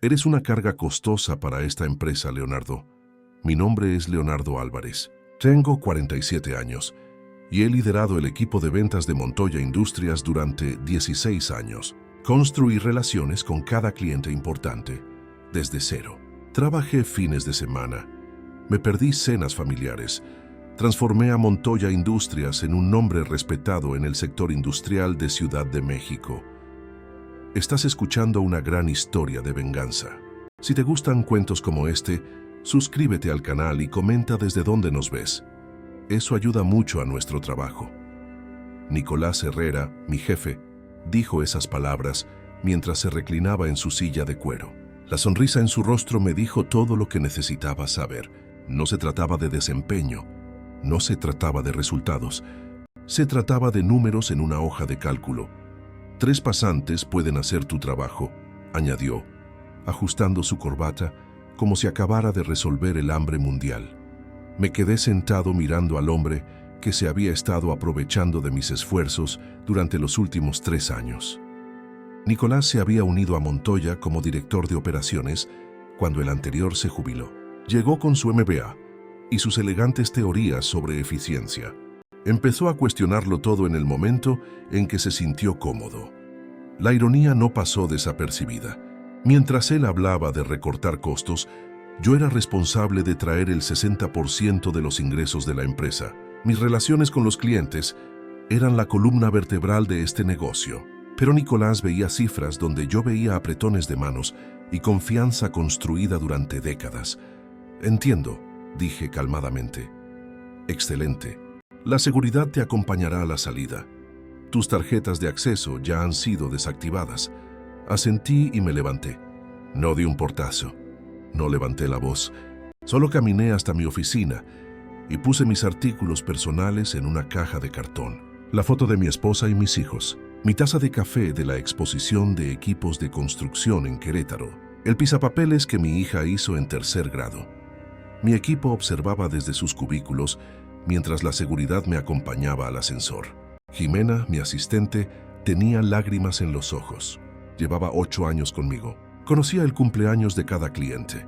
Eres una carga costosa para esta empresa, Leonardo. Mi nombre es Leonardo Álvarez. Tengo 47 años y he liderado el equipo de ventas de Montoya Industrias durante 16 años. Construí relaciones con cada cliente importante, desde cero. Trabajé fines de semana. Me perdí cenas familiares. Transformé a Montoya Industrias en un nombre respetado en el sector industrial de Ciudad de México. Estás escuchando una gran historia de venganza. Si te gustan cuentos como este, suscríbete al canal y comenta desde dónde nos ves. Eso ayuda mucho a nuestro trabajo. Nicolás Herrera, mi jefe, dijo esas palabras mientras se reclinaba en su silla de cuero. La sonrisa en su rostro me dijo todo lo que necesitaba saber. No se trataba de desempeño, no se trataba de resultados, se trataba de números en una hoja de cálculo. 3 pasantes pueden hacer tu trabajo, añadió, ajustando su corbata como si acabara de resolver el hambre mundial. Me quedé sentado mirando al hombre que se había estado aprovechando de mis esfuerzos durante los últimos 3 años. Nicolás se había unido a Montoya como director de operaciones cuando el anterior se jubiló. Llegó con su MBA y sus elegantes teorías sobre eficiencia. Empezó a cuestionarlo todo en el momento en que se sintió cómodo. La ironía no pasó desapercibida. Mientras él hablaba de recortar costos, yo era responsable de traer el 60% de los ingresos de la empresa. Mis relaciones con los clientes eran la columna vertebral de este negocio. Pero Nicolás veía cifras donde yo veía apretones de manos y confianza construida durante décadas. Entiendo, dije calmadamente. Excelente. La seguridad te acompañará a la salida. Tus tarjetas de acceso ya han sido desactivadas. Asentí y me levanté. No di un portazo. No levanté la voz. Solo caminé hasta mi oficina y puse mis artículos personales en una caja de cartón. La foto de mi esposa y mis hijos. Mi taza de café de la exposición de equipos de construcción en Querétaro. El pisapapeles que mi hija hizo en 3er grado. Mi equipo observaba desde sus cubículos mientras la seguridad me acompañaba al ascensor. Jimena, mi asistente, tenía lágrimas en los ojos. Llevaba 8 años conmigo. Conocía el cumpleaños de cada cliente,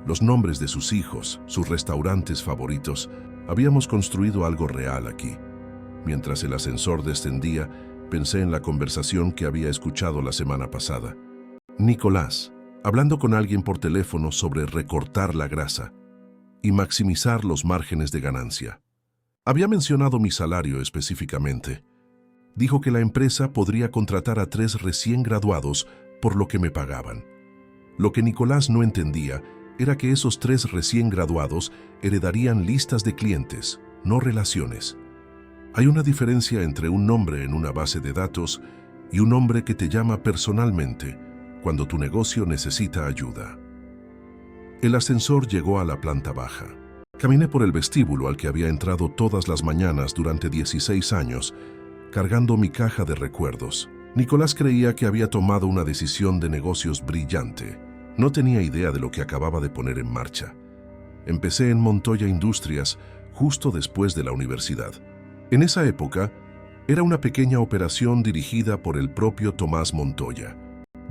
los nombres de sus hijos, sus restaurantes favoritos. Habíamos construido algo real aquí. Mientras el ascensor descendía, pensé en la conversación que había escuchado la semana pasada. Nicolás, hablando con alguien por teléfono sobre recortar la grasa y maximizar los márgenes de ganancia. Había mencionado mi salario específicamente. Dijo que la empresa podría contratar a 3 recién graduados por lo que me pagaban. Lo que Nicolás no entendía era que esos 3 recién graduados heredarían listas de clientes, no relaciones. Hay una diferencia entre un nombre en una base de datos y un hombre que te llama personalmente cuando tu negocio necesita ayuda. El ascensor llegó a la planta baja. Caminé por el vestíbulo al que había entrado todas las mañanas durante 16 años, cargando mi caja de recuerdos. Nicolás creía que había tomado una decisión de negocios brillante. No tenía idea de lo que acababa de poner en marcha. Empecé en Montoya Industrias justo después de la universidad. En esa época, era una pequeña operación dirigida por el propio Tomás Montoya.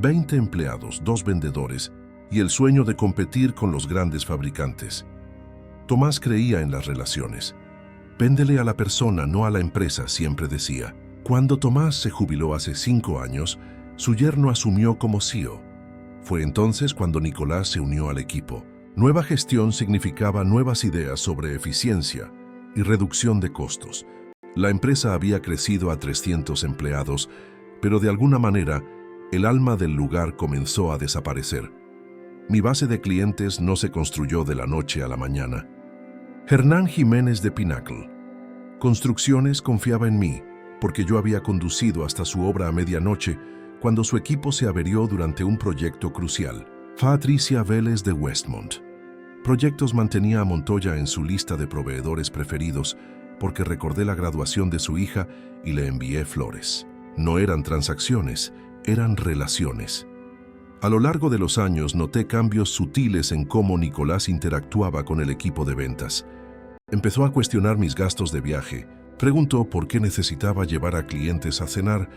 20 empleados, 2 vendedores y el sueño de competir con los grandes fabricantes. Tomás creía en las relaciones. Véndele a la persona, no a la empresa, siempre decía. Cuando Tomás se jubiló hace 5 años, su yerno asumió como CEO. Fue entonces cuando Nicolás se unió al equipo. Nueva gestión significaba nuevas ideas sobre eficiencia y reducción de costos. La empresa había crecido a 300 empleados, pero de alguna manera, el alma del lugar comenzó a desaparecer. Mi base de clientes no se construyó de la noche a la mañana. Hernán Jiménez de Pinnacle Construcciones confiaba en mí, porque yo había conducido hasta su obra a medianoche cuando su equipo se averió durante un proyecto crucial. Patricia Vélez de Westmont Proyectos mantenía a Montoya en su lista de proveedores preferidos porque recordé la graduación de su hija y le envié flores. No eran transacciones, eran relaciones. A lo largo de los años noté cambios sutiles en cómo Nicolás interactuaba con el equipo de ventas. Empezó a cuestionar mis gastos de viaje. Preguntó por qué necesitaba llevar a clientes a cenar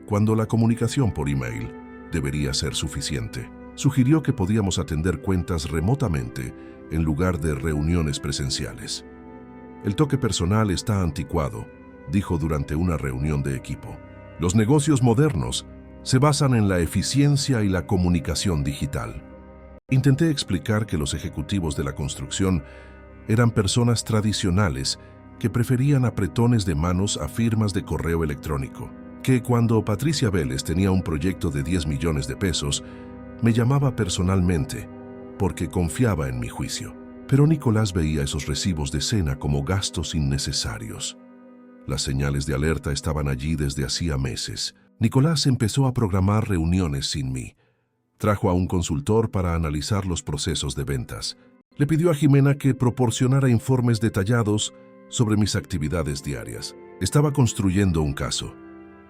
cuando la comunicación por email debería ser suficiente. Sugirió que podíamos atender cuentas remotamente en lugar de reuniones presenciales. El toque personal está anticuado, dijo durante una reunión de equipo. Los negocios modernos se basan en la eficiencia y la comunicación digital. Intenté explicar que los ejecutivos de la construcción eran personas tradicionales que preferían apretones de manos a firmas de correo electrónico, que cuando Patricia Vélez tenía un proyecto de 10 millones de pesos, me llamaba personalmente porque confiaba en mi juicio. Pero Nicolás veía esos recibos de cena como gastos innecesarios. Las señales de alerta estaban allí desde hacía meses. Nicolás empezó a programar reuniones sin mí. Trajo a un consultor para analizar los procesos de ventas. Le pidió a Jimena que proporcionara informes detallados sobre mis actividades diarias. Estaba construyendo un caso.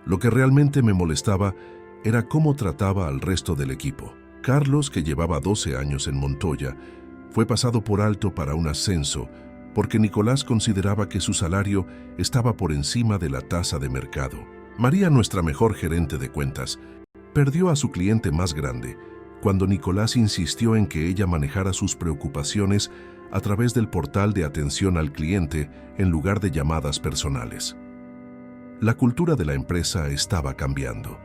Lo que realmente me molestaba era cómo trataba al resto del equipo. Carlos, que llevaba 12 años en Montoya, fue pasado por alto para un ascenso porque Nicolás consideraba que su salario estaba por encima de la tasa de mercado. María, nuestra mejor gerente de cuentas, perdió a su cliente más grande cuando Nicolás insistió en que ella manejara sus preocupaciones a través del portal de atención al cliente en lugar de llamadas personales. La cultura de la empresa estaba cambiando.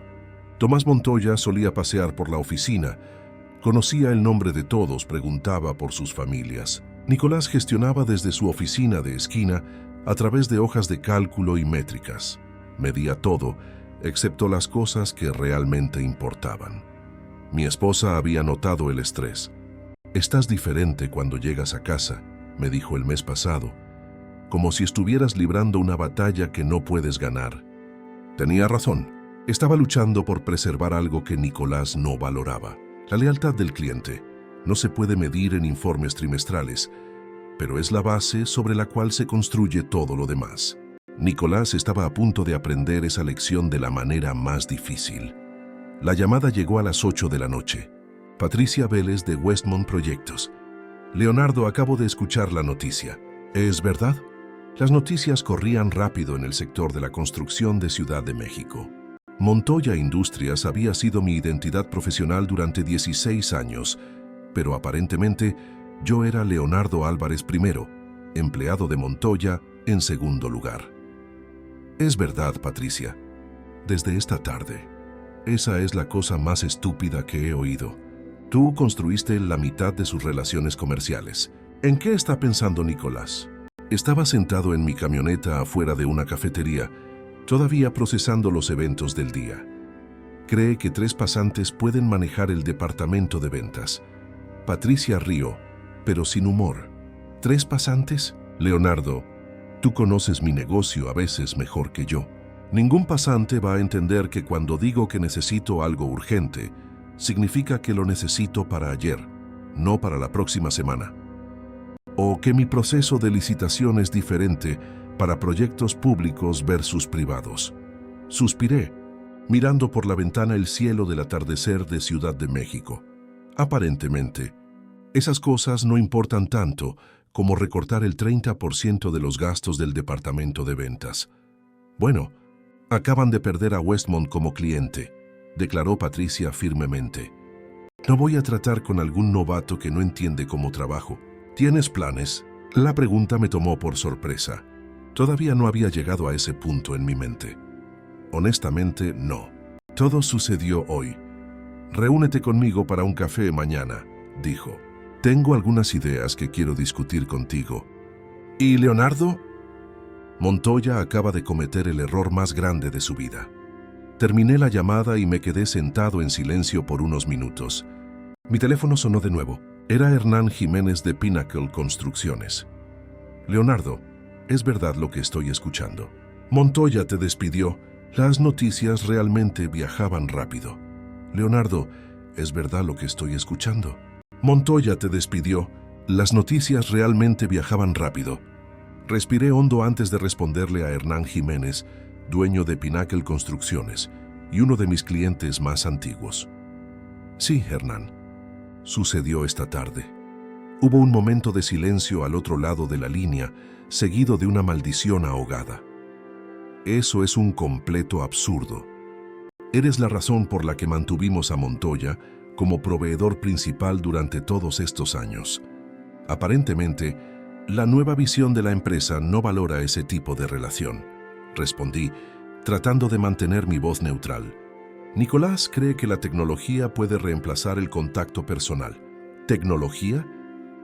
Tomás Montoya solía pasear por la oficina, conocía el nombre de todos, preguntaba por sus familias. Nicolás gestionaba desde su oficina de esquina a través de hojas de cálculo y métricas. Medía todo, excepto las cosas que realmente importaban. Mi esposa había notado el estrés. «Estás diferente cuando llegas a casa», me dijo el mes pasado, «como si estuvieras librando una batalla que no puedes ganar». Tenía razón. Estaba luchando por preservar algo que Nicolás no valoraba. La lealtad del cliente no se puede medir en informes trimestrales, pero es la base sobre la cual se construye todo lo demás. Nicolás estaba a punto de aprender esa lección de la manera más difícil. La llamada llegó a las 8 de la noche. Patricia Vélez, de Westmont Proyectos. «Leonardo, acabo de escuchar la noticia. ¿Es verdad?». Las noticias corrían rápido en el sector de la construcción de Ciudad de México. Montoya Industrias había sido mi identidad profesional durante 16 años, pero aparentemente yo era Leonardo Álvarez primero, empleado de Montoya en segundo lugar. «Es verdad, Patricia. Desde esta tarde. Esa es la cosa más estúpida que he oído. Tú construiste la mitad de sus relaciones comerciales. ¿En qué está pensando Nicolás?». Estaba sentado en mi camioneta afuera de una cafetería, todavía procesando los eventos del día. Cree que 3 pasantes pueden manejar el departamento de ventas. Patricia rió, pero sin humor. «¿3 pasantes? Leonardo, tú conoces mi negocio a veces mejor que yo. Ningún pasante va a entender que cuando digo que necesito algo urgente, significa que lo necesito para ayer, no para la próxima semana. O que mi proceso de licitación es diferente para proyectos públicos versus privados». Suspiré, mirando por la ventana el cielo del atardecer de Ciudad de México. Aparentemente, esas cosas no importan tanto como recortar el 30% de los gastos del departamento de ventas. «Bueno, acaban de perder a Westmont como cliente», declaró Patricia firmemente. «No voy a tratar con algún novato que no entiende cómo trabajo. ¿Tienes planes?». La pregunta me tomó por sorpresa. Todavía no había llegado a ese punto en mi mente. Honestamente, no. Todo sucedió hoy. «Reúnete conmigo para un café mañana», dijo. «Tengo algunas ideas que quiero discutir contigo». «¿Y Leonardo?». Montoya acaba de cometer el error más grande de su vida. Terminé la llamada y me quedé sentado en silencio por unos minutos. Mi teléfono sonó de nuevo. Era Hernán Jiménez de Pinnacle Construcciones. «Leonardo, es verdad lo que estoy escuchando. Montoya te despidió. Las noticias realmente viajaban rápido». «Leonardo, es verdad lo que estoy escuchando. Montoya te despidió. Las noticias realmente viajaban rápido». Respiré hondo antes de responderle a Hernán Jiménez, dueño de Pinnacle Construcciones y uno de mis clientes más antiguos. «Sí, Hernán. Sucedió esta tarde». Hubo un momento de silencio al otro lado de la línea, seguido de una maldición ahogada. «Eso es un completo absurdo. Eres la razón por la que mantuvimos a Montoya como proveedor principal durante todos estos años. Aparentemente, la nueva visión de la empresa no valora ese tipo de relación, respondí, tratando de mantener mi voz neutral. Nicolás cree que la tecnología puede reemplazar el contacto personal. ¿Tecnología?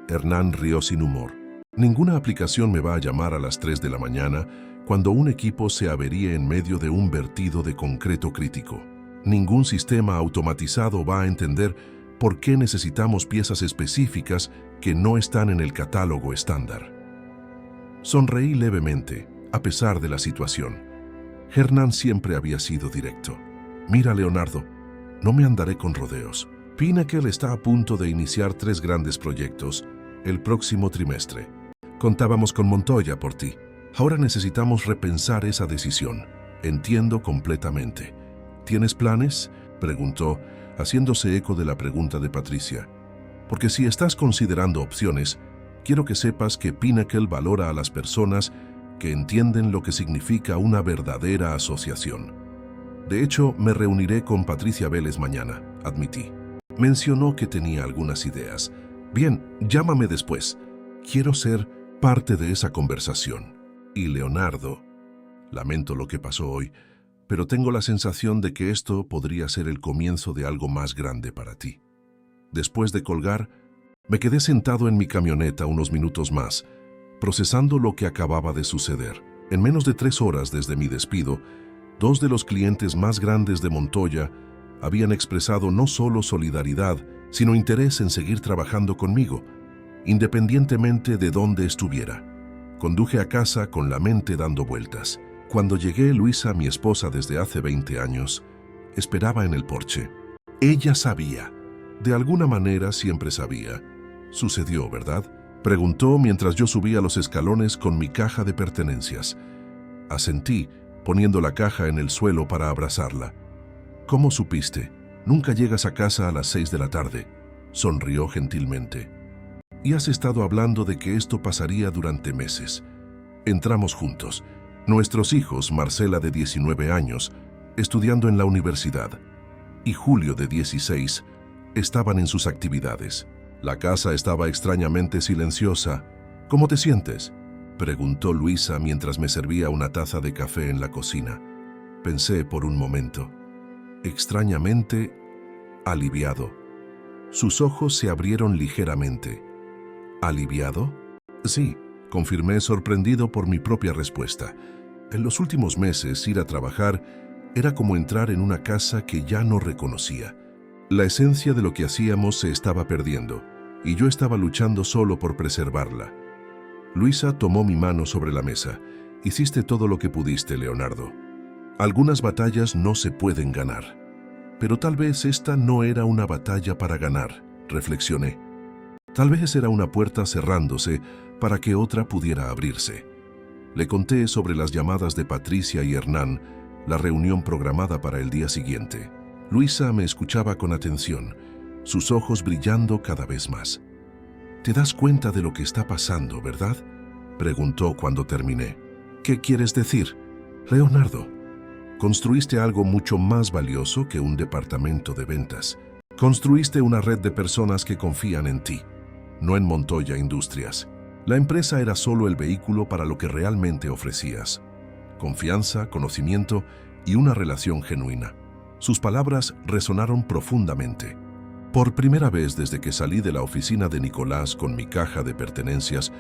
Hernán rió sin humor. Ninguna aplicación me va a llamar a las 3 de la mañana cuando un equipo se averíe en medio de un vertido de concreto crítico. Ningún sistema automatizado va a entender por qué necesitamos piezas específicas que no están en el catálogo estándar. Sonreí levemente, a pesar de la situación. Hernán siempre había sido directo. Mira, Leonardo, no me andaré con rodeos. Pinnacle está a punto de iniciar 3 grandes proyectos el próximo trimestre. Contábamos con Montoya por ti. Ahora necesitamos repensar esa decisión. Entiendo completamente. ¿Tienes planes?, preguntó, haciéndose eco de la pregunta de Patricia. Porque si estás considerando opciones, quiero que sepas que Pinnacle valora a las personas que entienden lo que significa una verdadera asociación. De hecho, me reuniré con Patricia Vélez mañana, admití. Mencionó que tenía algunas ideas. Bien, llámame después. Quiero ser parte de esa conversación. Y Leonardo, lamento lo que pasó hoy, pero tengo la sensación de que esto podría ser el comienzo de algo más grande para ti. Después de colgar, me quedé sentado en mi camioneta unos minutos más, procesando lo que acababa de suceder. En menos de 3 horas desde mi despido, 2 de los clientes más grandes de Montoya habían expresado no solo solidaridad, sino interés en seguir trabajando conmigo, independientemente de dónde estuviera. Conduje a casa con la mente dando vueltas. Cuando llegué, Luisa, mi esposa desde hace 20 años, esperaba en el porche. Ella sabía. De alguna manera siempre sabía. ¿Sucedió, verdad?, preguntó mientras yo subía los escalones con mi caja de pertenencias. Asentí, poniendo la caja en el suelo para abrazarla. ¿Cómo supiste? Nunca llegas a casa a las 6 de la tarde, sonrió gentilmente. Y has estado hablando de que esto pasaría durante meses. Entramos juntos. Nuestros hijos, Marcela de 19 años, estudiando en la universidad, y Julio de 16, estaban en sus actividades. La casa estaba extrañamente silenciosa. ¿Cómo te sientes?, preguntó Luisa mientras me servía una taza de café en la cocina. Pensé por un momento. Extrañamente aliviado. Sus ojos se abrieron ligeramente. ¿Aliviado? Sí, confirmé, sorprendido por mi propia respuesta. En los últimos meses, ir a trabajar era como entrar en una casa que ya no reconocía. La esencia de lo que hacíamos se estaba perdiendo, y yo estaba luchando solo por preservarla. Luisa tomó mi mano sobre la mesa. Hiciste todo lo que pudiste, Leonardo. Algunas batallas no se pueden ganar. Pero tal vez esta no era una batalla para ganar, reflexioné. Tal vez era una puerta cerrándose para que otra pudiera abrirse. Le conté sobre las llamadas de Patricia y Hernán, la reunión programada para el día siguiente. Luisa me escuchaba con atención, sus ojos brillando cada vez más. ¿Te das cuenta de lo que está pasando, verdad?, preguntó cuando terminé. ¿Qué quieres decir? Leonardo, construiste algo mucho más valioso que un departamento de ventas. Construiste una red de personas que confían en ti, no en Montoya Industrias. La empresa era solo el vehículo para lo que realmente ofrecías. Confianza, conocimiento y una relación genuina. Sus palabras resonaron profundamente. Por primera vez desde que salí de la oficina de Nicolás con mi caja de pertenencias,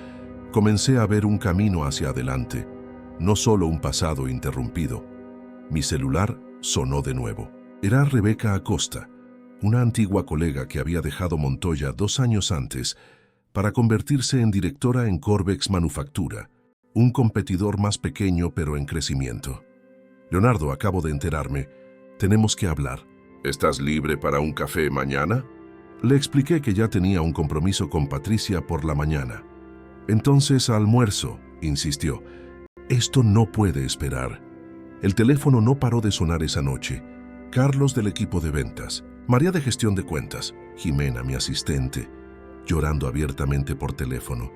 comencé a ver un camino hacia adelante, no solo un pasado interrumpido. Mi celular sonó de nuevo. Era Rebeca Acosta, una antigua colega que había dejado Montoya 2 años antes para convertirse en directora en Corvex Manufactura, un competidor más pequeño pero en crecimiento. Leonardo, acabo de enterarme. Tenemos que hablar. ¿Estás libre para un café mañana? Le expliqué que ya tenía un compromiso con Patricia por la mañana. Entonces, almuerzo, insistió. Esto no puede esperar. El teléfono no paró de sonar esa noche. Carlos del equipo de ventas, María de gestión de cuentas, Jimena, mi asistente, llorando abiertamente por teléfono.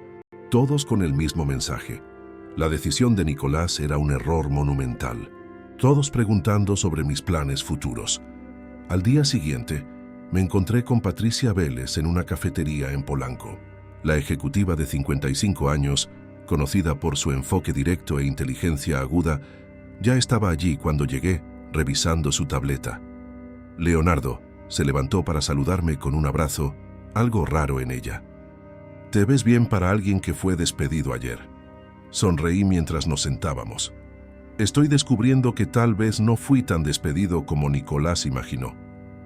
Todos con el mismo mensaje. La decisión de Nicolás era un error monumental. Todos preguntando sobre mis planes futuros. Al día siguiente, Me encontré con Patricia Vélez en una cafetería en Polanco. La ejecutiva de 55 años, conocida por su enfoque directo e inteligencia aguda, ya estaba allí cuando llegué, revisando su tableta. Leonardo se levantó para saludarme con un abrazo, algo raro en ella. «Te ves bien para alguien que fue despedido ayer». Sonreí mientras nos sentábamos. Estoy descubriendo que tal vez no fui tan despedido como Nicolás imaginó.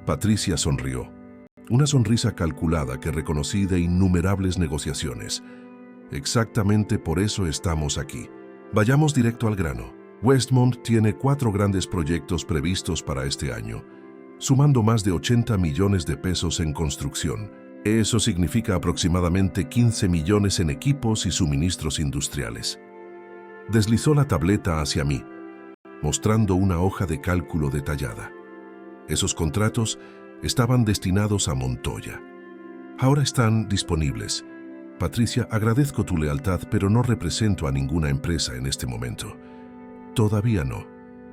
Patricia sonrió. Una sonrisa calculada que reconocí de innumerables negociaciones. Exactamente por eso estamos aquí. Vayamos directo al grano. Westmont tiene 4 grandes proyectos previstos para este año, sumando más de 80 millones de pesos en construcción. Eso significa aproximadamente 15 millones en equipos y suministros industriales. Deslizó la tableta hacia mí, mostrando una hoja de cálculo detallada. Esos contratos estaban destinados a Montoya. Ahora están disponibles. Patricia, agradezco tu lealtad, pero no represento a ninguna empresa en este momento. Todavía no,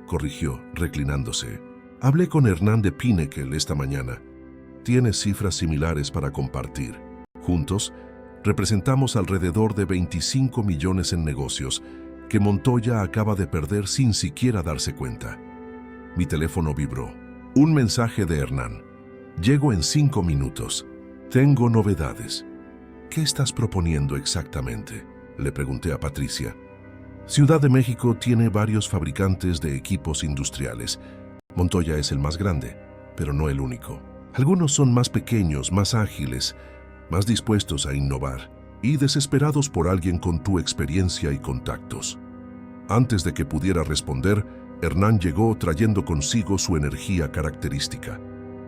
corrigió, reclinándose. Hablé con Hernán de Pinnacle esta mañana. Tiene cifras similares para compartir. Juntos, representamos alrededor de 25 millones en negocios que Montoya acaba de perder sin siquiera darse cuenta. Mi teléfono vibró. Un mensaje de Hernán. Llego en 5 minutos. Tengo novedades. ¿Qué estás proponiendo exactamente?, le pregunté a Patricia. Ciudad de México tiene varios fabricantes de equipos industriales. Montoya es el más grande, pero no el único. Algunos son más pequeños, más ágiles, más dispuestos a innovar y desesperados por alguien con tu experiencia y contactos. Antes de que pudiera responder, Hernán llegó trayendo consigo su energía característica.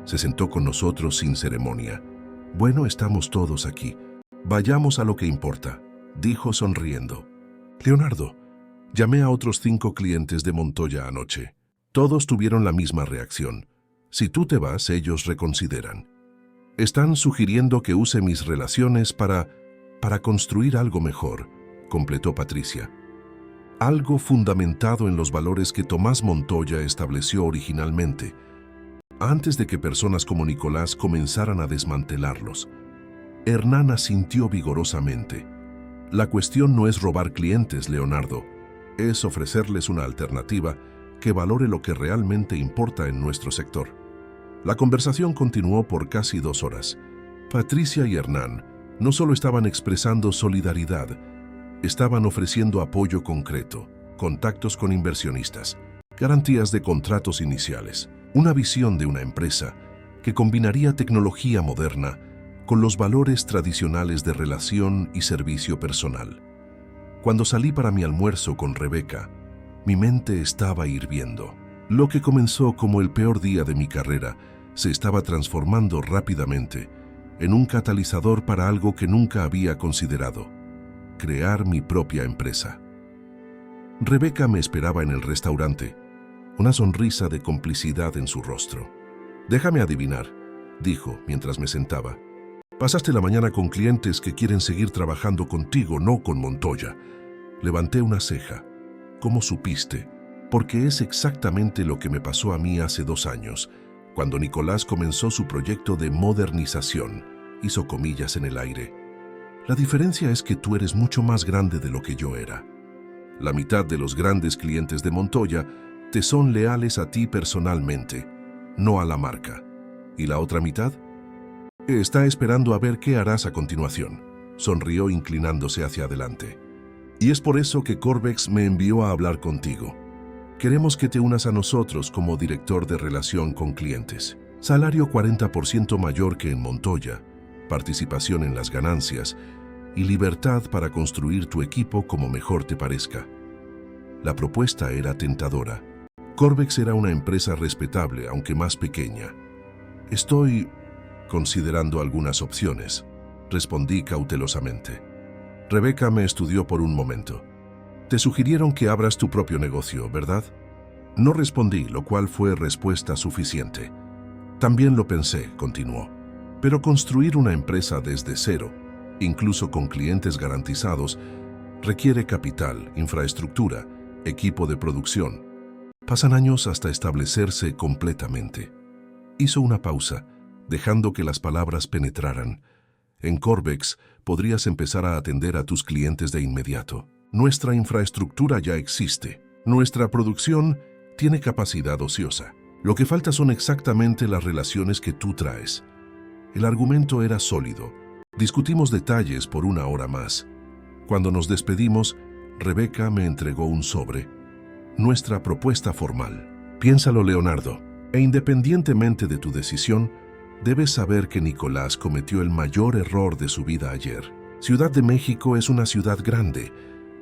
Se sentó con nosotros sin ceremonia. Bueno, estamos todos aquí. Vayamos a lo que importa, dijo sonriendo. Leonardo, llamé a otros 5 clientes de Montoya anoche. Todos tuvieron la misma reacción. Si tú te vas, ellos reconsideran. Están sugiriendo que use mis relaciones para construir algo mejor, completó Patricia. Algo fundamentado en los valores que Tomás Montoya estableció originalmente, antes de que personas como Nicolás comenzaran a desmantelarlos. Hernán asintió vigorosamente. La cuestión no es robar clientes, Leonardo, es ofrecerles una alternativa que valore lo que realmente importa en nuestro sector. La conversación continuó por casi 2 horas. Patricia y Hernán no solo estaban expresando solidaridad, estaban ofreciendo apoyo concreto, contactos con inversionistas, garantías de contratos iniciales, una visión de una empresa que combinaría tecnología moderna con los valores tradicionales de relación y servicio personal. Cuando salí para mi almuerzo con Rebeca, mi mente estaba hirviendo. Lo que comenzó como el peor día de mi carrera se estaba transformando rápidamente en un catalizador para algo que nunca había considerado: crear mi propia empresa. Rebeca me esperaba en el restaurante, una sonrisa de complicidad en su rostro. «Déjame adivinar», dijo mientras me sentaba. «Pasaste la mañana con clientes que quieren seguir trabajando contigo, no con Montoya». Levanté una ceja. «¿Cómo supiste?». «Porque es exactamente lo que me pasó a mí hace 2 años, cuando Nicolás comenzó su proyecto de modernización», hizo comillas en el aire. «La diferencia es que tú eres mucho más grande de lo que yo era. La mitad de los grandes clientes de Montoya te son leales a ti personalmente, no a la marca. ¿Y la otra mitad? Está esperando a ver qué harás a continuación», sonrió inclinándose hacia adelante. «Y es por eso que Corvex me envió a hablar contigo. Queremos que te unas a nosotros como director de relación con clientes. Salario 40% mayor que en Montoya, participación en las ganancias y libertad para construir tu equipo como mejor te parezca». La propuesta era tentadora. Corvex era una empresa respetable, aunque más pequeña. «Estoy considerando algunas opciones», respondí cautelosamente. Rebeca me estudió por un momento. «Te sugirieron que abras tu propio negocio, ¿verdad?». No respondí, lo cual fue respuesta suficiente. «También lo pensé», continuó. «Pero construir una empresa desde cero, incluso con clientes garantizados, requiere capital, infraestructura, equipo de producción. Pasan años hasta establecerse completamente». Hizo una pausa, dejando que las palabras penetraran. En Corvex podrías empezar a atender a tus clientes de inmediato. Nuestra infraestructura ya existe. Nuestra producción tiene capacidad ociosa. Lo que falta son exactamente las relaciones que tú traes. El argumento era sólido. Discutimos detalles por 1 hora más. Cuando nos despedimos, Rebeca me entregó un sobre. Nuestra propuesta formal. Piénsalo, Leonardo. E independientemente de tu decisión, debes saber que Nicolás cometió el mayor error de su vida ayer. Ciudad de México es una ciudad grande,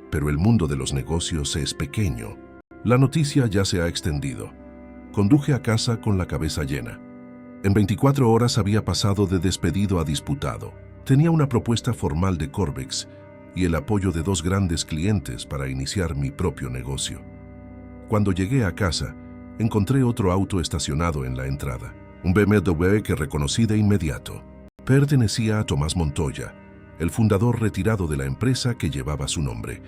pero el mundo de los negocios es pequeño. La noticia ya se ha extendido. Conduje a casa con la cabeza llena. En 24 horas había pasado de despedido a disputado. Tenía una propuesta formal de Corvex y el apoyo de 2 grandes clientes para iniciar mi propio negocio. Cuando llegué a casa, encontré otro auto estacionado en la entrada. Un BMW que reconocí de inmediato. Pertenecía a Tomás Montoya, el fundador retirado de la empresa que llevaba su nombre.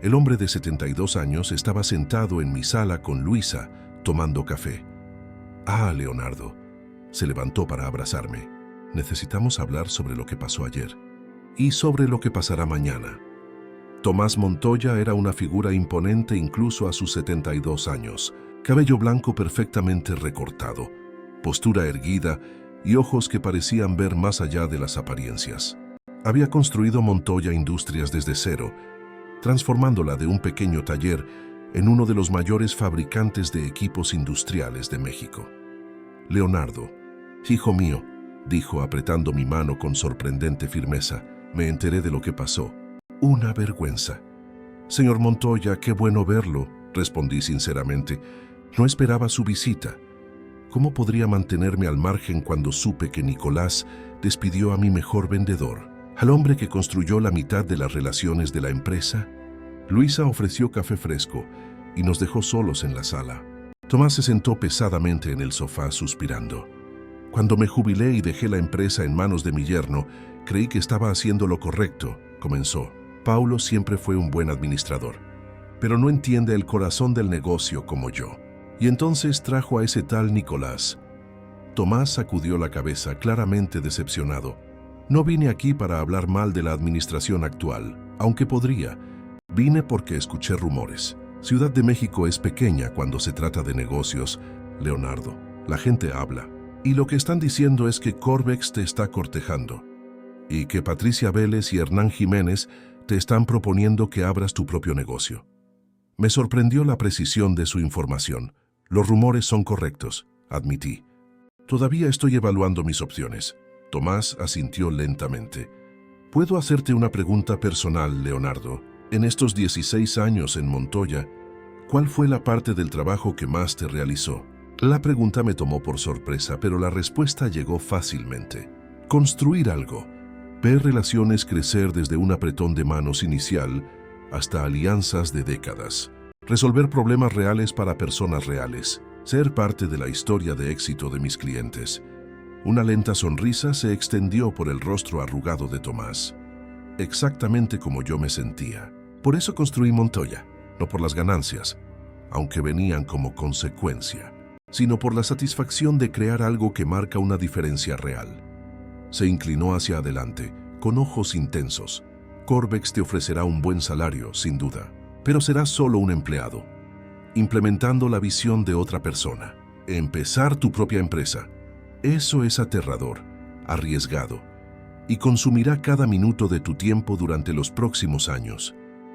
El hombre de 72 años estaba sentado en mi sala con Luisa, tomando café. «Ah, Leonardo», se levantó para abrazarme. «Necesitamos hablar sobre lo que pasó ayer y sobre lo que pasará mañana». Tomás Montoya era una figura imponente incluso a sus 72 años. Cabello blanco perfectamente recortado, postura erguida y ojos que parecían ver más allá de las apariencias. Había construido Montoya Industrias desde cero, transformándola de un pequeño taller en uno de los mayores fabricantes de equipos industriales de México. «Leonardo, hijo mío», dijo apretando mi mano con sorprendente firmeza, «me enteré de lo que pasó. Una vergüenza». «Señor Montoya, qué bueno verlo», respondí sinceramente. «No esperaba su visita. ¿Cómo podría mantenerme al margen cuando supe que Nicolás despidió a mi mejor vendedor, al hombre que construyó la mitad de las relaciones de la empresa?» Luisa ofreció café fresco y nos dejó solos en la sala. Tomás se sentó pesadamente en el sofá suspirando. «Cuando me jubilé y dejé la empresa en manos de mi yerno, creí que estaba haciendo lo correcto», comenzó. «Paulo siempre fue un buen administrador, pero no entiende el corazón del negocio como yo. Y entonces trajo a ese tal Nicolás». Tomás sacudió la cabeza, claramente decepcionado. «No vine aquí para hablar mal de la administración actual, aunque podría. Vine porque escuché rumores. Ciudad de México es pequeña cuando se trata de negocios, Leonardo. La gente habla. Y lo que están diciendo es que Corvex te está cortejando. Y que Patricia Vélez y Hernán Jiménez te están proponiendo que abras tu propio negocio». Me sorprendió la precisión de su información. «Los rumores son correctos», admití. «Todavía estoy evaluando mis opciones». Tomás asintió lentamente. «¿Puedo hacerte una pregunta personal, Leonardo? En estos 16 años en Montoya, ¿cuál fue la parte del trabajo que más te realizó?» La pregunta me tomó por sorpresa, pero la respuesta llegó fácilmente. Construir algo. Ver relaciones crecer desde un apretón de manos inicial hasta alianzas de décadas. Resolver problemas reales para personas reales. Ser parte de la historia de éxito de mis clientes. Una lenta sonrisa se extendió por el rostro arrugado de Tomás. Exactamente como yo me sentía. Por eso construí Montoya, no por las ganancias, aunque venían como consecuencia, sino por la satisfacción de crear algo que marca una diferencia real. Se inclinó hacia adelante, con ojos intensos. «Corvex te ofrecerá un buen salario, sin duda, pero serás solo un empleado, implementando la visión de otra persona. Empezar tu propia empresa. Eso es aterrador, arriesgado, y consumirá cada minuto de tu tiempo durante los próximos años.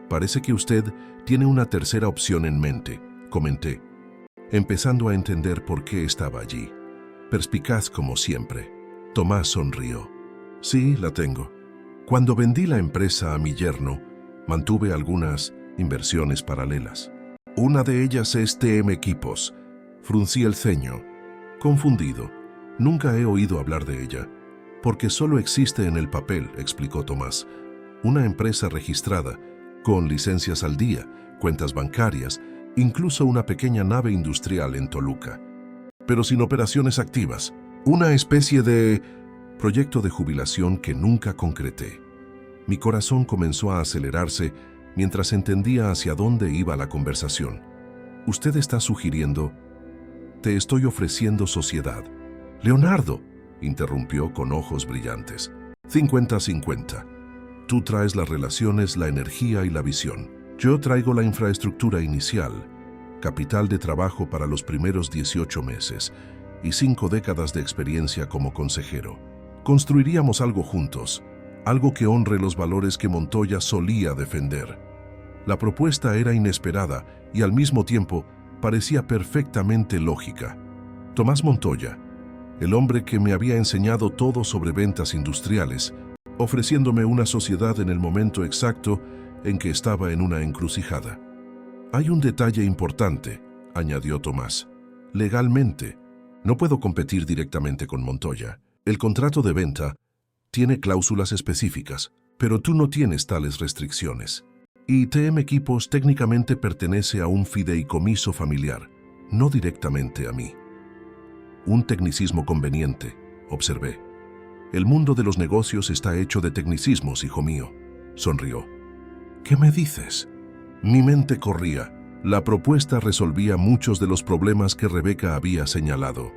Parece que usted tiene una tercera opción en mente», comenté, empezando a entender por qué estaba allí. Perspicaz como siempre. Tomás sonrió. «Sí, la tengo. Cuando vendí la empresa a mi yerno, mantuve algunas inversiones paralelas. Una de ellas es TM Equipos». Fruncí el ceño, confundido. «Nunca he oído hablar de ella». «Porque solo existe en el papel», explicó Tomás. «Una empresa registrada, con licencias al día, cuentas bancarias, incluso una pequeña nave industrial en Toluca. Pero sin operaciones activas. Una especie de proyecto de jubilación que nunca concreté». Mi corazón comenzó a acelerarse mientras entendía hacia dónde iba la conversación. «Usted está sugiriendo...» «Te estoy ofreciendo sociedad». «Leonardo», interrumpió con ojos brillantes. 50-50. Tú traes las relaciones, la energía y la visión. Yo traigo la infraestructura inicial, capital de trabajo para los primeros 18 meses y 5 décadas de experiencia como consejero. Construiríamos algo juntos, algo que honre los valores que Montoya solía defender. La propuesta era inesperada y al mismo tiempo parecía perfectamente lógica. Tomás Montoya, el hombre que me había enseñado todo sobre ventas industriales, ofreciéndome una sociedad en el momento exacto en que estaba en una encrucijada. Hay un detalle importante, añadió Tomás. Legalmente, no puedo competir directamente con Montoya. El contrato de venta tiene cláusulas específicas, pero tú no tienes tales restricciones. Y TM Equipos técnicamente pertenece a un fideicomiso familiar, no directamente a mí. Un tecnicismo conveniente, observé. El mundo de los negocios está hecho de tecnicismos, hijo mío. Sonrió. ¿Qué me dices? Mi mente corría. La propuesta resolvía muchos de los problemas que Rebeca había señalado.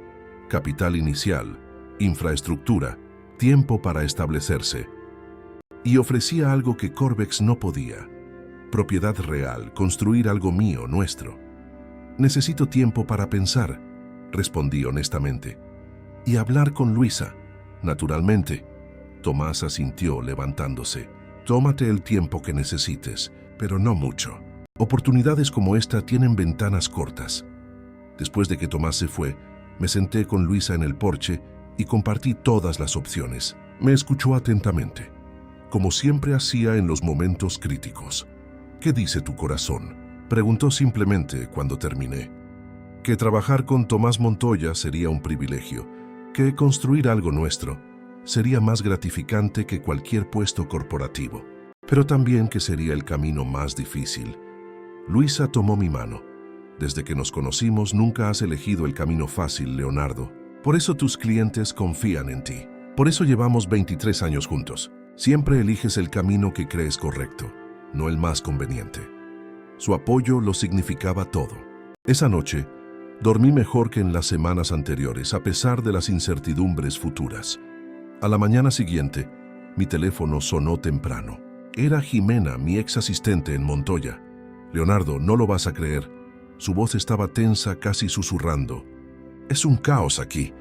Capital inicial, infraestructura, tiempo para establecerse. Y ofrecía algo que Corvex no podía. Propiedad real, construir algo mío, nuestro. Necesito tiempo para pensar, respondí honestamente. Y hablar con Luisa, naturalmente. Tomás asintió levantándose. Tómate el tiempo que necesites, pero no mucho. Oportunidades como esta tienen ventanas cortas. Después de que Tomás se fue, me senté con Luisa en el porche y compartí todas las opciones. Me escuchó atentamente, como siempre hacía en los momentos críticos. ¿Qué dice tu corazón?, preguntó simplemente cuando terminé. Que trabajar con Tomás Montoya sería un privilegio, que construir algo nuestro sería más gratificante que cualquier puesto corporativo, pero también que sería el camino más difícil. Luisa tomó mi mano. Desde que nos conocimos nunca has elegido el camino fácil, Leonardo. Por eso tus clientes confían en ti. Por eso llevamos 23 años juntos. Siempre eliges el camino que crees correcto, no el más conveniente. Su apoyo lo significaba todo. Esa noche, dormí mejor que en las semanas anteriores, a pesar de las incertidumbres futuras. A la mañana siguiente, mi teléfono sonó temprano. Era Jimena, mi ex asistente en Montoya. Leonardo, no lo vas a creer. Su voz estaba tensa, casi susurrando. Es un caos aquí.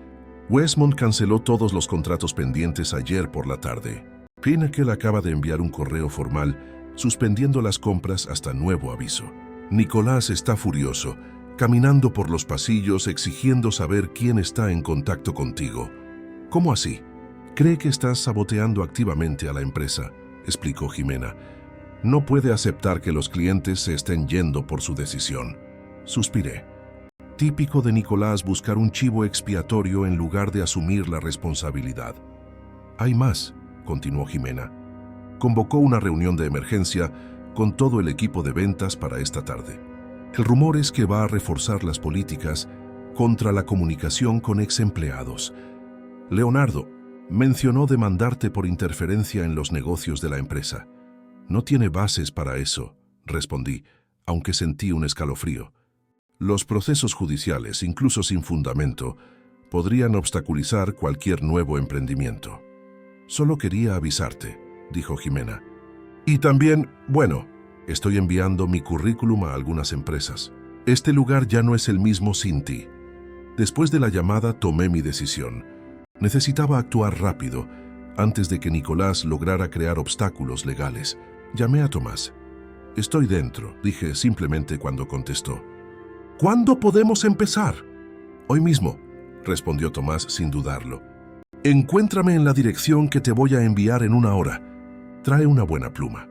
Westmont canceló todos los contratos pendientes ayer por la tarde. Pinnacle acaba de enviar un correo formal suspendiendo las compras hasta nuevo aviso. Nicolás está furioso, caminando por los pasillos exigiendo saber quién está en contacto contigo. ¿Cómo así? Cree que estás saboteando activamente a la empresa, explicó Jimena. No puede aceptar que los clientes se estén yendo por su decisión. Suspiré. Típico de Nicolás buscar un chivo expiatorio en lugar de asumir la responsabilidad. Hay más, continuó Jimena. Convocó una reunión de emergencia con todo el equipo de ventas para esta tarde. El rumor es que va a reforzar las políticas contra la comunicación con ex empleados. Leonardo mencionó demandarte por interferencia en los negocios de la empresa. No tiene bases para eso, respondí, aunque sentí un escalofrío. Los procesos judiciales, incluso sin fundamento, podrían obstaculizar cualquier nuevo emprendimiento. Solo quería avisarte, dijo Jimena. Y también, bueno, estoy enviando mi currículum a algunas empresas. Este lugar ya no es el mismo sin ti. Después de la llamada tomé mi decisión. Necesitaba actuar rápido, antes de que Nicolás lograra crear obstáculos legales. Llamé a Tomás. Estoy dentro, dije simplemente cuando contestó. ¿Cuándo podemos empezar? Hoy mismo, respondió Tomás sin dudarlo. Encuéntrame en la dirección que te voy a enviar en 1 hora. Trae una buena pluma.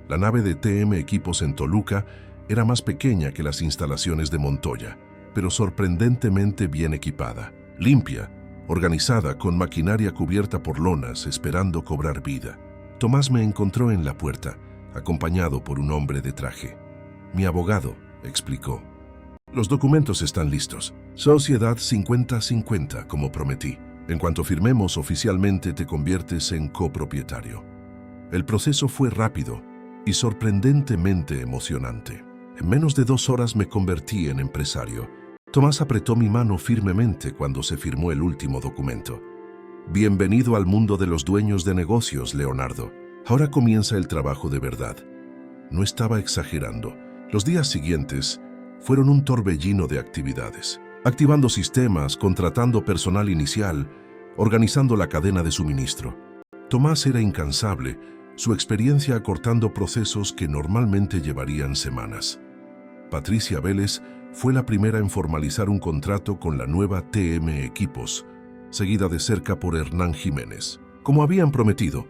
La nave de TM Equipos en Toluca era más pequeña que las instalaciones de Montoya, pero sorprendentemente bien equipada, limpia, organizada con maquinaria cubierta por lonas esperando cobrar vida. Tomás me encontró en la puerta, acompañado por un hombre de traje. Mi abogado, explicó. Los documentos están listos. Sociedad 50-50, como prometí. En cuanto firmemos oficialmente, te conviertes en copropietario. El proceso fue rápido y sorprendentemente emocionante. En menos de 2 horas me convertí en empresario. Tomás apretó mi mano firmemente cuando se firmó el último documento. Bienvenido al mundo de los dueños de negocios, Leonardo. Ahora comienza el trabajo de verdad. No estaba exagerando. Los días siguientes fueron un torbellino de actividades. Activando sistemas, contratando personal inicial, organizando la cadena de suministro. Tomás era incansable, su experiencia acortando procesos que normalmente llevarían semanas. Patricia Vélez fue la primera en formalizar un contrato con la nueva TM Equipos, seguida de cerca por Hernán Jiménez. Como habían prometido,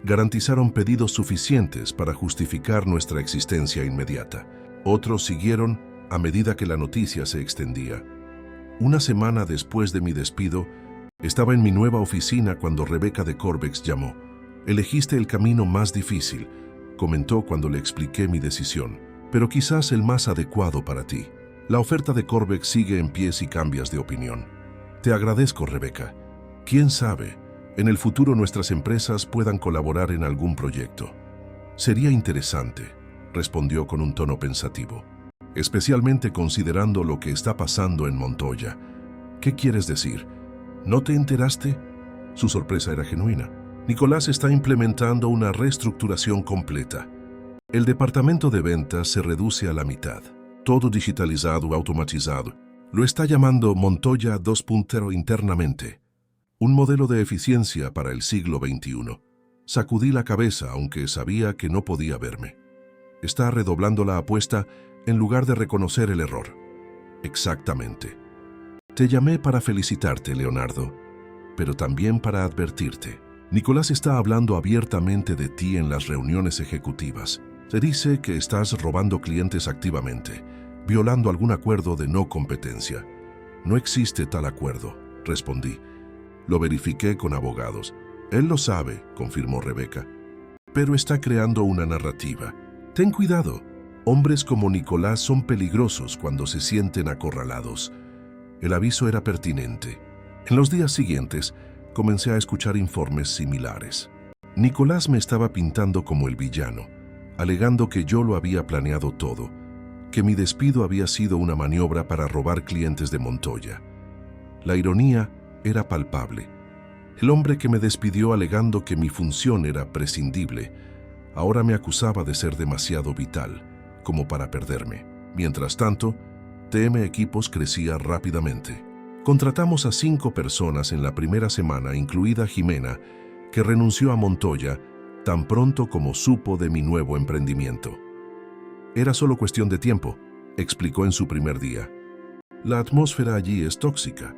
garantizaron pedidos suficientes para justificar nuestra existencia inmediata. Otros siguieron a medida que la noticia se extendía. Una semana después de mi despido, estaba en mi nueva oficina cuando Rebeca de Corbex llamó. «Elegiste el camino más difícil», comentó cuando le expliqué mi decisión, «pero quizás el más adecuado para ti. La oferta de Corbex sigue en pie si cambias de opinión». «Te agradezco, Rebeca. ¿Quién sabe? En el futuro nuestras empresas puedan colaborar en algún proyecto». «Sería interesante», respondió con un tono pensativo. «Especialmente considerando lo que está pasando en Montoya». «¿Qué quieres decir? ¿No te enteraste?». Su sorpresa era genuina. «Nicolás está implementando una reestructuración completa. El departamento de ventas se reduce a la mitad. Todo digitalizado, automatizado. Lo está llamando Montoya 2.0 internamente. Un modelo de eficiencia para el siglo XXI». Sacudí la cabeza, aunque sabía que no podía verme. «Está redoblando la apuesta en lugar de reconocer el error». «Exactamente. Te llamé para felicitarte, Leonardo, pero también para advertirte. Nicolás está hablando abiertamente de ti en las reuniones ejecutivas. Se dice que estás robando clientes activamente, violando algún acuerdo de no competencia». «No existe tal acuerdo», respondí. «Lo verifiqué con abogados». «Él lo sabe», confirmó Rebeca, «pero está creando una narrativa. Ten cuidado. Hombres como Nicolás son peligrosos cuando se sienten acorralados». El aviso era pertinente. En los días siguientes, comencé a escuchar informes similares. Nicolás me estaba pintando como el villano, alegando que yo lo había planeado todo, que mi despido había sido una maniobra para robar clientes de Montoya. La ironía era palpable. El hombre que me despidió alegando que mi función era prescindible, ahora me acusaba de ser demasiado vital, como para perderme. Mientras tanto, TM Equipos crecía rápidamente. Contratamos a 5 personas en la primera semana, incluida Jimena, que renunció a Montoya tan pronto como supo de mi nuevo emprendimiento. «Era solo cuestión de tiempo», explicó en su primer día. «La atmósfera allí es tóxica.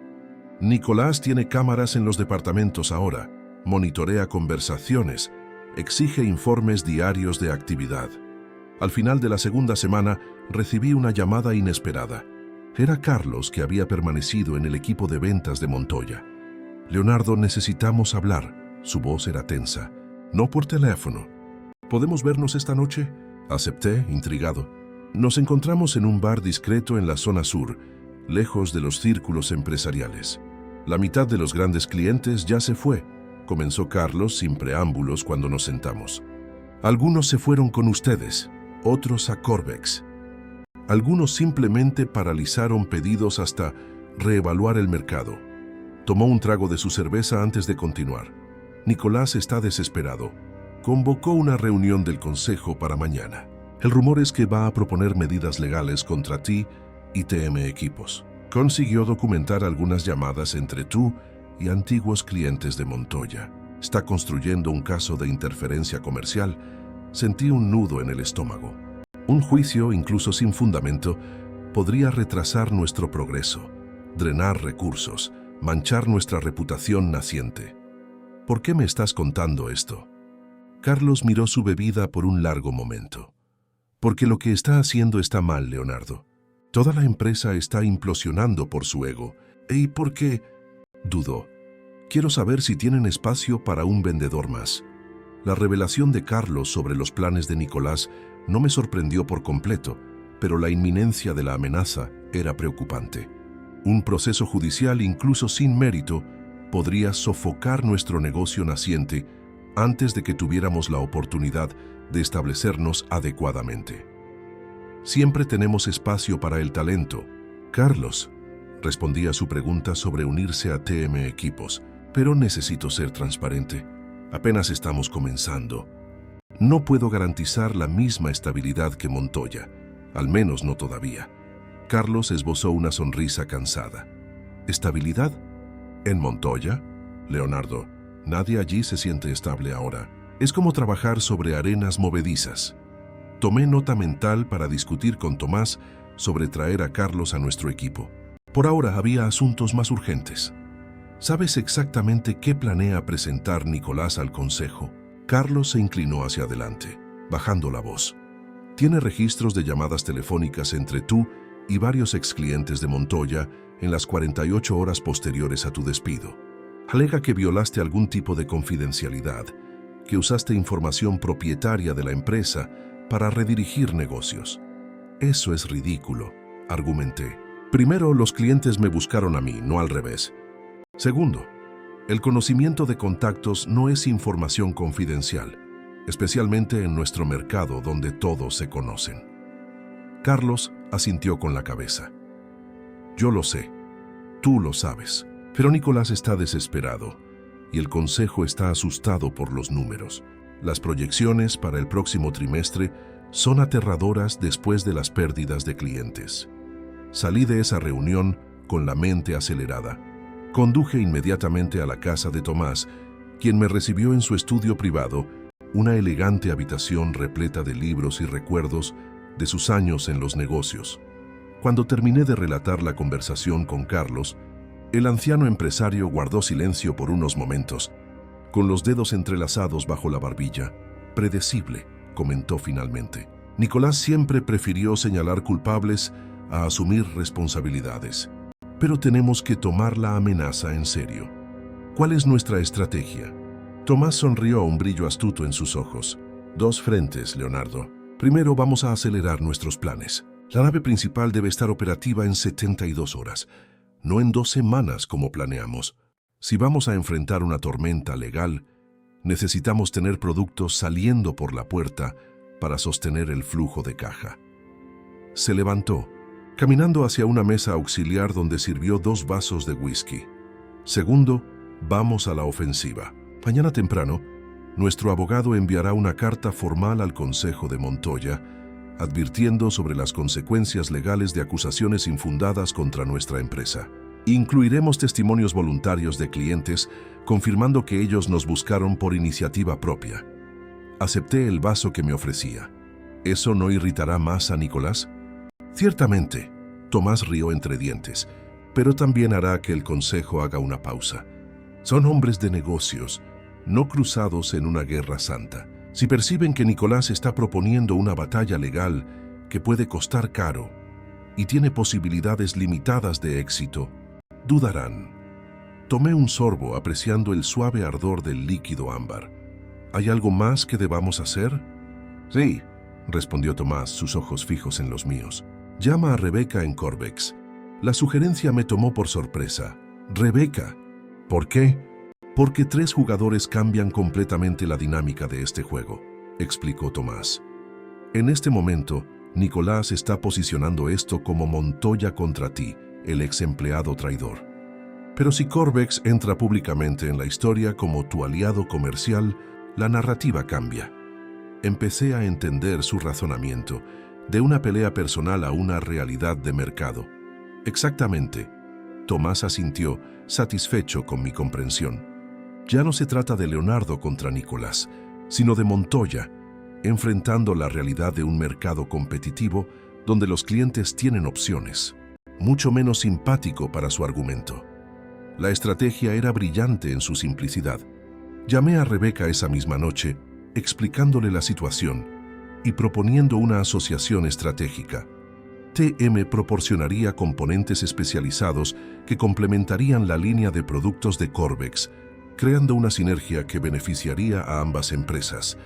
Nicolás tiene cámaras en los departamentos ahora, monitorea conversaciones, exige informes diarios de actividad». Al final de la segunda semana, recibí una llamada inesperada. Era Carlos, que había permanecido en el equipo de ventas de Montoya. «Leonardo, necesitamos hablar». Su voz era tensa. «No por teléfono. ¿Podemos vernos esta noche?». Acepté, intrigado. Nos encontramos en un bar discreto en la zona sur, lejos de los círculos empresariales. «La mitad de los grandes clientes ya se fue», comenzó Carlos sin preámbulos cuando nos sentamos. «Algunos se fueron con ustedes, otros a Corbex. Algunos simplemente paralizaron pedidos hasta reevaluar el mercado». Tomó un trago de su cerveza antes de continuar. «Nicolás está desesperado. Convocó una reunión del consejo para mañana. El rumor es que va a proponer medidas legales contra ti y TM Equipos. Consiguió documentar algunas llamadas entre tú y antiguos clientes de Montoya. Está construyendo un caso de interferencia comercial». Sentí un nudo en el estómago. Un juicio, incluso sin fundamento, podría retrasar nuestro progreso, drenar recursos, manchar nuestra reputación naciente. «¿Por qué me estás contando esto?». Carlos miró su bebida por un largo momento. «Porque lo que está haciendo está mal, Leonardo. Toda la empresa está implosionando por su ego. ¿Y por qué?». Dudó. «Quiero saber si tienen espacio para un vendedor más». La revelación de Carlos sobre los planes de Nicolás no me sorprendió por completo, pero la inminencia de la amenaza era preocupante. Un proceso judicial, incluso sin mérito, podría sofocar nuestro negocio naciente antes de que tuviéramos la oportunidad de establecernos adecuadamente. «Siempre tenemos espacio para el talento». «Carlos», respondí a su pregunta sobre unirse a TM Equipos, pero necesito ser transparente. Apenas estamos comenzando. No puedo garantizar la misma estabilidad que Montoya, al menos no todavía. Carlos esbozó una sonrisa cansada. ¿Estabilidad? ¿En Montoya? Leonardo, nadie allí se siente estable ahora. Es como trabajar sobre arenas movedizas. Tomé nota mental para discutir con Tomás sobre traer a Carlos a nuestro equipo. Por ahora había asuntos más urgentes. ¿Sabes exactamente qué planea presentar Nicolás al consejo? Carlos se inclinó hacia adelante, bajando la voz. Tiene registros de llamadas telefónicas entre tú y varios exclientes de Montoya en las 48 horas posteriores a tu despido. Alega que violaste algún tipo de confidencialidad, que usaste información propietaria de la empresa para redirigir negocios. Eso es ridículo, argumenté. Primero, los clientes me buscaron a mí, no al revés. Segundo, el conocimiento de contactos no es información confidencial, especialmente en nuestro mercado donde todos se conocen. Carlos asintió con la cabeza. Yo lo sé, tú lo sabes, pero Nicolás está desesperado y el consejo está asustado por los números. Las proyecciones para el próximo trimestre son aterradoras después de las pérdidas de clientes. Salí de esa reunión con la mente acelerada. Conduje inmediatamente a la casa de Tomás, quien me recibió en su estudio privado, una elegante habitación repleta de libros y recuerdos de sus años en los negocios. Cuando terminé de relatar la conversación con Carlos, el anciano empresario guardó silencio por unos momentos, con los dedos entrelazados bajo la barbilla. Predecible, comentó finalmente. Nicolás siempre prefirió señalar culpables a asumir responsabilidades. Pero tenemos que tomar la amenaza en serio. ¿Cuál es nuestra estrategia? Tomás sonrió, un brillo astuto en sus ojos. Dos frentes, Leonardo. Primero vamos a acelerar nuestros planes. La nave principal debe estar operativa en 72 horas, no en 2 semanas como planeamos. Si vamos a enfrentar una tormenta legal, necesitamos tener productos saliendo por la puerta para sostener el flujo de caja. Se levantó, caminando hacia una mesa auxiliar donde sirvió 2 vasos de whisky. Segundo, vamos a la ofensiva. Mañana temprano, nuestro abogado enviará una carta formal al Consejo de Montoya, advirtiendo sobre las consecuencias legales de acusaciones infundadas contra nuestra empresa. Incluiremos testimonios voluntarios de clientes, confirmando que ellos nos buscaron por iniciativa propia. Acepté el vaso que me ofrecía. ¿Eso no irritará más a Nicolás? Ciertamente, Tomás rió entre dientes, pero también hará que el consejo haga una pausa. Son hombres de negocios, no cruzados en una guerra santa. Si perciben que Nicolás está proponiendo una batalla legal que puede costar caro y tiene posibilidades limitadas de éxito, dudarán. Tomé un sorbo apreciando el suave ardor del líquido ámbar. ¿Hay algo más que debamos hacer? Sí, respondió Tomás, sus ojos fijos en los míos. Llama a Rebeca en Corvex. La sugerencia me tomó por sorpresa. Rebeca. ¿Por qué? Porque 3 jugadores cambian completamente la dinámica de este juego, explicó Tomás. En este momento, Nicolás está posicionando esto como Montoya contra ti, el ex empleado traidor. Pero si Corvex entra públicamente en la historia como tu aliado comercial, la narrativa cambia. Empecé a entender su razonamiento, de una pelea personal a una realidad de mercado. Exactamente. Tomás asintió, satisfecho con mi comprensión. Ya no se trata de Leonardo contra Nicolás, sino de Montoya, enfrentando la realidad de un mercado competitivo donde los clientes tienen opciones. Mucho menos simpático para su argumento. La estrategia era brillante en su simplicidad. Llamé a Rebeca esa misma noche, explicándole la situación y proponiendo una asociación estratégica. TM proporcionaría componentes especializados que complementarían la línea de productos de Corvex, creando una sinergia que beneficiaría a ambas empresas.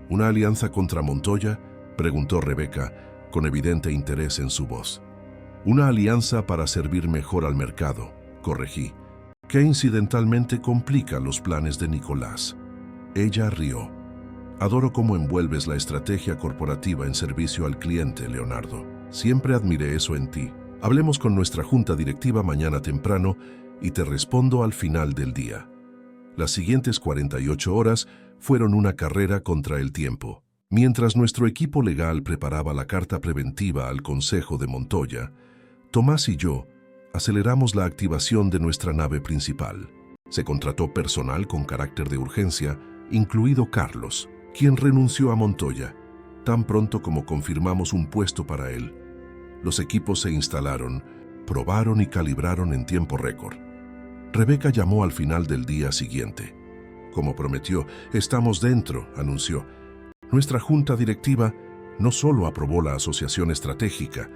¿Una alianza contra Montoya?, preguntó Rebeca, con evidente interés en su voz. Una alianza para servir mejor al mercado, corregí, que incidentalmente complica los planes de Nicolás. Ella rió. Adoro cómo envuelves la estrategia corporativa en servicio al cliente, Leonardo. Siempre admiré eso en ti. Hablemos con nuestra junta directiva mañana temprano y te respondo al final del día. Las siguientes 48 horas fueron una carrera contra el tiempo. Mientras nuestro equipo legal preparaba la carta preventiva al Consejo de Montoya, Tomás y yo aceleramos la activación de nuestra nave principal. Se contrató personal con carácter de urgencia, incluido Carlos, quien renunció a Montoya, tan pronto como confirmamos un puesto para él. Los equipos se instalaron, probaron y calibraron en tiempo récord. Rebeca llamó al final del día siguiente. Como prometió, estamos dentro, anunció. Nuestra junta directiva no solo aprobó la asociación estratégica,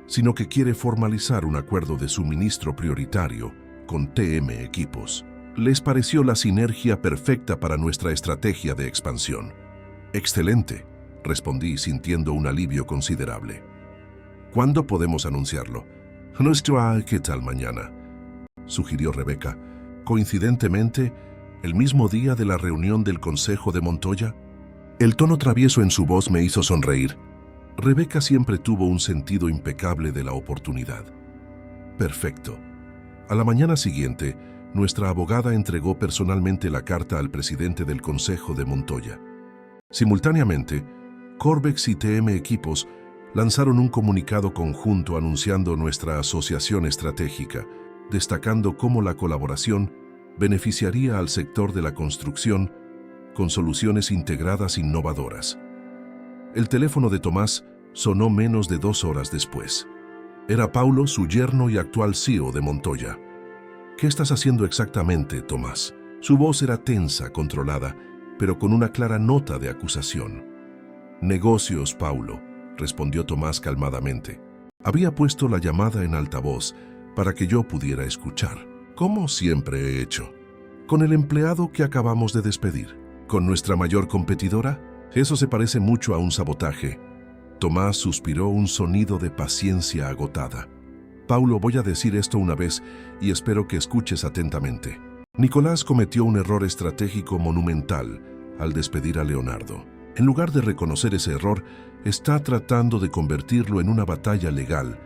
sino que quiere formalizar un acuerdo de suministro prioritario con TM Equipos. Les pareció la sinergia perfecta para nuestra estrategia de expansión. Excelente, respondí sintiendo un alivio considerable. ¿Cuándo podemos anunciarlo? ¿Qué tal mañana?, sugirió Rebeca. Coincidentemente, el mismo día de la reunión del Consejo de Montoya. El tono travieso en su voz me hizo sonreír. Rebeca siempre tuvo un sentido impecable de la oportunidad. Perfecto. A la mañana siguiente, nuestra abogada entregó personalmente la carta al presidente del Consejo de Montoya. Simultáneamente, Corbex y TM Equipos lanzaron un comunicado conjunto anunciando nuestra asociación estratégica, destacando cómo la colaboración beneficiaría al sector de la construcción con soluciones integradas innovadoras. El teléfono de Tomás sonó menos de 2 horas después. Era Paulo, su yerno y actual CEO de Montoya. ¿Qué estás haciendo exactamente, Tomás? Su voz era tensa, controlada, pero con una clara nota de acusación. Negocios, Paulo, respondió Tomás calmadamente. Había puesto la llamada en altavoz para que yo pudiera escuchar, como siempre he hecho. ¿Con el empleado que acabamos de despedir? ¿Con nuestra mayor competidora? Eso se parece mucho a un sabotaje. Tomás suspiró un sonido de paciencia agotada. Paulo, voy a decir esto una vez y espero que escuches atentamente. Nicolás cometió un error estratégico monumental al despedir a Leonardo. En lugar de reconocer ese error, está tratando de convertirlo en una batalla legal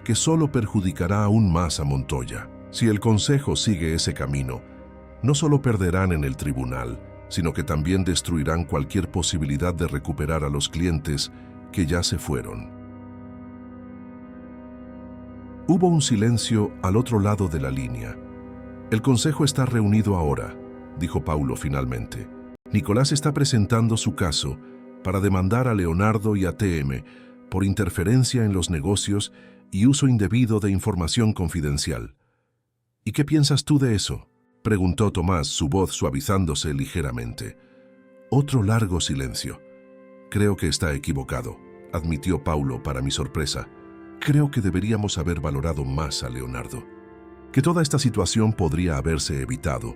que solo perjudicará aún más a Montoya. Si el Consejo sigue ese camino, no solo perderán en el tribunal, sino que también destruirán cualquier posibilidad de recuperar a los clientes que ya se fueron. Hubo un silencio al otro lado de la línea. El Consejo está reunido ahora, dijo Paulo finalmente. Nicolás está presentando su caso para demandar a Leonardo y a TM por interferencia en los negocios y uso indebido de información confidencial. ¿Y qué piensas tú de eso?, preguntó Tomás, su voz suavizándose ligeramente. Otro largo silencio. Creo que está equivocado, admitió Paulo para mi sorpresa. Creo que deberíamos haber valorado más a Leonardo. Que toda esta situación podría haberse evitado.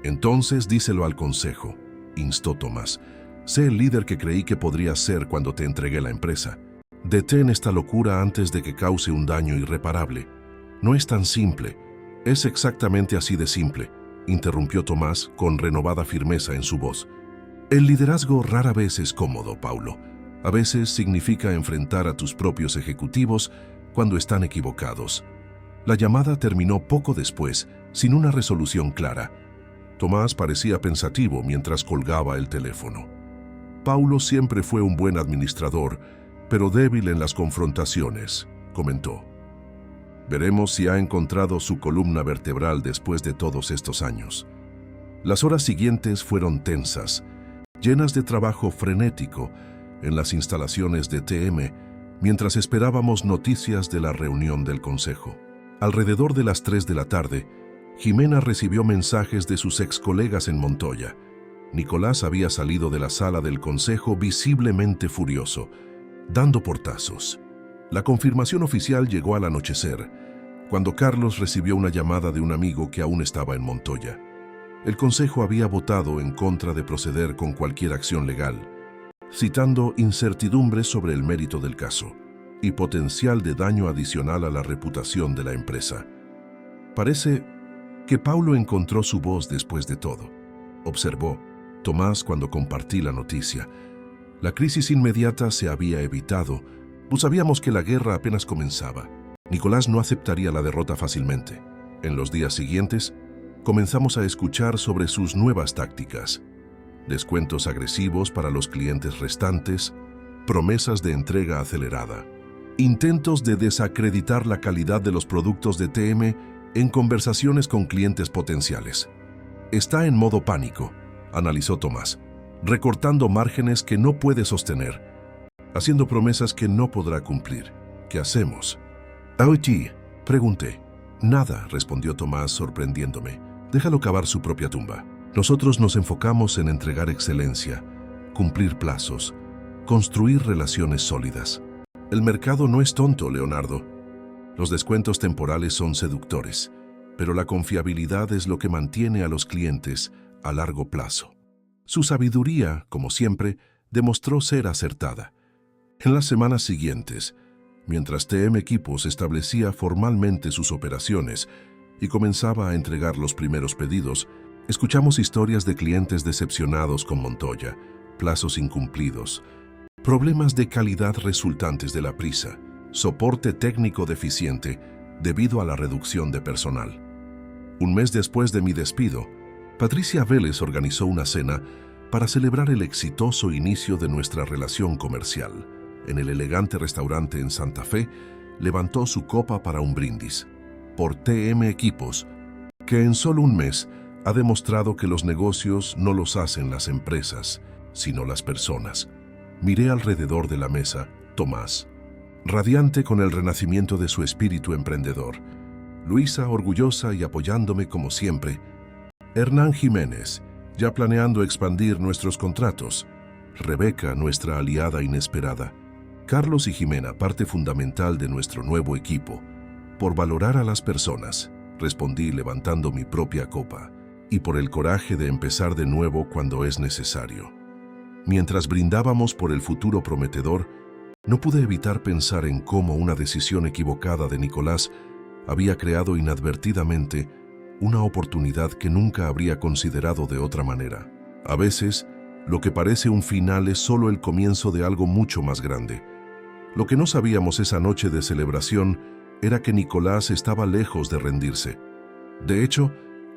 Entonces díselo al Consejo, instó Tomás. Sé el líder que creí que podrías ser cuando te entregué la empresa. Detén esta locura antes de que cause un daño irreparable. No es tan simple. Es exactamente así de simple, interrumpió Tomás con renovada firmeza en su voz. El liderazgo rara vez es cómodo, Paulo. A veces significa enfrentar a tus propios ejecutivos cuando están equivocados. La llamada terminó poco después, sin una resolución clara. Tomás parecía pensativo mientras colgaba el teléfono. Paulo siempre fue un buen administrador, pero débil en las confrontaciones, comentó. Veremos si ha encontrado su columna vertebral después de todos estos años. Las horas siguientes fueron tensas, llenas de trabajo frenético en las instalaciones de TM, mientras esperábamos noticias de la reunión del Consejo. Alrededor de las 3 de la tarde, Jimena recibió mensajes de sus ex colegas en Montoya. Nicolás había salido de la sala del Consejo visiblemente furioso, dando portazos. La confirmación oficial llegó al anochecer, cuando Carlos recibió una llamada de un amigo que aún estaba en Montoya. El Consejo había votado en contra de proceder con cualquier acción legal, citando incertidumbres sobre el mérito del caso y potencial de daño adicional a la reputación de la empresa. Parece que Paulo encontró su voz después de todo, observó Tomás cuando compartí la noticia. La crisis inmediata se había evitado, pues sabíamos que la guerra apenas comenzaba. Nicolás no aceptaría la derrota fácilmente. En los días siguientes, Comenzamos a escuchar sobre sus nuevas tácticas: descuentos agresivos para los clientes restantes, promesas de entrega acelerada, intentos de desacreditar la calidad de los productos de TM en conversaciones con clientes potenciales. Está en modo pánico, analizó Tomás, recortando márgenes que no puede sostener, haciendo promesas que no podrá cumplir. ¿Qué hacemos? «Oye», pregunté. «Nada», respondió Tomás, sorprendiéndome. «Déjalo cavar su propia tumba. Nosotros nos enfocamos en entregar excelencia, cumplir plazos, construir relaciones sólidas. El mercado no es tonto, Leonardo. Los descuentos temporales son seductores, pero la confiabilidad es lo que mantiene a los clientes a largo plazo». Su sabiduría, como siempre, demostró ser acertada. En las semanas siguientes, mientras TM Equipos establecía formalmente sus operaciones y comenzaba a entregar los primeros pedidos, escuchamos historias de clientes decepcionados con Montoya, plazos incumplidos, problemas de calidad resultantes de la prisa, soporte técnico deficiente debido a la reducción de personal. Un mes después de mi despido, Patricia Vélez organizó una cena para celebrar el exitoso inicio de nuestra relación comercial. En el elegante restaurante en Santa Fe, levantó su copa para un brindis por TM Equipos, que en solo un mes ha demostrado que los negocios no los hacen las empresas, sino las personas. Miré alrededor de la mesa, Tomás, radiante con el renacimiento de su espíritu emprendedor, Luisa, orgullosa y apoyándome como siempre, Hernán Jiménez, ya planeando expandir nuestros contratos, Rebeca, nuestra aliada inesperada, Carlos y Jimena, parte fundamental de nuestro nuevo equipo. Por valorar a las personas, respondí levantando mi propia copa, y por el coraje de empezar de nuevo cuando es necesario. Mientras brindábamos por el futuro prometedor, no pude evitar pensar en cómo una decisión equivocada de Nicolás había creado inadvertidamente una oportunidad que nunca habría considerado de otra manera. A veces, lo que parece un final es solo el comienzo de algo mucho más grande. Lo que no sabíamos esa noche de celebración era que Nicolás estaba lejos de rendirse. De hecho,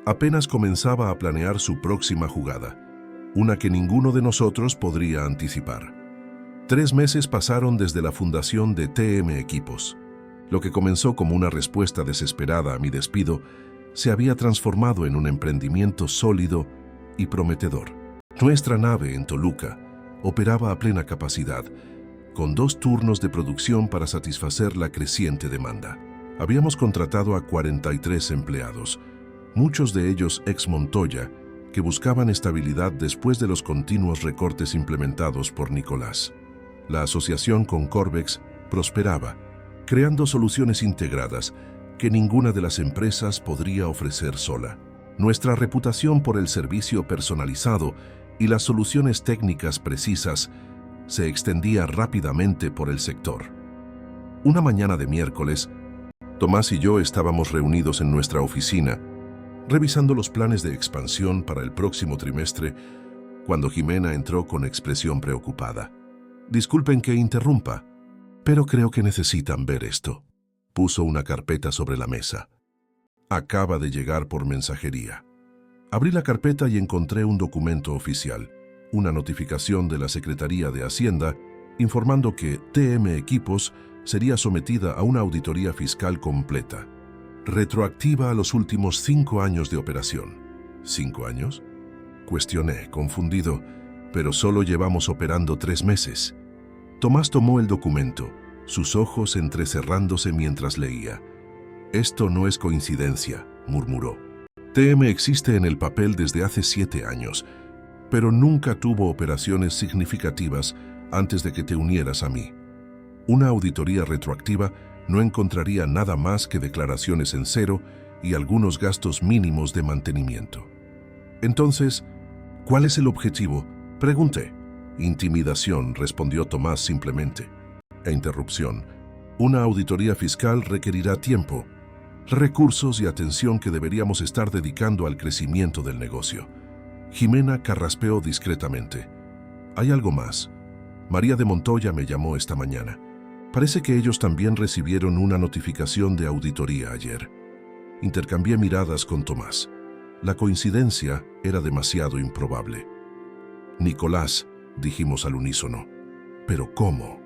apenas comenzaba a planear su próxima jugada, una que ninguno de nosotros podría anticipar. 3 meses pasaron desde la fundación de TM Equipos. Lo que comenzó como una respuesta desesperada a mi despido se había transformado en un emprendimiento sólido y prometedor. Nuestra nave en Toluca operaba a plena capacidad, con 2 turnos de producción para satisfacer la creciente demanda. Habíamos contratado a 43 empleados, muchos de ellos ex Montoya, que buscaban estabilidad después de los continuos recortes implementados por Nicolás. La asociación con Corvex prosperaba, creando soluciones integradas que ninguna de las empresas podría ofrecer sola. Nuestra reputación por el servicio personalizado y las soluciones técnicas precisas se extendía rápidamente por el sector. Una mañana de miércoles, Tomás y yo estábamos reunidos en nuestra oficina, revisando los planes de expansión para el próximo trimestre, cuando Jimena entró con expresión preocupada. «Disculpen que interrumpa, pero creo que necesitan ver esto». Puso una carpeta sobre la mesa. Acaba de llegar por mensajería. Abrí la carpeta y encontré un documento oficial, una notificación de la Secretaría de Hacienda informando que TM Equipos sería sometida a una auditoría fiscal completa, retroactiva a los últimos 5 años de operación. ¿5 años? Cuestioné, confundido, pero solo llevamos operando 3 meses. Tomás tomó el documento, sus ojos entrecerrándose mientras leía. «Esto no es coincidencia», murmuró. «TM existe en el papel desde hace 7 años, pero nunca tuvo operaciones significativas antes de que te unieras a mí. Una auditoría retroactiva no encontraría nada más que declaraciones en cero y algunos gastos mínimos de mantenimiento». «Entonces, ¿cuál es el objetivo?», pregunté. «Intimidación», respondió Tomás simplemente. Interrupción. «Una auditoría fiscal requerirá tiempo, recursos y atención que deberíamos estar dedicando al crecimiento del negocio». Jimena carraspeó discretamente. «Hay algo más. María de Montoya me llamó esta mañana. Parece que ellos también recibieron una notificación de auditoría ayer». Intercambié miradas con Tomás. La coincidencia era demasiado improbable. Nicolás, dijimos al unísono. ¿Pero cómo?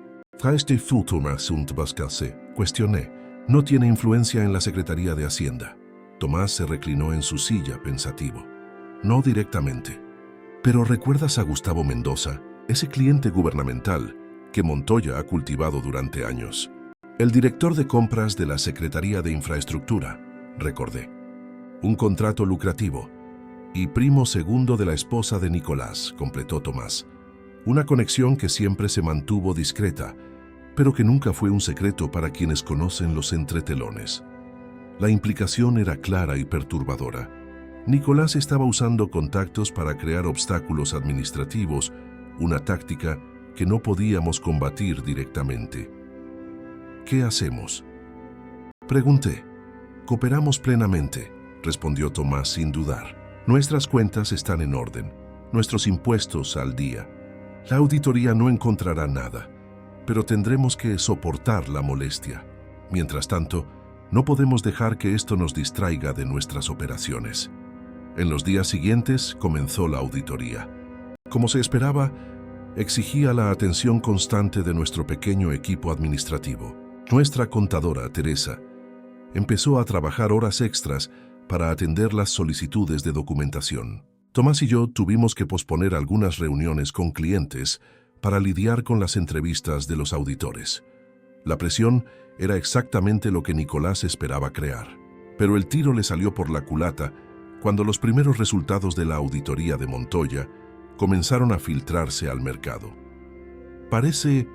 Cuestioné. No tiene influencia en la Secretaría de Hacienda. Tomás se reclinó en su silla, pensativo. No directamente. Pero ¿recuerdas a Gustavo Mendoza, ese cliente gubernamental que Montoya ha cultivado durante años? El director de compras de la Secretaría de Infraestructura, recordé. Un contrato lucrativo. Y primo segundo de la esposa de Nicolás, completó Tomás. Una conexión que siempre se mantuvo discreta, pero que nunca fue un secreto para quienes conocen los entretelones. La implicación era clara y perturbadora. Nicolás estaba usando contactos para crear obstáculos administrativos, una táctica que no podíamos combatir directamente. ¿Qué hacemos?, pregunté. Cooperamos plenamente, respondió Tomás sin dudar. Nuestras cuentas están en orden, nuestros impuestos al día. La auditoría no encontrará nada, pero tendremos que soportar la molestia. Mientras tanto, no podemos dejar que esto nos distraiga de nuestras operaciones. En los días siguientes comenzó la auditoría. Como se esperaba, exigía la atención constante de nuestro pequeño equipo administrativo. Nuestra contadora, Teresa, empezó a trabajar horas extras para atender las solicitudes de documentación. Tomás y yo tuvimos que posponer algunas reuniones con clientes para lidiar con las entrevistas de los auditores. La presión era exactamente lo que Nicolás esperaba crear, pero el tiro le salió por la culata cuando los primeros resultados de la auditoría de Montoya comenzaron a filtrarse al mercado. Parece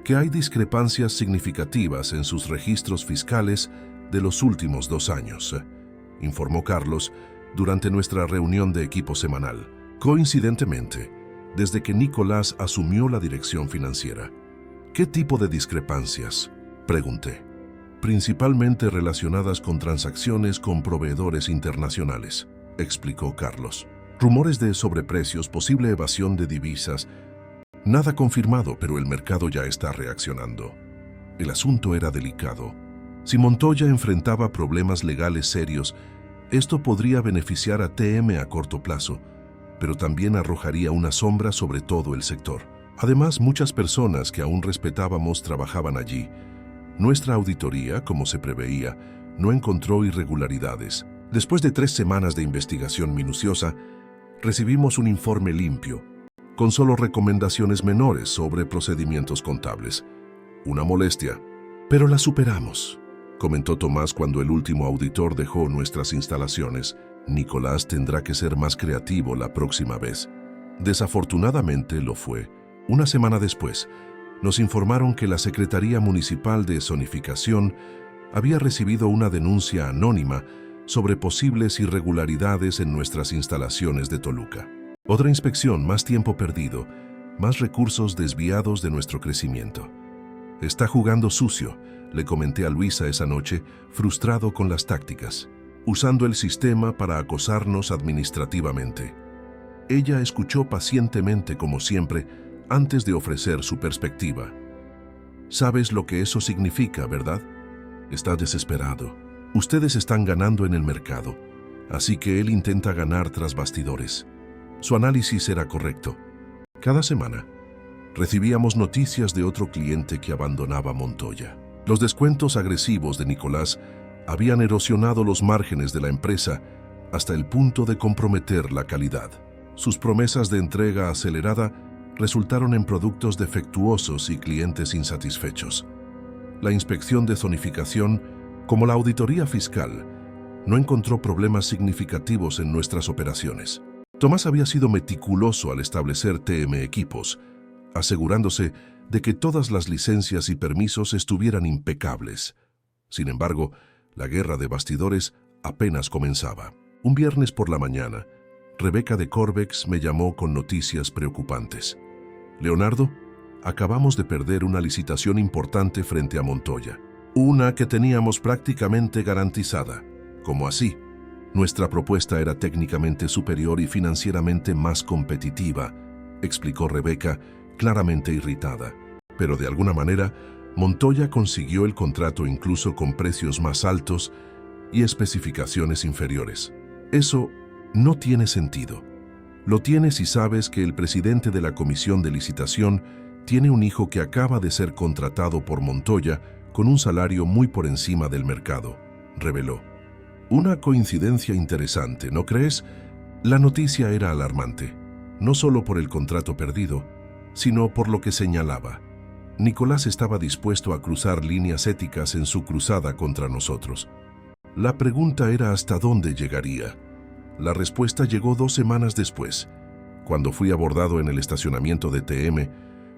que hay discrepancias significativas en sus registros fiscales de los últimos 2 años, informó Carlos durante nuestra reunión de equipo semanal. Coincidentemente, desde que Nicolás asumió la dirección financiera. ¿Qué tipo de discrepancias?, pregunté. Principalmente relacionadas con transacciones con proveedores internacionales, explicó Carlos. Rumores de sobreprecios, posible evasión de divisas. Nada confirmado, pero el mercado ya está reaccionando. El asunto era delicado. Si Montoya enfrentaba problemas legales serios, esto podría beneficiar a TM a corto plazo, pero también arrojaría una sombra sobre todo el sector. Además, muchas personas que aún respetábamos trabajaban allí. Nuestra auditoría, como se preveía, no encontró irregularidades. Después de 3 semanas de investigación minuciosa, recibimos un informe limpio, con solo recomendaciones menores sobre procedimientos contables. Una molestia, pero la superamos, comentó Tomás cuando el último auditor dejó nuestras instalaciones. Nicolás tendrá que ser más creativo la próxima vez. Desafortunadamente lo fue. Una semana después, nos informaron que la Secretaría Municipal de Zonificación había recibido una denuncia anónima sobre posibles irregularidades en nuestras instalaciones de Toluca. Otra inspección, más tiempo perdido, más recursos desviados de nuestro crecimiento. Está jugando sucio, le comenté a Luisa esa noche, frustrado con las tácticas, usando el sistema para acosarnos administrativamente. Ella escuchó pacientemente como siempre, antes de ofrecer su perspectiva. Sabes lo que eso significa, ¿verdad? Está desesperado. Ustedes están ganando en el mercado, así que él intenta ganar tras bastidores. Su análisis era correcto. Cada semana, recibíamos noticias de otro cliente que abandonaba Montoya. Los descuentos agresivos de Nicolás habían erosionado los márgenes de la empresa hasta el punto de comprometer la calidad. Sus promesas de entrega acelerada resultaron en productos defectuosos y clientes insatisfechos. La inspección de zonificación, como la auditoría fiscal, no encontró problemas significativos en nuestras operaciones. Tomás había sido meticuloso al establecer TM Equipos, asegurándose de que todas las licencias y permisos estuvieran impecables. Sin embargo, la guerra de bastidores apenas comenzaba. Un viernes por la mañana, Rebeca de Corbex me llamó con noticias preocupantes. Leonardo, acabamos de perder una licitación importante frente a Montoya. Una que teníamos prácticamente garantizada. ¿Cómo así? Nuestra propuesta era técnicamente superior y financieramente más competitiva, explicó Rebeca, claramente irritada. Pero de alguna manera, Montoya consiguió el contrato incluso con precios más altos y especificaciones inferiores. Eso No tiene sentido. Lo tienes si sabes que el presidente de la comisión de licitación tiene un hijo que acaba de ser contratado por Montoya con un salario muy por encima del mercado, reveló. Una coincidencia interesante, ¿no crees? La noticia era alarmante, no solo por el contrato perdido, sino por lo que señalaba. Nicolás estaba dispuesto a cruzar líneas éticas en su cruzada contra nosotros. La pregunta era hasta dónde llegaría. La respuesta llegó 2 semanas después, cuando fui abordado en el estacionamiento de TM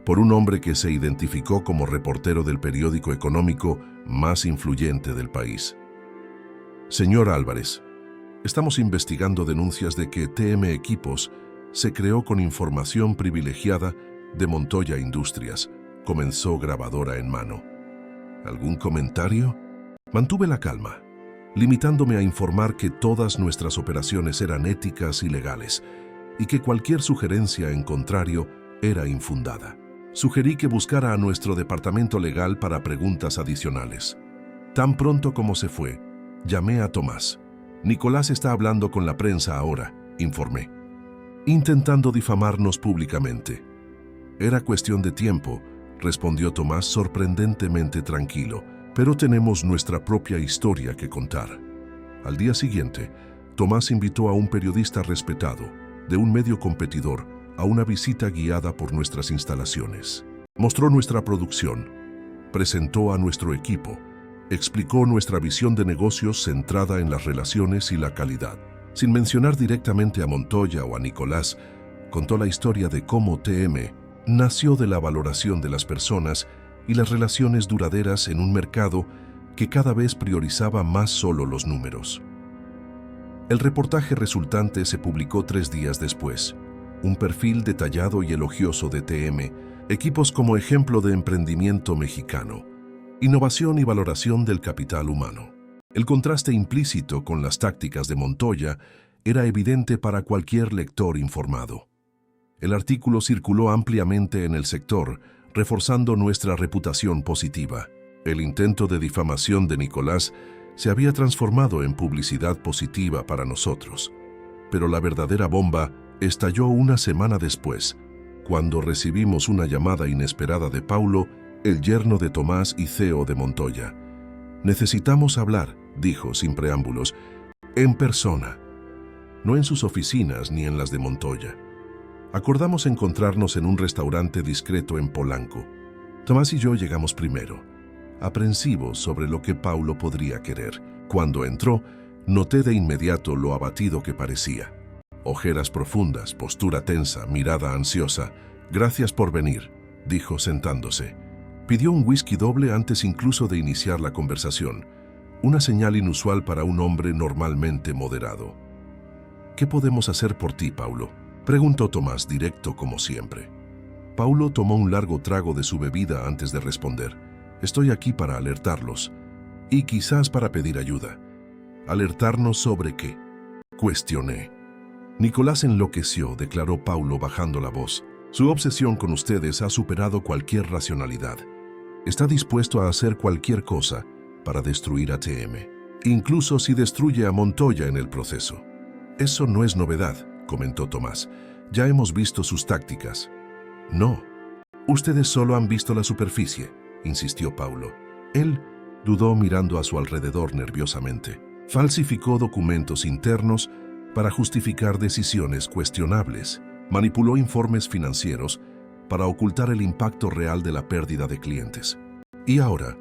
por un hombre que se identificó como reportero del periódico económico más influyente del país. Señor Álvarez, estamos investigando denuncias de que TM Equipos se creó con información privilegiada de Montoya Industrias, comenzó grabadora en mano. ¿Algún comentario? Mantuve la calma, limitándome a informar que todas nuestras operaciones eran éticas y legales, y que cualquier sugerencia en contrario era infundada. Sugerí que buscara a nuestro departamento legal para preguntas adicionales. Tan pronto como se fue, llamé a Tomás. Nicolás está hablando con la prensa ahora, informé, intentando difamarnos públicamente. Era cuestión de tiempo, respondió Tomás sorprendentemente tranquilo, pero tenemos nuestra propia historia que contar. Al día siguiente, Tomás invitó a un periodista respetado, de un medio competidor, a una visita guiada por nuestras instalaciones. Mostró nuestra producción, presentó a nuestro equipo, explicó nuestra visión de negocios centrada en las relaciones y la calidad. Sin mencionar directamente a Montoya o a Nicolás, contó la historia de cómo TM nació de la valoración de las personas y las relaciones duraderas en un mercado que cada vez priorizaba más solo los números. El reportaje resultante se publicó 3 días después. Un perfil detallado y elogioso de TM, equipos como ejemplo de emprendimiento mexicano, innovación y valoración del capital humano. El contraste implícito con las tácticas de Montoya era evidente para cualquier lector informado. El artículo circuló ampliamente en el sector, reforzando nuestra reputación positiva. El intento de difamación de Nicolás se había transformado en publicidad positiva para nosotros. Pero la verdadera bomba estalló una semana después, cuando recibimos una llamada inesperada de Paulo, el yerno de Tomás y CEO de Montoya. Necesitamos hablar, dijo sin preámbulos, en persona, no en sus oficinas ni en las de Montoya. Acordamos encontrarnos en un restaurante discreto en Polanco. Tomás y yo llegamos primero, aprensivos sobre lo que Paulo podría querer. Cuando entró, noté de inmediato lo abatido que parecía. Ojeras profundas, postura tensa, mirada ansiosa. Gracias por venir, dijo sentándose. Pidió un whisky doble antes incluso de iniciar la conversación, una señal inusual para un hombre normalmente moderado. ¿Qué podemos hacer por ti, Paulo?, preguntó Tomás directo como siempre. Paulo tomó un largo trago de su bebida antes de responder. Estoy aquí para alertarlos, y quizás para pedir ayuda. ¿Alertarnos sobre qué?, cuestioné. Nicolás enloqueció, declaró Paulo bajando la voz. Su obsesión con ustedes ha superado cualquier racionalidad. Está dispuesto a hacer cualquier cosa para destruir a TM, incluso si destruye a Montoya en el proceso. Eso no es novedad, comentó Tomás. Ya hemos visto sus tácticas. No, ustedes solo han visto la superficie, insistió Paulo. Él dudó mirando a su alrededor nerviosamente. Falsificó documentos internos para justificar decisiones cuestionables. Manipuló informes financieros para ocultar el impacto real de la pérdida de clientes. Y ahora,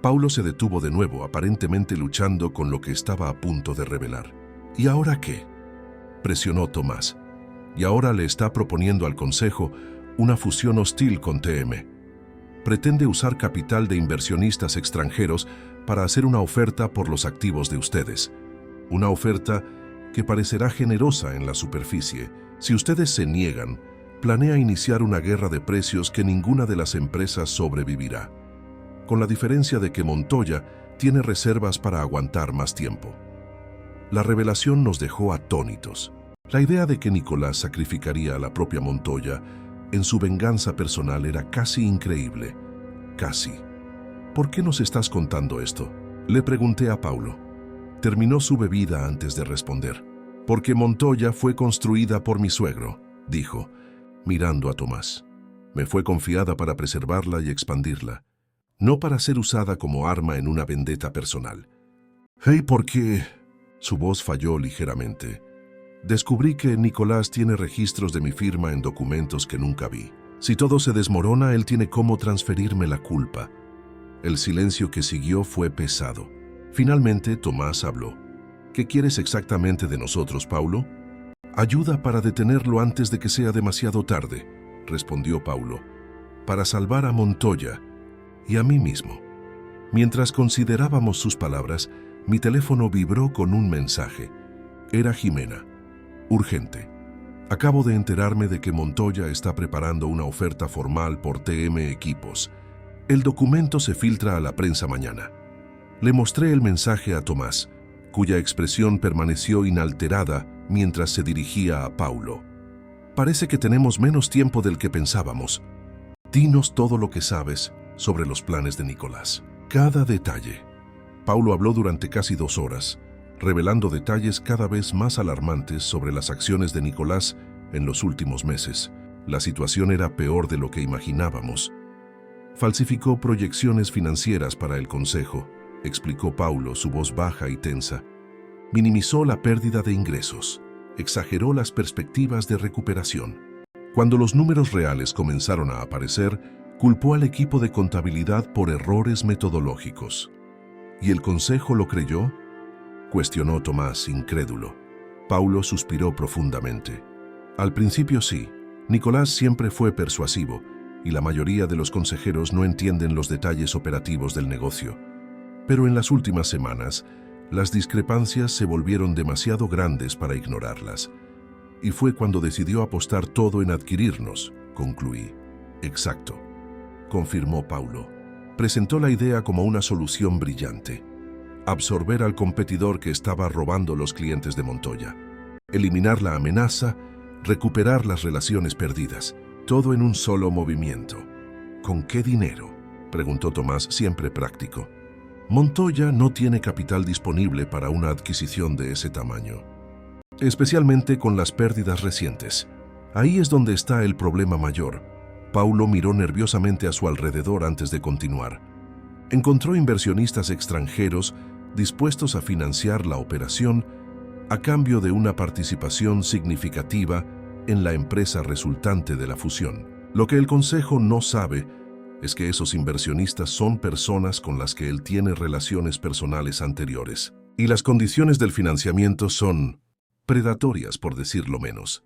Paulo se detuvo de nuevo, aparentemente luchando con lo que estaba a punto de revelar. ¿Y ahora qué?, presionó Tomás. Y ahora le está proponiendo al Consejo una fusión hostil con TM. Pretende usar capital de inversionistas extranjeros para hacer una oferta por los activos de ustedes. Una oferta que parecerá generosa en la superficie. Si ustedes se niegan, planea iniciar una guerra de precios que ninguna de las empresas sobrevivirá, con la diferencia de que Montoya tiene reservas para aguantar más tiempo. La revelación nos dejó atónitos. La idea de que Nicolás sacrificaría a la propia Montoya en su venganza personal era casi increíble. Casi. ¿Por qué nos estás contando esto?, le pregunté a Paulo. Terminó su bebida antes de responder. Porque Montoya fue construida por mi suegro, dijo, mirando a Tomás. Me fue confiada para preservarla y expandirla, no para ser usada como arma en una vendetta personal. Hey, ¿por qué? Su voz falló ligeramente. Descubrí que Nicolás tiene registros de mi firma en documentos que nunca vi. Si todo se desmorona, él tiene cómo transferirme la culpa. El silencio que siguió fue pesado. Finalmente, Tomás habló. ¿Qué quieres exactamente de nosotros, Paulo? Ayuda para detenerlo antes de que sea demasiado tarde, respondió Paulo, para salvar a Montoya y a mí mismo. Mientras considerábamos sus palabras, mi teléfono vibró con un mensaje. Era Jimena. Urgente. Acabo de enterarme de que Montoya está preparando una oferta formal por TM Equipos. El documento se filtra a la prensa mañana. Le mostré el mensaje a Tomás, cuya expresión permaneció inalterada mientras se dirigía a Paulo. Parece que tenemos menos tiempo del que pensábamos. Dinos todo lo que sabes sobre los planes de Nicolás. Cada detalle. Paulo habló durante casi 2 horas, revelando detalles cada vez más alarmantes sobre las acciones de Nicolás en los últimos meses. La situación era peor de lo que imaginábamos. Falsificó proyecciones financieras para el consejo, explicó Paulo, su voz baja y tensa. Minimizó la pérdida de ingresos, exageró las perspectivas de recuperación. Cuando los números reales comenzaron a aparecer, culpó al equipo de contabilidad por errores metodológicos. ¿Y el consejo lo creyó?, cuestionó Tomás, incrédulo. Paulo suspiró profundamente. Al principio sí, Nicolás siempre fue persuasivo, y la mayoría de los consejeros no entienden los detalles operativos del negocio. Pero en las últimas semanas, las discrepancias se volvieron demasiado grandes para ignorarlas. Y fue cuando decidió apostar todo en adquirirnos, concluí. Exacto, confirmó Paulo. Presentó la idea como una solución brillante. Absorber al competidor que estaba robando los clientes de Montoya. Eliminar la amenaza, recuperar las relaciones perdidas. Todo en un solo movimiento. ¿Con qué dinero?, preguntó Tomás, siempre práctico. Montoya no tiene capital disponible para una adquisición de ese tamaño, especialmente con las pérdidas recientes. Ahí es donde está el problema mayor. Paulo miró nerviosamente a su alrededor antes de continuar. Encontró inversionistas extranjeros dispuestos a financiar la operación a cambio de una participación significativa en la empresa resultante de la fusión. Lo que el Consejo no sabe es que esos inversionistas son personas con las que él tiene relaciones personales anteriores. Y las condiciones del financiamiento son predatorias, por decirlo menos.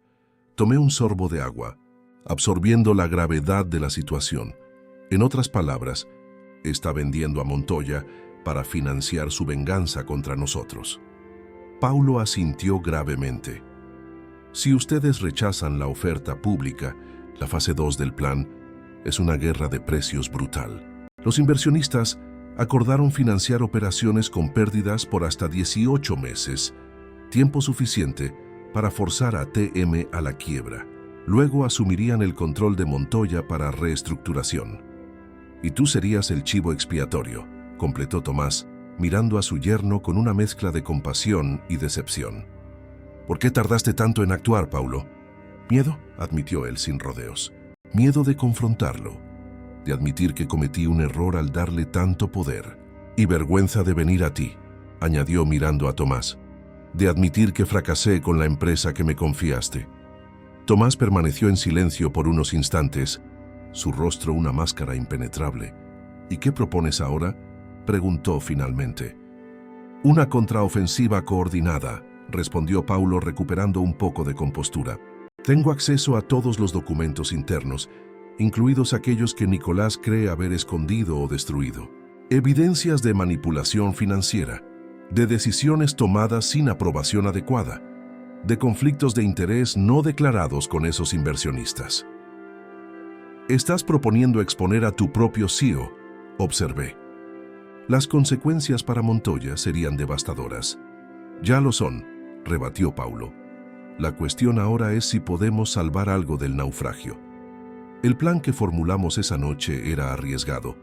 Tomé un sorbo de agua, absorbiendo la gravedad de la situación. En otras palabras, está vendiendo a Montoya para financiar su venganza contra nosotros. Paulo asintió gravemente. Si ustedes rechazan la oferta pública, la fase 2 del plan es una guerra de precios brutal. Los inversionistas acordaron financiar operaciones con pérdidas por hasta 18 meses, tiempo suficiente para forzar a TM a la quiebra. Luego asumirían el control de Montoya para reestructuración. Y tú serías el chivo expiatorio, completó Tomás, mirando a su yerno con una mezcla de compasión y decepción. ¿Por qué tardaste tanto en actuar, Paulo? Miedo, admitió él sin rodeos. Miedo de confrontarlo, de admitir que cometí un error al darle tanto poder. Y vergüenza de venir a ti, añadió mirando a Tomás, de admitir que fracasé con la empresa que me confiaste. Tomás permaneció en silencio por unos instantes, su rostro una máscara impenetrable. ¿Y qué propones ahora?, preguntó finalmente. Una contraofensiva coordinada, respondió Paulo recuperando un poco de compostura. Tengo acceso a todos los documentos internos, incluidos aquellos que Nicolás cree haber escondido o destruido. Evidencias de manipulación financiera, de decisiones tomadas sin aprobación adecuada, de conflictos de interés no declarados con esos inversionistas. Estás proponiendo exponer a tu propio CEO, observé. Las consecuencias para Montoya serían devastadoras. Ya lo son, rebatió Paulo. La cuestión ahora es si podemos salvar algo del naufragio. El plan que formulamos esa noche era arriesgado,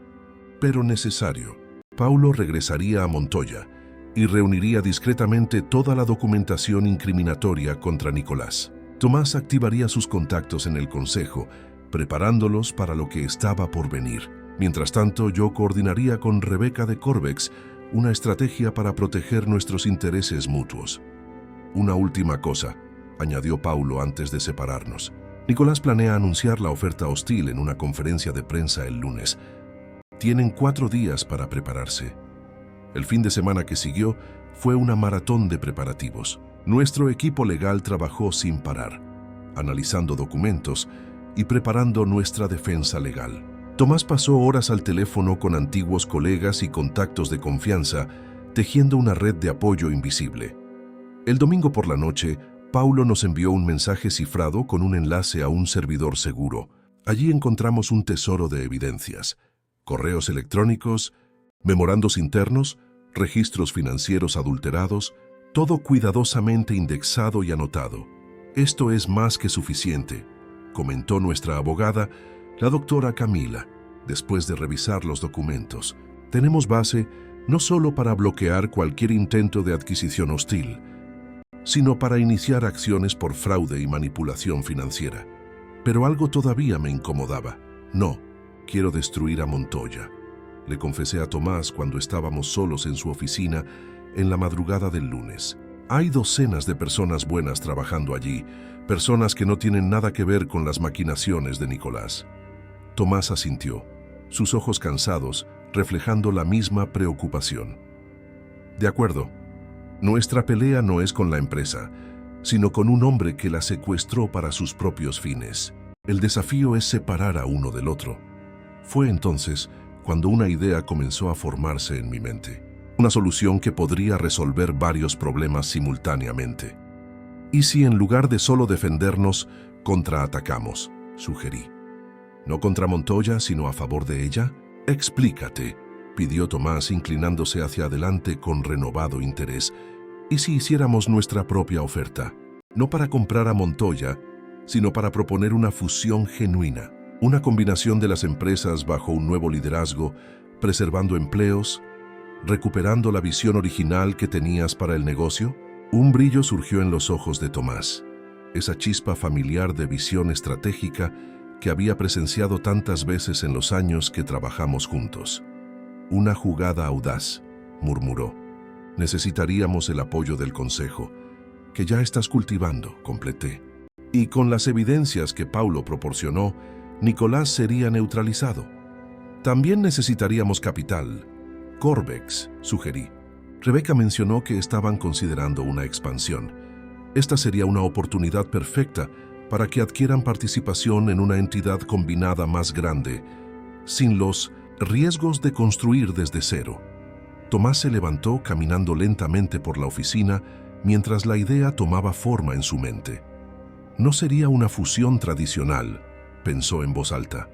pero necesario. Paulo regresaría a Montoya, y reuniría discretamente toda la documentación incriminatoria contra Nicolás. Tomás activaría sus contactos en el consejo, preparándolos para lo que estaba por venir. Mientras tanto, yo coordinaría con Rebeca de Corbex una estrategia para proteger nuestros intereses mutuos. Una última cosa, añadió Paulo antes de separarnos. Nicolás planea anunciar la oferta hostil en una conferencia de prensa el lunes. Tienen 4 días para prepararse. El fin de semana que siguió fue una maratón de preparativos. Nuestro equipo legal trabajó sin parar, analizando documentos y preparando nuestra defensa legal. Tomás pasó horas al teléfono con antiguos colegas y contactos de confianza, tejiendo una red de apoyo invisible. El domingo por la noche, Paulo nos envió un mensaje cifrado con un enlace a un servidor seguro. Allí encontramos un tesoro de evidencias: correos electrónicos, memorandos internos, registros financieros adulterados, todo cuidadosamente indexado y anotado. Esto es más que suficiente, comentó nuestra abogada, la doctora Camila, después de revisar los documentos. Tenemos base no solo para bloquear cualquier intento de adquisición hostil, sino para iniciar acciones por fraude y manipulación financiera. Pero algo todavía me incomodaba. No, quiero destruir a Montoya, le confesé a Tomás cuando estábamos solos en su oficina en la madrugada del lunes. Hay docenas de personas buenas trabajando allí, personas que no tienen nada que ver con las maquinaciones de Nicolás. Tomás asintió, sus ojos cansados, reflejando la misma preocupación. De acuerdo. Nuestra pelea no es con la empresa, sino con un hombre que la secuestró para sus propios fines. El desafío es separar a uno del otro. Fue entonces cuando una idea comenzó a formarse en mi mente. Una solución que podría resolver varios problemas simultáneamente. ¿Y si en lugar de solo defendernos, contraatacamos?, sugerí. ¿No contra Montoya, sino a favor de ella? Explícate, pidió Tomás, inclinándose hacia adelante con renovado interés. ¿Y si hiciéramos nuestra propia oferta? No para comprar a Montoya, sino para proponer una fusión genuina, una combinación de las empresas bajo un nuevo liderazgo, preservando empleos, recuperando la visión original que tenías para el negocio. Un brillo surgió en los ojos de Tomás, esa chispa familiar de visión estratégica que había presenciado tantas veces en los años que trabajamos juntos. Una jugada audaz, murmuró. Necesitaríamos el apoyo del consejo, que ya estás cultivando, completé. Y con las evidencias que Paulo proporcionó, Nicolás sería neutralizado. También necesitaríamos capital. Corbex, sugerí. Rebeca mencionó que estaban considerando una expansión. Esta sería una oportunidad perfecta para que adquieran participación en una entidad combinada más grande, sin los riesgos de construir desde cero. Tomás se levantó caminando lentamente por la oficina mientras la idea tomaba forma en su mente. No sería una fusión tradicional, pensó en voz alta.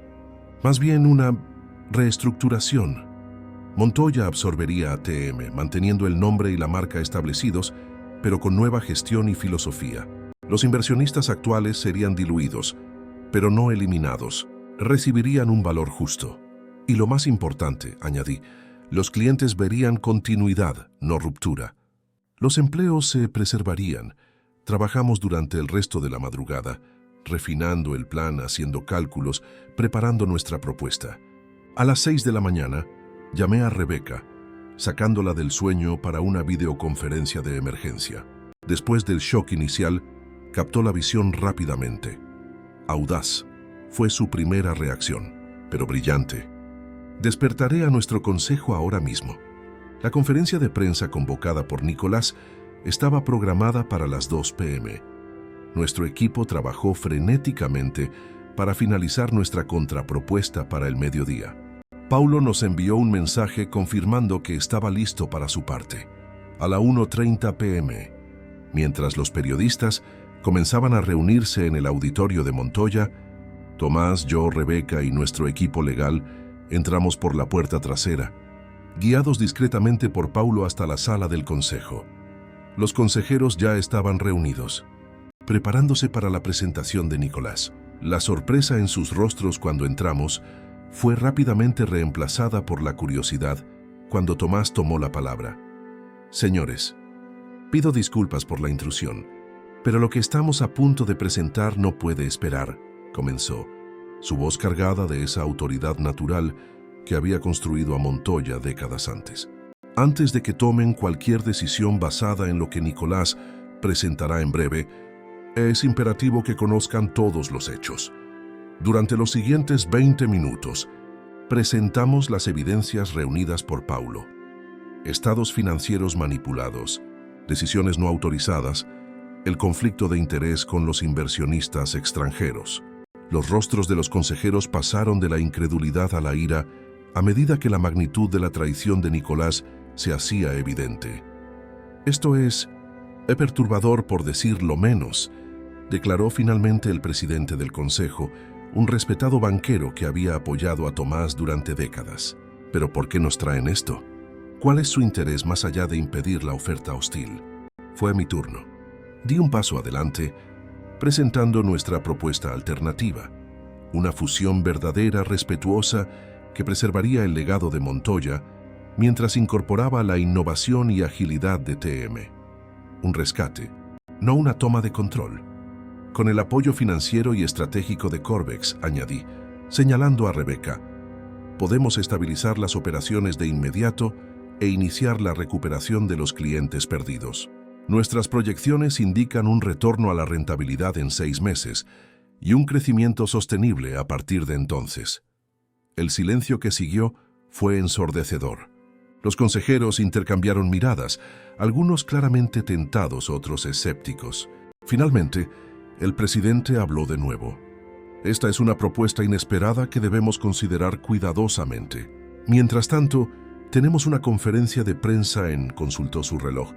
Más bien una reestructuración. Montoya absorbería ATM, manteniendo el nombre y la marca establecidos, pero con nueva gestión y filosofía. Los inversionistas actuales serían diluidos, pero no eliminados. Recibirían un valor justo. Y lo más importante, añadí, los clientes verían continuidad, no ruptura. Los empleos se preservarían. Trabajamos durante el resto de la madrugada, refinando el plan, haciendo cálculos, preparando nuestra propuesta. A las 6 de la mañana, llamé a Rebeca, sacándola del sueño para una videoconferencia de emergencia. Después del shock inicial, captó la visión rápidamente. Audaz, fue su primera reacción, pero brillante. Despertaré a nuestro consejo ahora mismo. La conferencia de prensa convocada por Nicolás estaba programada para las 2 p.m. Nuestro equipo trabajó frenéticamente para finalizar nuestra contrapropuesta para el mediodía. Paulo nos envió un mensaje confirmando que estaba listo para su parte, a la 1:30 p.m. Mientras los periodistas comenzaban a reunirse en el auditorio de Montoya, Tomás, yo, Rebeca y nuestro equipo legal entramos por la puerta trasera, guiados discretamente por Paulo hasta la sala del consejo. Los consejeros ya estaban reunidos, preparándose para la presentación de Nicolás. La sorpresa en sus rostros cuando entramos fue rápidamente reemplazada por la curiosidad cuando Tomás tomó la palabra. Señores, pido disculpas por la intrusión, pero lo que estamos a punto de presentar no puede esperar, comenzó, su voz cargada de esa autoridad natural que había construido a Montoya décadas antes. Antes de que tomen cualquier decisión basada en lo que Nicolás presentará en breve, es imperativo que conozcan todos los hechos. Durante los siguientes 20 minutos, presentamos las evidencias reunidas por Paulo. Estados financieros manipulados, decisiones no autorizadas, el conflicto de interés con los inversionistas extranjeros. Los rostros de los consejeros pasaron de la incredulidad a la ira a medida que la magnitud de la traición de Nicolás se hacía evidente. Esto es perturbador por decirlo menos, declaró finalmente el presidente del Consejo, un respetado banquero que había apoyado a Tomás durante décadas. ¿Pero por qué nos traen esto? ¿Cuál es su interés más allá de impedir la oferta hostil? Fue mi turno. Di un paso adelante, presentando nuestra propuesta alternativa, una fusión verdadera, respetuosa, que preservaría el legado de Montoya, mientras incorporaba la innovación y agilidad de TM. Un rescate, no una toma de control. Con el apoyo financiero y estratégico de Corvex, añadí, señalando a Rebeca, podemos estabilizar las operaciones de inmediato e iniciar la recuperación de los clientes perdidos. Nuestras proyecciones indican un retorno a la rentabilidad en 6 meses y un crecimiento sostenible a partir de entonces. El silencio que siguió fue ensordecedor. Los consejeros intercambiaron miradas, algunos claramente tentados, otros escépticos. Finalmente, el presidente habló de nuevo. Esta es una propuesta inesperada que debemos considerar cuidadosamente. Mientras tanto, tenemos una conferencia de prensa consultó su reloj.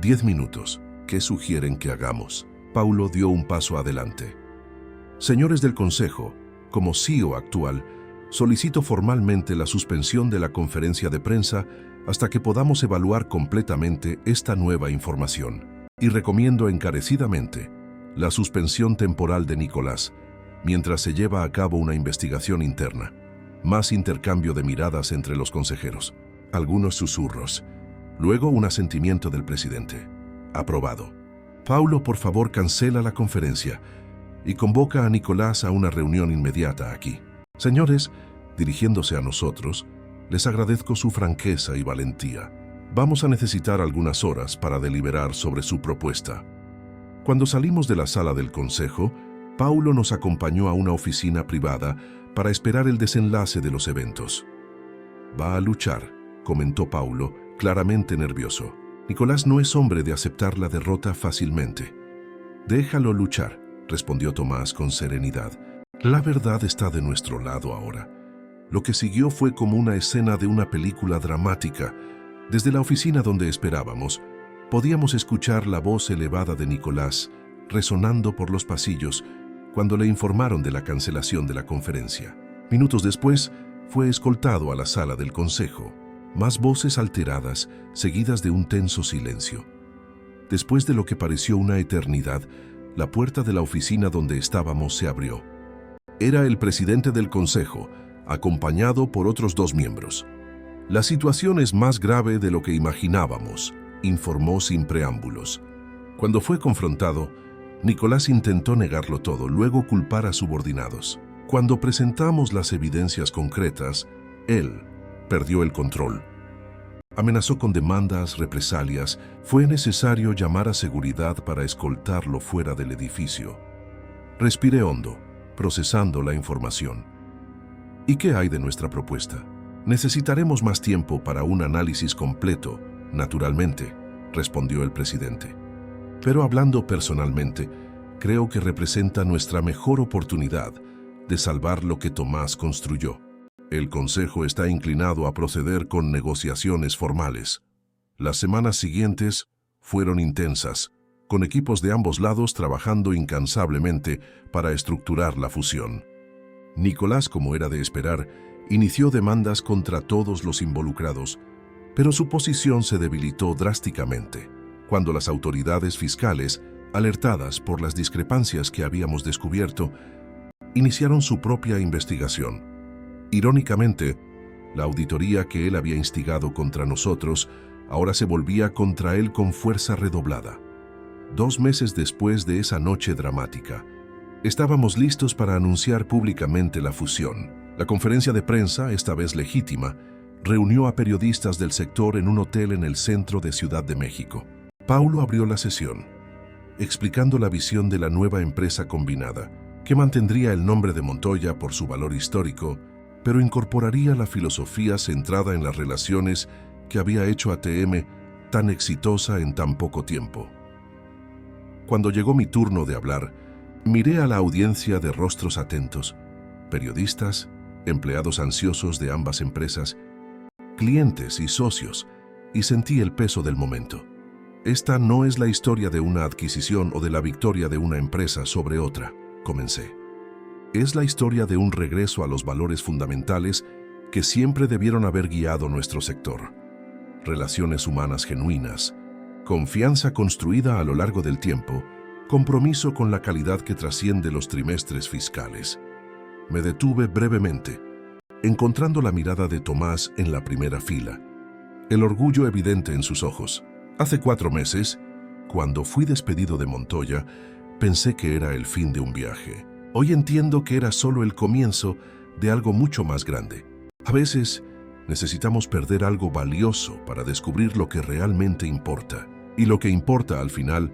10 minutos. ¿Qué sugieren que hagamos? Paulo dio un paso adelante. Señores del Consejo, como CEO actual, solicito formalmente la suspensión de la conferencia de prensa hasta que podamos evaluar completamente esta nueva información. Y recomiendo encarecidamente la suspensión temporal de Nicolás, mientras se lleva a cabo una investigación interna. Más intercambio de miradas entre los consejeros. Algunos susurros. Luego un asentimiento del presidente. Aprobado. Paulo, por favor, cancela la conferencia y convoca a Nicolás a una reunión inmediata aquí. Señores, dirigiéndose a nosotros, les agradezco su franqueza y valentía. Vamos a necesitar algunas horas para deliberar sobre su propuesta. Cuando salimos de la sala del consejo, Paulo nos acompañó a una oficina privada para esperar el desenlace de los eventos. Va a luchar, comentó Paulo, claramente nervioso. Nicolás no es hombre de aceptar la derrota fácilmente. Déjalo luchar, respondió Tomás con serenidad. La verdad está de nuestro lado ahora. Lo que siguió fue como una escena de una película dramática. Desde la oficina donde esperábamos, podíamos escuchar la voz elevada de Nicolás resonando por los pasillos cuando le informaron de la cancelación de la conferencia. Minutos después, fue escoltado a la sala del consejo. Más voces alteradas, seguidas de un tenso silencio. Después de lo que pareció una eternidad, la puerta de la oficina donde estábamos se abrió. Era el presidente del consejo, acompañado por otros 2 miembros. La situación es más grave de lo que imaginábamos, informó sin preámbulos. Cuando fue confrontado, Nicolás intentó negarlo todo, luego culpar a subordinados. Cuando presentamos las evidencias concretas, él perdió el control. Amenazó con demandas, represalias. Fue necesario llamar a seguridad para escoltarlo fuera del edificio. Respiré hondo, procesando la información. ¿Y qué hay de nuestra propuesta? Necesitaremos más tiempo para un análisis completo, naturalmente, respondió el presidente. Pero hablando personalmente, creo que representa nuestra mejor oportunidad de salvar lo que Tomás construyó. El Consejo está inclinado a proceder con negociaciones formales. Las semanas siguientes fueron intensas, con equipos de ambos lados trabajando incansablemente para estructurar la fusión. Nicolás, como era de esperar, inició demandas contra todos los involucrados, pero su posición se debilitó drásticamente cuando las autoridades fiscales, alertadas por las discrepancias que habíamos descubierto, iniciaron su propia investigación. Irónicamente, la auditoría que él había instigado contra nosotros ahora se volvía contra él con fuerza redoblada. 2 meses después de esa noche dramática, estábamos listos para anunciar públicamente la fusión. La conferencia de prensa, esta vez legítima, reunió a periodistas del sector en un hotel en el centro de Ciudad de México. Paulo abrió la sesión, explicando la visión de la nueva empresa combinada, que mantendría el nombre de Montoya por su valor histórico, pero incorporaría la filosofía centrada en las relaciones que había hecho ATM tan exitosa en tan poco tiempo. Cuando llegó mi turno de hablar, miré a la audiencia de rostros atentos, periodistas, empleados ansiosos de ambas empresas, clientes y socios, y sentí el peso del momento. Esta no es la historia de una adquisición o de la victoria de una empresa sobre otra, comencé. Es la historia de un regreso a los valores fundamentales que siempre debieron haber guiado nuestro sector. Relaciones humanas genuinas, confianza construida a lo largo del tiempo, compromiso con la calidad que trasciende los trimestres fiscales. Me detuve brevemente, encontrando la mirada de Tomás en la primera fila, el orgullo evidente en sus ojos. Hace 4 meses, cuando fui despedido de Montoya, pensé que era el fin de un viaje. Hoy entiendo que era solo el comienzo de algo mucho más grande. A veces, necesitamos perder algo valioso para descubrir lo que realmente importa. Y lo que importa al final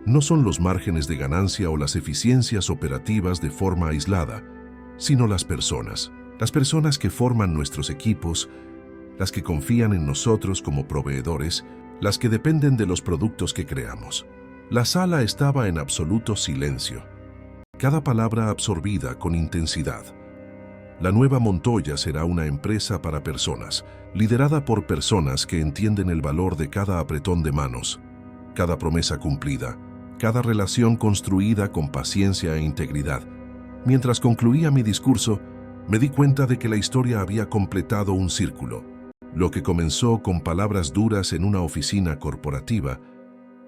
no son los márgenes de ganancia o las eficiencias operativas de forma aislada, sino las personas que forman nuestros equipos, las que confían en nosotros como proveedores, las que dependen de los productos que creamos. La sala estaba en absoluto silencio, cada palabra absorbida con intensidad. La nueva Montoya será una empresa para personas, liderada por personas que entienden el valor de cada apretón de manos, cada promesa cumplida, cada relación construida con paciencia e integridad. Mientras concluía mi discurso, me di cuenta de que la historia había completado un círculo. Lo que comenzó con palabras duras en una oficina corporativa,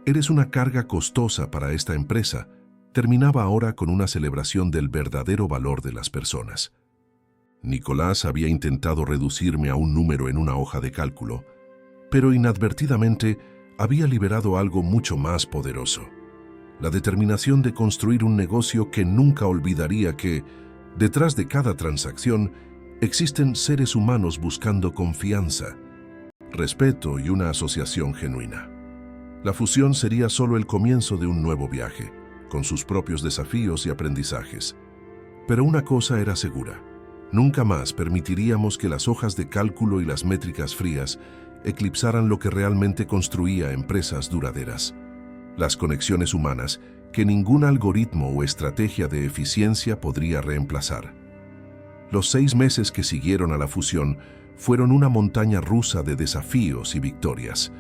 «Eres una carga costosa para esta empresa», terminaba ahora con una celebración del verdadero valor de las personas. Nicolás había intentado reducirme a un número en una hoja de cálculo, pero inadvertidamente había liberado algo mucho más poderoso. La determinación de construir un negocio que nunca olvidaría que, detrás de cada transacción, existen seres humanos buscando confianza, respeto y una asociación genuina. La fusión sería solo el comienzo de un nuevo viaje, con sus propios desafíos y aprendizajes. Pero una cosa era segura: nunca más permitiríamos que las hojas de cálculo y las métricas frías eclipsaran lo que realmente construía empresas duraderas. Las conexiones humanas que ningún algoritmo o estrategia de eficiencia podría reemplazar. Los 6 meses que siguieron a la fusión fueron una montaña rusa de desafíos y victorias.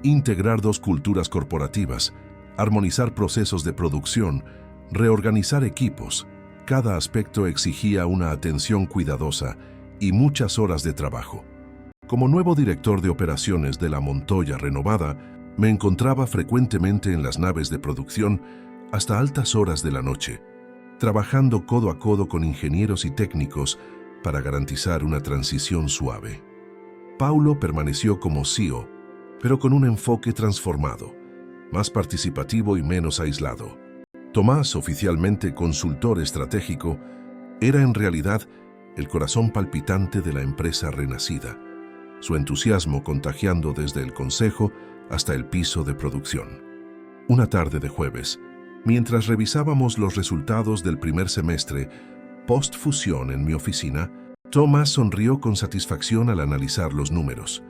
Integrar 2 culturas corporativas, armonizar procesos de producción, reorganizar equipos. Cada aspecto exigía una atención cuidadosa y muchas horas de trabajo. Como nuevo director de operaciones de la Montoya renovada, me encontraba frecuentemente en las naves de producción hasta altas horas de la noche, trabajando codo a codo con ingenieros y técnicos para garantizar una transición suave. Paulo permaneció como CEO, pero con un enfoque transformado, más participativo y menos aislado. Tomás, oficialmente consultor estratégico, era en realidad el corazón palpitante de la empresa renacida, su entusiasmo contagiando desde el consejo hasta el piso de producción. Una tarde de jueves, mientras revisábamos los resultados del primer semestre post-fusión en mi oficina, Tomás sonrió con satisfacción al analizar los números.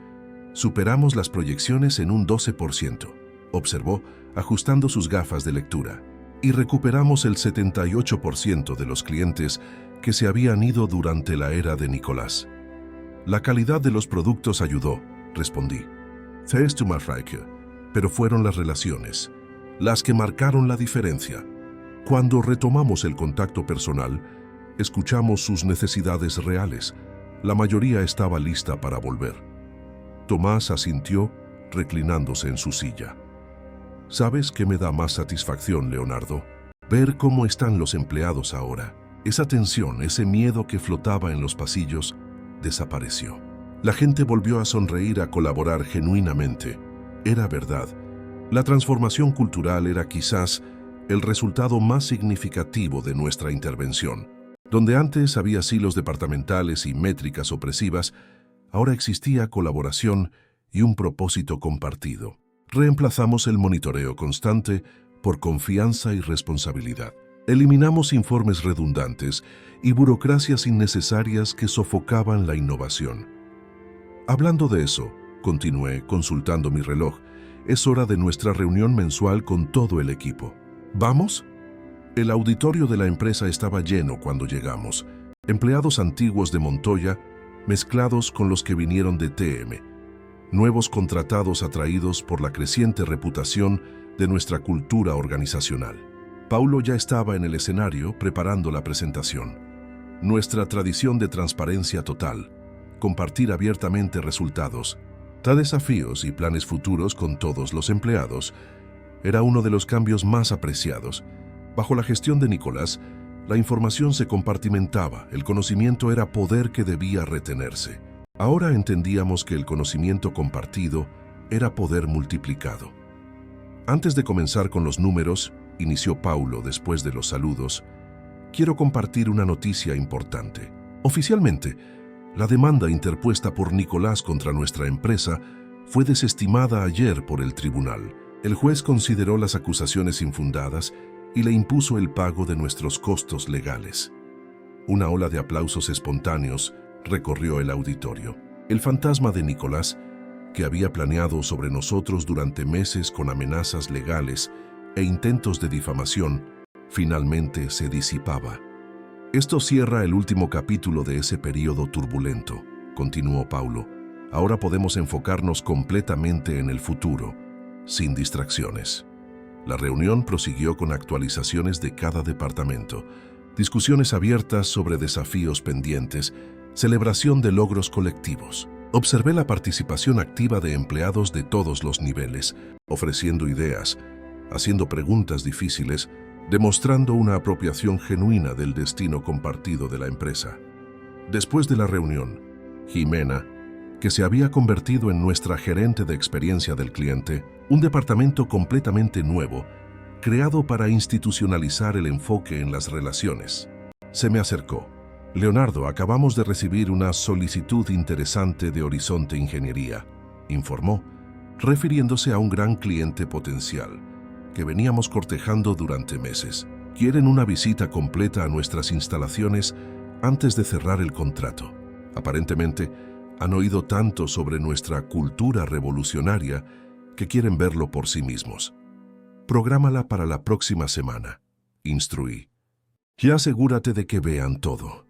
Superamos las proyecciones en un 12%, observó, ajustando sus gafas de lectura, y recuperamos el 78% de los clientes que se habían ido durante la era de Nicolás. La calidad de los productos ayudó, respondí. Pero fueron las relaciones las que marcaron la diferencia. Cuando retomamos el contacto personal, escuchamos sus necesidades reales. La mayoría estaba lista para volver. Tomás asintió, reclinándose en su silla. ¿Sabes qué me da más satisfacción, Leonardo? Ver cómo están los empleados ahora. Esa tensión, ese miedo que flotaba en los pasillos, desapareció. La gente volvió a sonreír, a colaborar genuinamente. Era verdad. La transformación cultural era quizás el resultado más significativo de nuestra intervención. Donde antes había silos departamentales y métricas opresivas, ahora existía colaboración y un propósito compartido. Reemplazamos el monitoreo constante por confianza y responsabilidad. Eliminamos informes redundantes y burocracias innecesarias que sofocaban la innovación. Hablando de eso, continué consultando mi reloj. Es hora de nuestra reunión mensual con todo el equipo. ¿Vamos? El auditorio de la empresa estaba lleno cuando llegamos. Empleados antiguos de Montoya mezclados con los que vinieron de TM. Nuevos contratados atraídos por la creciente reputación de nuestra cultura organizacional. Paulo ya estaba en el escenario preparando la presentación. Nuestra tradición de transparencia total, compartir abiertamente resultados, desafíos y planes futuros con todos los empleados, era uno de los cambios más apreciados. Bajo la gestión de Nicolás, la información se compartimentaba, el conocimiento era poder que debía retenerse. Ahora entendíamos que el conocimiento compartido era poder multiplicado. Antes de comenzar con los números, inició Paulo después de los saludos, quiero compartir una noticia importante. Oficialmente, la demanda interpuesta por Nicolás contra nuestra empresa fue desestimada ayer por el tribunal. El juez consideró las acusaciones infundadas y le impuso el pago de nuestros costos legales. Una ola de aplausos espontáneos recorrió el auditorio. El fantasma de Nicolás, que había planeado sobre nosotros durante meses con amenazas legales e intentos de difamación, finalmente se disipaba. Esto cierra el último capítulo de ese periodo turbulento, continuó Paulo. Ahora podemos enfocarnos completamente en el futuro, sin distracciones. La reunión prosiguió con actualizaciones de cada departamento, discusiones abiertas sobre desafíos pendientes, celebración de logros colectivos. Observé la participación activa de empleados de todos los niveles, ofreciendo ideas, haciendo preguntas difíciles, demostrando una apropiación genuina del destino compartido de la empresa. Después de la reunión, Jimena, que se había convertido en nuestra gerente de experiencia del cliente, un departamento completamente nuevo, creado para institucionalizar el enfoque en las relaciones, se me acercó. Leonardo, acabamos de recibir una solicitud interesante de Horizonte Ingeniería, informó, refiriéndose a un gran cliente potencial que veníamos cortejando durante meses. Quieren una visita completa a nuestras instalaciones antes de cerrar el contrato. Aparentemente, han oído tanto sobre nuestra cultura revolucionaria que quieren verlo por sí mismos. Prográmala para la próxima semana, instruí. Y asegúrate de que vean todo,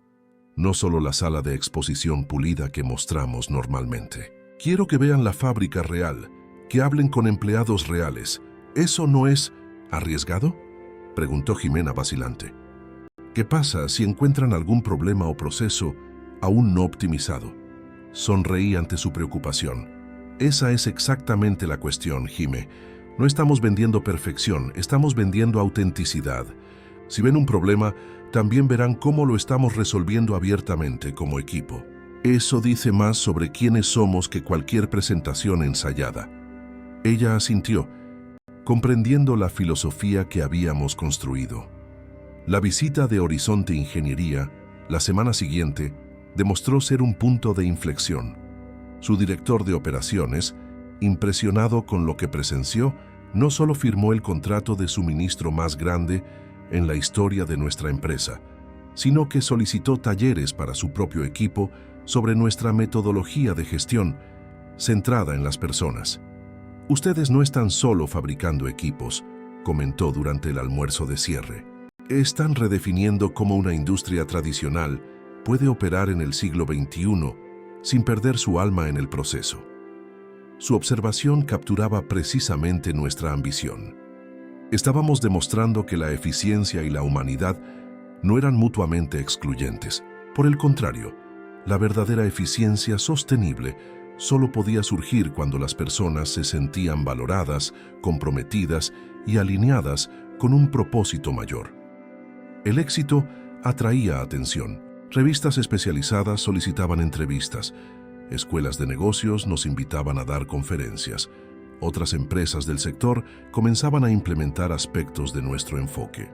no solo la sala de exposición pulida que mostramos normalmente. Quiero que vean la fábrica real, que hablen con empleados reales. ¿Eso no es arriesgado?, preguntó Jimena vacilante. ¿Qué pasa si encuentran algún problema o proceso aún no optimizado? Sonreí ante su preocupación. Esa es exactamente la cuestión, Jime. No estamos vendiendo perfección, estamos vendiendo autenticidad. Si ven un problema, también verán cómo lo estamos resolviendo abiertamente como equipo. Eso dice más sobre quiénes somos que cualquier presentación ensayada. Ella asintió, comprendiendo la filosofía que habíamos construido. La visita de Horizonte Ingeniería, la semana siguiente, demostró ser un punto de inflexión. Su director de operaciones, impresionado con lo que presenció, no solo firmó el contrato de suministro más grande en la historia de nuestra empresa, sino que solicitó talleres para su propio equipo sobre nuestra metodología de gestión centrada en las personas. Ustedes no están solo fabricando equipos, comentó durante el almuerzo de cierre. Están redefiniendo cómo una industria tradicional puede operar en el siglo XXI sin perder su alma en el proceso. Su observación capturaba precisamente nuestra ambición. Estábamos demostrando que la eficiencia y la humanidad no eran mutuamente excluyentes. Por el contrario, la verdadera eficiencia sostenible solo podía surgir cuando las personas se sentían valoradas, comprometidas y alineadas con un propósito mayor. El éxito atraía atención. Revistas especializadas solicitaban entrevistas. Escuelas de negocios nos invitaban a dar conferencias. Otras empresas del sector comenzaban a implementar aspectos de nuestro enfoque.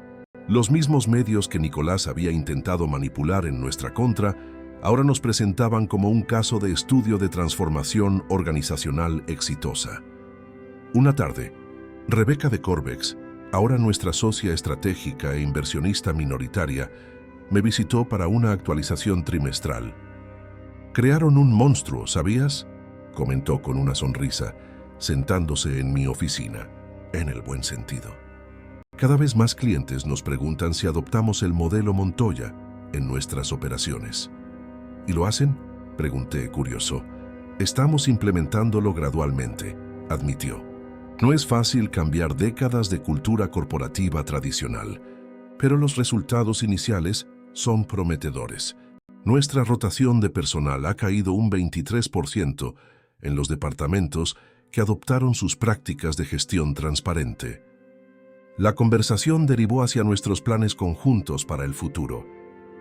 Los mismos medios que Nicolás había intentado manipular en nuestra contra, ahora nos presentaban como un caso de estudio de transformación organizacional exitosa. Una tarde, Rebeca de Corbex, ahora nuestra socia estratégica e inversionista minoritaria, me visitó para una actualización trimestral. «Crearon un monstruo, ¿sabías?», comentó con una sonrisa, sentándose en mi oficina, en el buen sentido. Cada vez más clientes nos preguntan si adoptamos el modelo Montoya en nuestras operaciones. ¿Y lo hacen?, pregunté curioso. «Estamos implementándolo gradualmente», admitió. No es fácil cambiar décadas de cultura corporativa tradicional, pero los resultados iniciales son prometedores. Nuestra rotación de personal ha caído un 23% en los departamentos que adoptaron sus prácticas de gestión transparente. La conversación derivó hacia nuestros planes conjuntos para el futuro.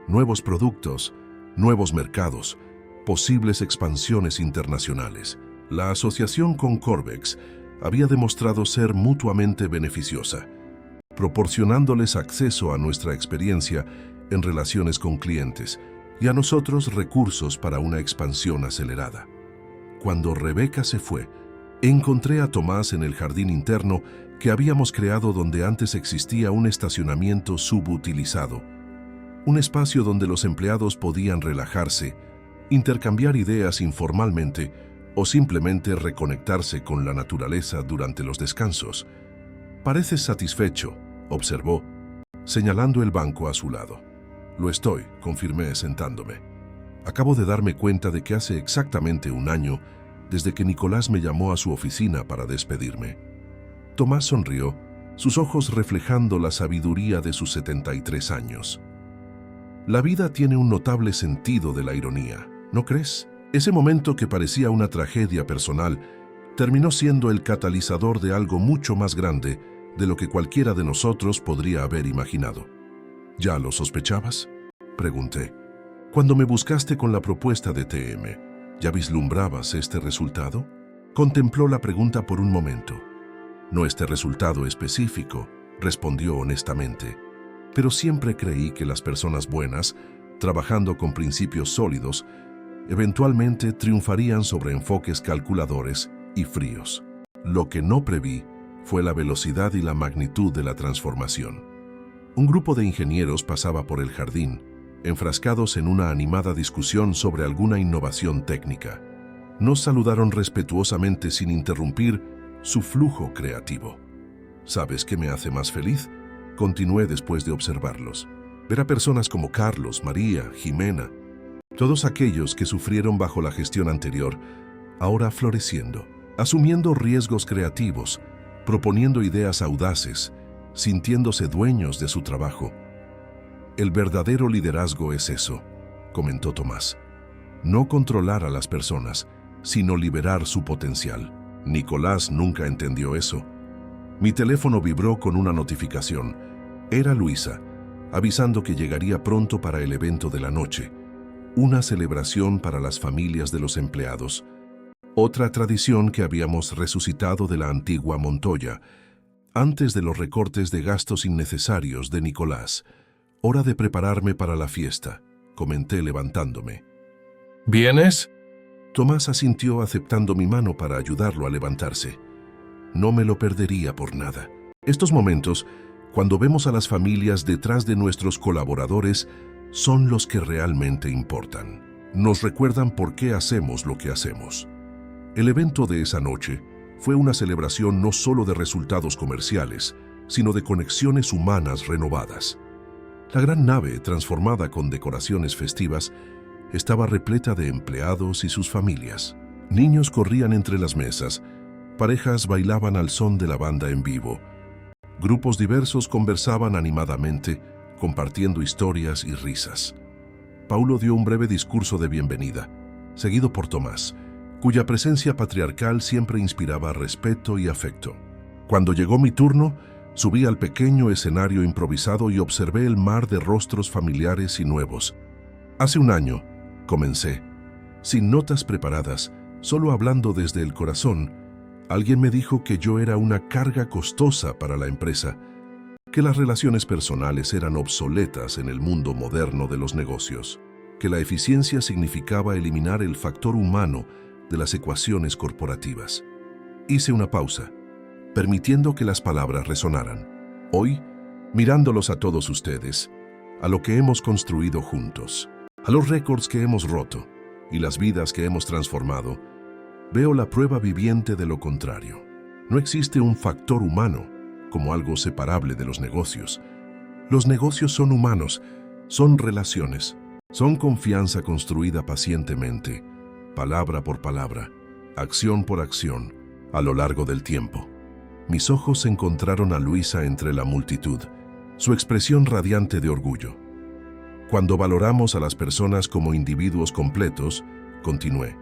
Nuevos productos, nuevos mercados, posibles expansiones internacionales. La asociación con Corbex había demostrado ser mutuamente beneficiosa, proporcionándoles acceso a nuestra experiencia en relaciones con clientes y a nosotros recursos para una expansión acelerada. Cuando Rebeca se fue, encontré a Tomás en el jardín interno que habíamos creado donde antes existía un estacionamiento subutilizado, un espacio donde los empleados podían relajarse, intercambiar ideas informalmente o simplemente reconectarse con la naturaleza durante los descansos. «Pareces satisfecho», observó, señalando el banco a su lado. «Lo estoy», confirmé sentándome. Acabo de darme cuenta de que hace exactamente un año desde que Nicolás me llamó a su oficina para despedirme. Tomás sonrió, sus ojos reflejando la sabiduría de sus 73 años. La vida tiene un notable sentido de la ironía, ¿no crees? Ese momento que parecía una tragedia personal terminó siendo el catalizador de algo mucho más grande de lo que cualquiera de nosotros podría haber imaginado. ¿Ya lo sospechabas?, pregunté. Cuando me buscaste con la propuesta de TM, ¿ya vislumbrabas este resultado? Contempló la pregunta por un momento. No este resultado específico, respondió honestamente, pero siempre creí que las personas buenas, trabajando con principios sólidos, eventualmente triunfarían sobre enfoques calculadores y fríos. Lo que no preví fue la velocidad y la magnitud de la transformación. Un grupo de ingenieros pasaba por el jardín, enfrascados en una animada discusión sobre alguna innovación técnica. Nos saludaron respetuosamente sin interrumpir su flujo creativo. ¿Sabes qué me hace más feliz?, continué después de observarlos. Ver a personas como Carlos, María, Jimena, todos aquellos que sufrieron bajo la gestión anterior, ahora floreciendo, asumiendo riesgos creativos, proponiendo ideas audaces, sintiéndose dueños de su trabajo. El verdadero liderazgo es eso, comentó Tomás. No controlar a las personas, sino liberar su potencial. Nicolás nunca entendió eso. Mi teléfono vibró con una notificación. Era Luisa, avisando que llegaría pronto para el evento de la noche, una celebración para las familias de los empleados, otra tradición que habíamos resucitado de la antigua Montoya, antes de los recortes de gastos innecesarios de Nicolás. Hora de prepararme para la fiesta, comenté levantándome. ¿Vienes?, Tomás asintió aceptando mi mano para ayudarlo a levantarse. No me lo perdería por nada. Estos momentos, cuando vemos a las familias detrás de nuestros colaboradores, son los que realmente importan. Nos recuerdan por qué hacemos lo que hacemos. El evento de esa noche fue una celebración no solo de resultados comerciales, sino de conexiones humanas renovadas. La gran nave, transformada con decoraciones festivas, estaba repleta de empleados y sus familias. Niños corrían entre las mesas, parejas bailaban al son de la banda en vivo, grupos diversos conversaban animadamente, compartiendo historias y risas. Paulo dio un breve discurso de bienvenida, seguido por Tomás, cuya presencia patriarcal siempre inspiraba respeto y afecto. Cuando llegó mi turno, subí al pequeño escenario improvisado y observé el mar de rostros familiares y nuevos. Hace un año, comencé, Sin notas preparadas, solo hablando desde el corazón, alguien me dijo que yo era una carga costosa para la empresa, que las relaciones personales eran obsoletas en el mundo moderno de los negocios, que la eficiencia significaba eliminar el factor humano de las ecuaciones corporativas. Hice una pausa, permitiendo que las palabras resonaran. Hoy, mirándolos a todos ustedes, a lo que hemos construido juntos, a los récords que hemos roto y las vidas que hemos transformado, veo la prueba viviente de lo contrario. No existe un factor humano como algo separable de los negocios. Los negocios son humanos, son relaciones, son confianza construida pacientemente, palabra por palabra, acción por acción, a lo largo del tiempo. Mis ojos encontraron a Luisa entre la multitud, su expresión radiante de orgullo. Cuando valoramos a las personas como individuos completos, continué,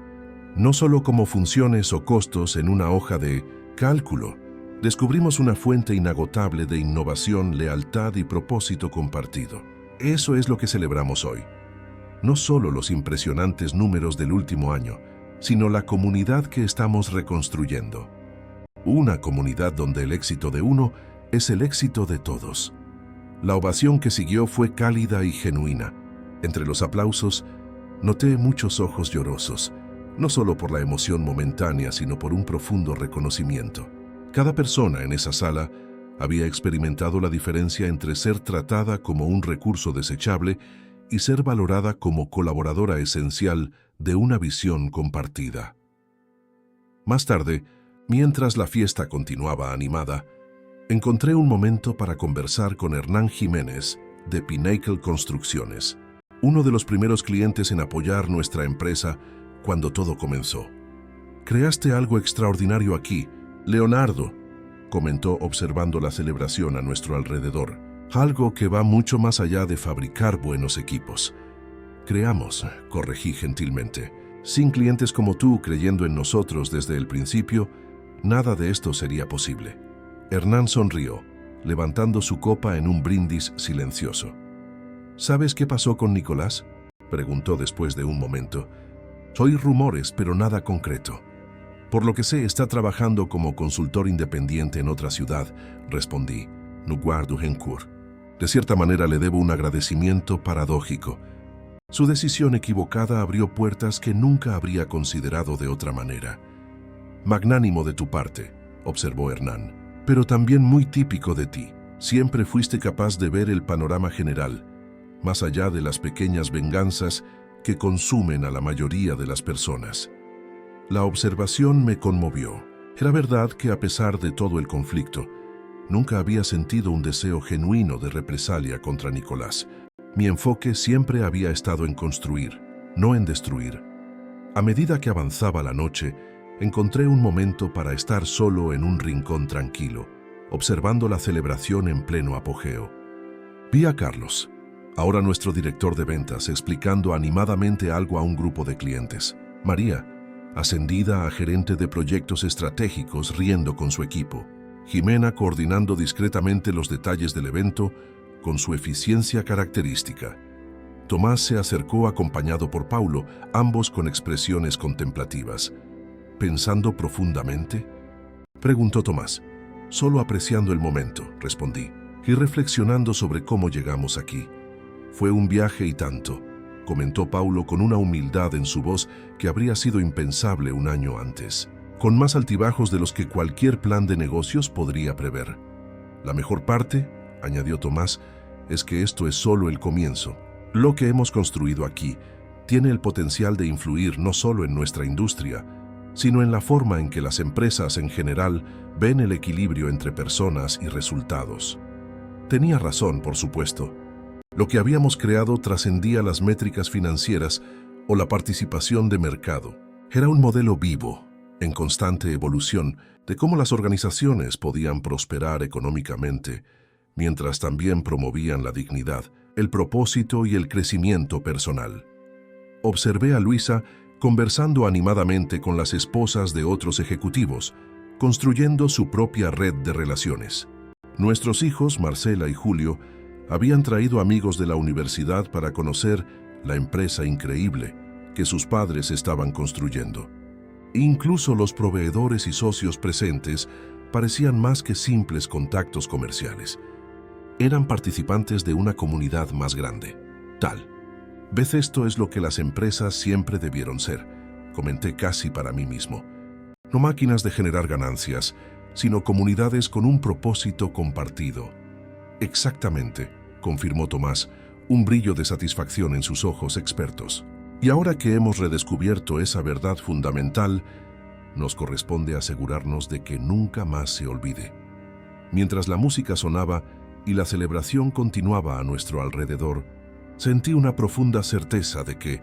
no solo como funciones o costos en una hoja de cálculo, descubrimos una fuente inagotable de innovación, lealtad y propósito compartido. Eso es lo que celebramos hoy. No solo los impresionantes números del último año, sino la comunidad que estamos reconstruyendo. Una comunidad donde el éxito de uno es el éxito de todos. La ovación que siguió fue cálida y genuina. Entre los aplausos, noté muchos ojos llorosos, no solo por la emoción momentánea, sino por un profundo reconocimiento. Cada persona en esa sala había experimentado la diferencia entre ser tratada como un recurso desechable y ser valorada como colaboradora esencial de una visión compartida. Más tarde, mientras la fiesta continuaba animada, encontré un momento para conversar con Hernán Jiménez de Pinnacle Construcciones, uno de los primeros clientes en apoyar nuestra empresa cuando todo comenzó. «Creaste algo extraordinario aquí, Leonardo», comentó observando la celebración a nuestro alrededor. «Algo que va mucho más allá de fabricar buenos equipos». «Creamos», corregí gentilmente. «Sin clientes como tú creyendo en nosotros desde el principio, nada de esto sería posible». Hernán sonrió, levantando su copa en un brindis silencioso. «¿Sabes qué pasó con Nicolás?», preguntó después de un momento. «Oí rumores, pero nada concreto». «Por lo que sé, está trabajando como consultor independiente en otra ciudad», respondí, Nouguard-Duhencourt. «De cierta manera le debo un agradecimiento paradójico. Su decisión equivocada abrió puertas que nunca habría considerado de otra manera». «Magnánimo de tu parte», observó Hernán, «pero también muy típico de ti. Siempre fuiste capaz de ver el panorama general, más allá de las pequeñas venganzas que consumen a la mayoría de las personas». La observación me conmovió. Era verdad que a pesar de todo el conflicto, nunca había sentido un deseo genuino de represalia contra Nicolás. Mi enfoque siempre había estado en construir, no en destruir. A medida que avanzaba la noche, encontré un momento para estar solo en un rincón tranquilo, observando la celebración en pleno apogeo. Vi a Carlos, ahora nuestro director de ventas, explicando animadamente algo a un grupo de clientes. María, ascendida a gerente de proyectos estratégicos, riendo con su equipo. Jimena coordinando discretamente los detalles del evento con su eficiencia característica. Tomás se acercó acompañado por Paulo, ambos con expresiones contemplativas. «¿Pensando profundamente?», preguntó Tomás. «Solo apreciando el momento», respondí, «y reflexionando sobre cómo llegamos aquí. Fue un viaje y tanto», comentó Paulo con una humildad en su voz que habría sido impensable un año antes, con más altibajos de los que cualquier plan de negocios podría prever. «La mejor parte», añadió Tomás, «es que esto es solo el comienzo. Lo que hemos construido aquí tiene el potencial de influir no solo en nuestra industria, sino en la forma en que las empresas en general ven el equilibrio entre personas y resultados». Tenía razón, por supuesto. Lo que habíamos creado trascendía las métricas financieras o la participación de mercado. Era un modelo vivo, en constante evolución, de cómo las organizaciones podían prosperar económicamente, mientras también promovían la dignidad, el propósito y el crecimiento personal. Observé a Luisa conversando animadamente con las esposas de otros ejecutivos, construyendo su propia red de relaciones. Nuestros hijos, Marcela y Julio, habían traído amigos de la universidad para conocer la empresa increíble que sus padres estaban construyendo. Incluso los proveedores y socios presentes parecían más que simples contactos comerciales. Eran participantes de una comunidad más grande. Tal vez esto es lo que las empresas siempre debieron ser, comenté casi para mí mismo. No máquinas de generar ganancias, sino comunidades con un propósito compartido. Exactamente, confirmó Tomás, un brillo de satisfacción en sus ojos expertos. Y ahora que hemos redescubierto esa verdad fundamental, nos corresponde asegurarnos de que nunca más se olvide. Mientras la música sonaba y la celebración continuaba a nuestro alrededor, sentí una profunda certeza de que,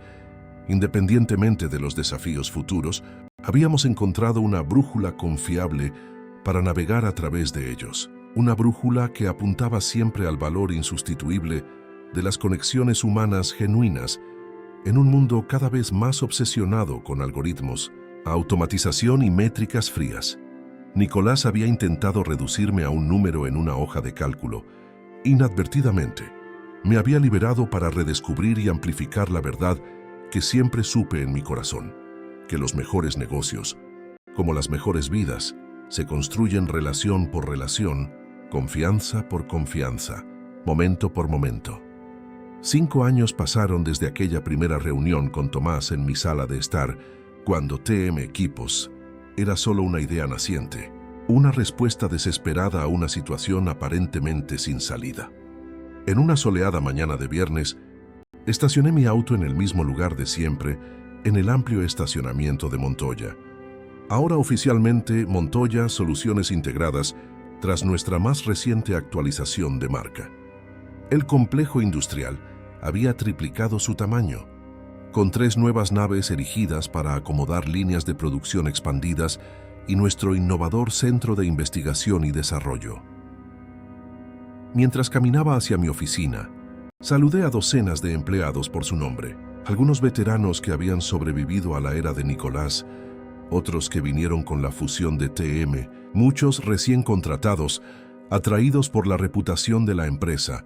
independientemente de los desafíos futuros, habíamos encontrado una brújula confiable para navegar a través de ellos. Una brújula que apuntaba siempre al valor insustituible de las conexiones humanas genuinas en un mundo cada vez más obsesionado con algoritmos, automatización y métricas frías. Nicolás había intentado reducirme a un número en una hoja de cálculo. Inadvertidamente, me había liberado para redescubrir y amplificar la verdad que siempre supe en mi corazón, que los mejores negocios, como las mejores vidas, se construyen relación por relación, confianza por confianza, momento por momento. 5 años pasaron desde aquella primera reunión con Tomás en mi sala de estar, cuando TM Equipos era solo una idea naciente, una respuesta desesperada a una situación aparentemente sin salida. En una soleada mañana de viernes, estacioné mi auto en el mismo lugar de siempre, en el amplio estacionamiento de Montoya. Ahora oficialmente Montoya Soluciones Integradas, tras nuestra más reciente actualización de marca. El complejo industrial había triplicado su tamaño, con 3 nuevas naves erigidas para acomodar líneas de producción expandidas y nuestro innovador centro de investigación y desarrollo. Mientras caminaba hacia mi oficina, saludé a docenas de empleados por su nombre, algunos veteranos que habían sobrevivido a la era de Nicolás, otros que vinieron con la fusión de TM, muchos recién contratados, atraídos por la reputación de la empresa,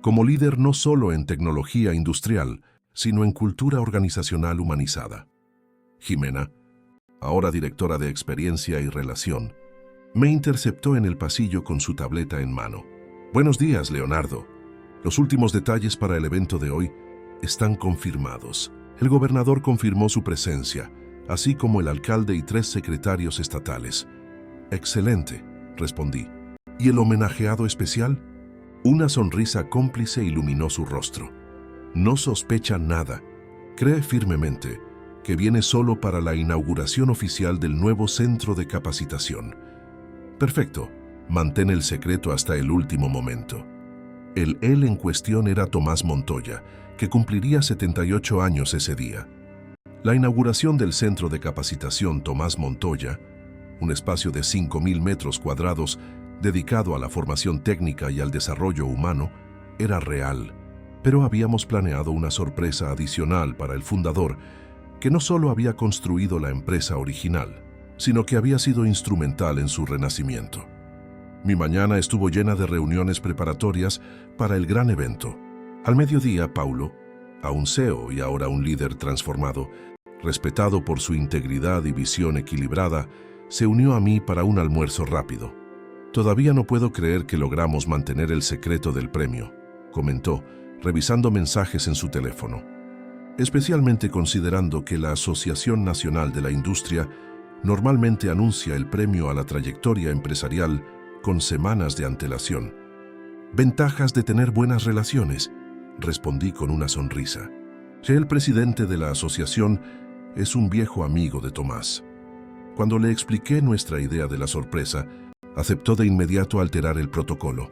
como líder no solo en tecnología industrial, sino en cultura organizacional humanizada. Jimena, ahora directora de experiencia y relación, me interceptó en el pasillo con su tableta en mano. Buenos días, Leonardo. Los últimos detalles para el evento de hoy están confirmados. El gobernador confirmó su presencia, así como el alcalde y 3 secretarios estatales. Excelente, respondí. ¿Y el homenajeado especial? Una sonrisa cómplice iluminó su rostro. No sospecha nada. Cree firmemente que viene solo para la inauguración oficial del nuevo centro de capacitación. Perfecto. Mantén el secreto hasta el último momento. El él en cuestión era Tomás Montoya, que cumpliría 78 años ese día. La inauguración del Centro de Capacitación Tomás Montoya, un espacio de 5.000 metros cuadrados dedicado a la formación técnica y al desarrollo humano, era real, pero habíamos planeado una sorpresa adicional para el fundador, que no solo había construido la empresa original, sino que había sido instrumental en su renacimiento. Mi mañana estuvo llena de reuniones preparatorias para el gran evento. Al mediodía, Paulo, a un CEO y ahora un líder transformado, respetado por su integridad y visión equilibrada, se unió a mí para un almuerzo rápido. Todavía no puedo creer que logramos mantener el secreto del premio, comentó, revisando mensajes en su teléfono. Especialmente considerando que la Asociación Nacional de la Industria normalmente anuncia el premio a la trayectoria empresarial con semanas de antelación. Ventajas de tener buenas relaciones, respondí con una sonrisa. El presidente de la asociación es un viejo amigo de Tomás. Cuando le expliqué nuestra idea de la sorpresa, aceptó de inmediato alterar el protocolo.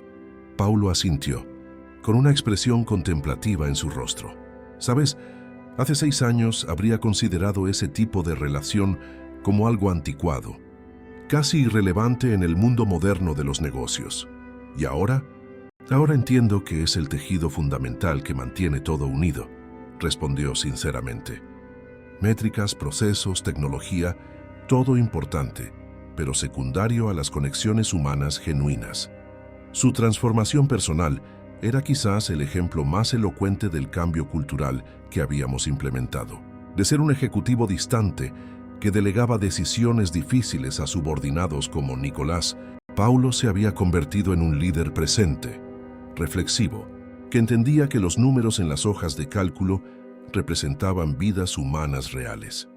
Paulo asintió, con una expresión contemplativa en su rostro. ¿Sabes? Hace 6 años habría considerado ese tipo de relación como algo anticuado, casi irrelevante en el mundo moderno de los negocios. ¿Y ahora? Ahora entiendo que es el tejido fundamental que mantiene todo unido, respondió sinceramente. Métricas, procesos, tecnología, todo importante, pero secundario a las conexiones humanas genuinas. Su transformación personal era quizás el ejemplo más elocuente del cambio cultural que habíamos implementado. De ser un ejecutivo distante que delegaba decisiones difíciles a subordinados como Nicolás, Paulo se había convertido en un líder presente, reflexivo, que entendía que los números en las hojas de cálculo representaban vidas humanas reales.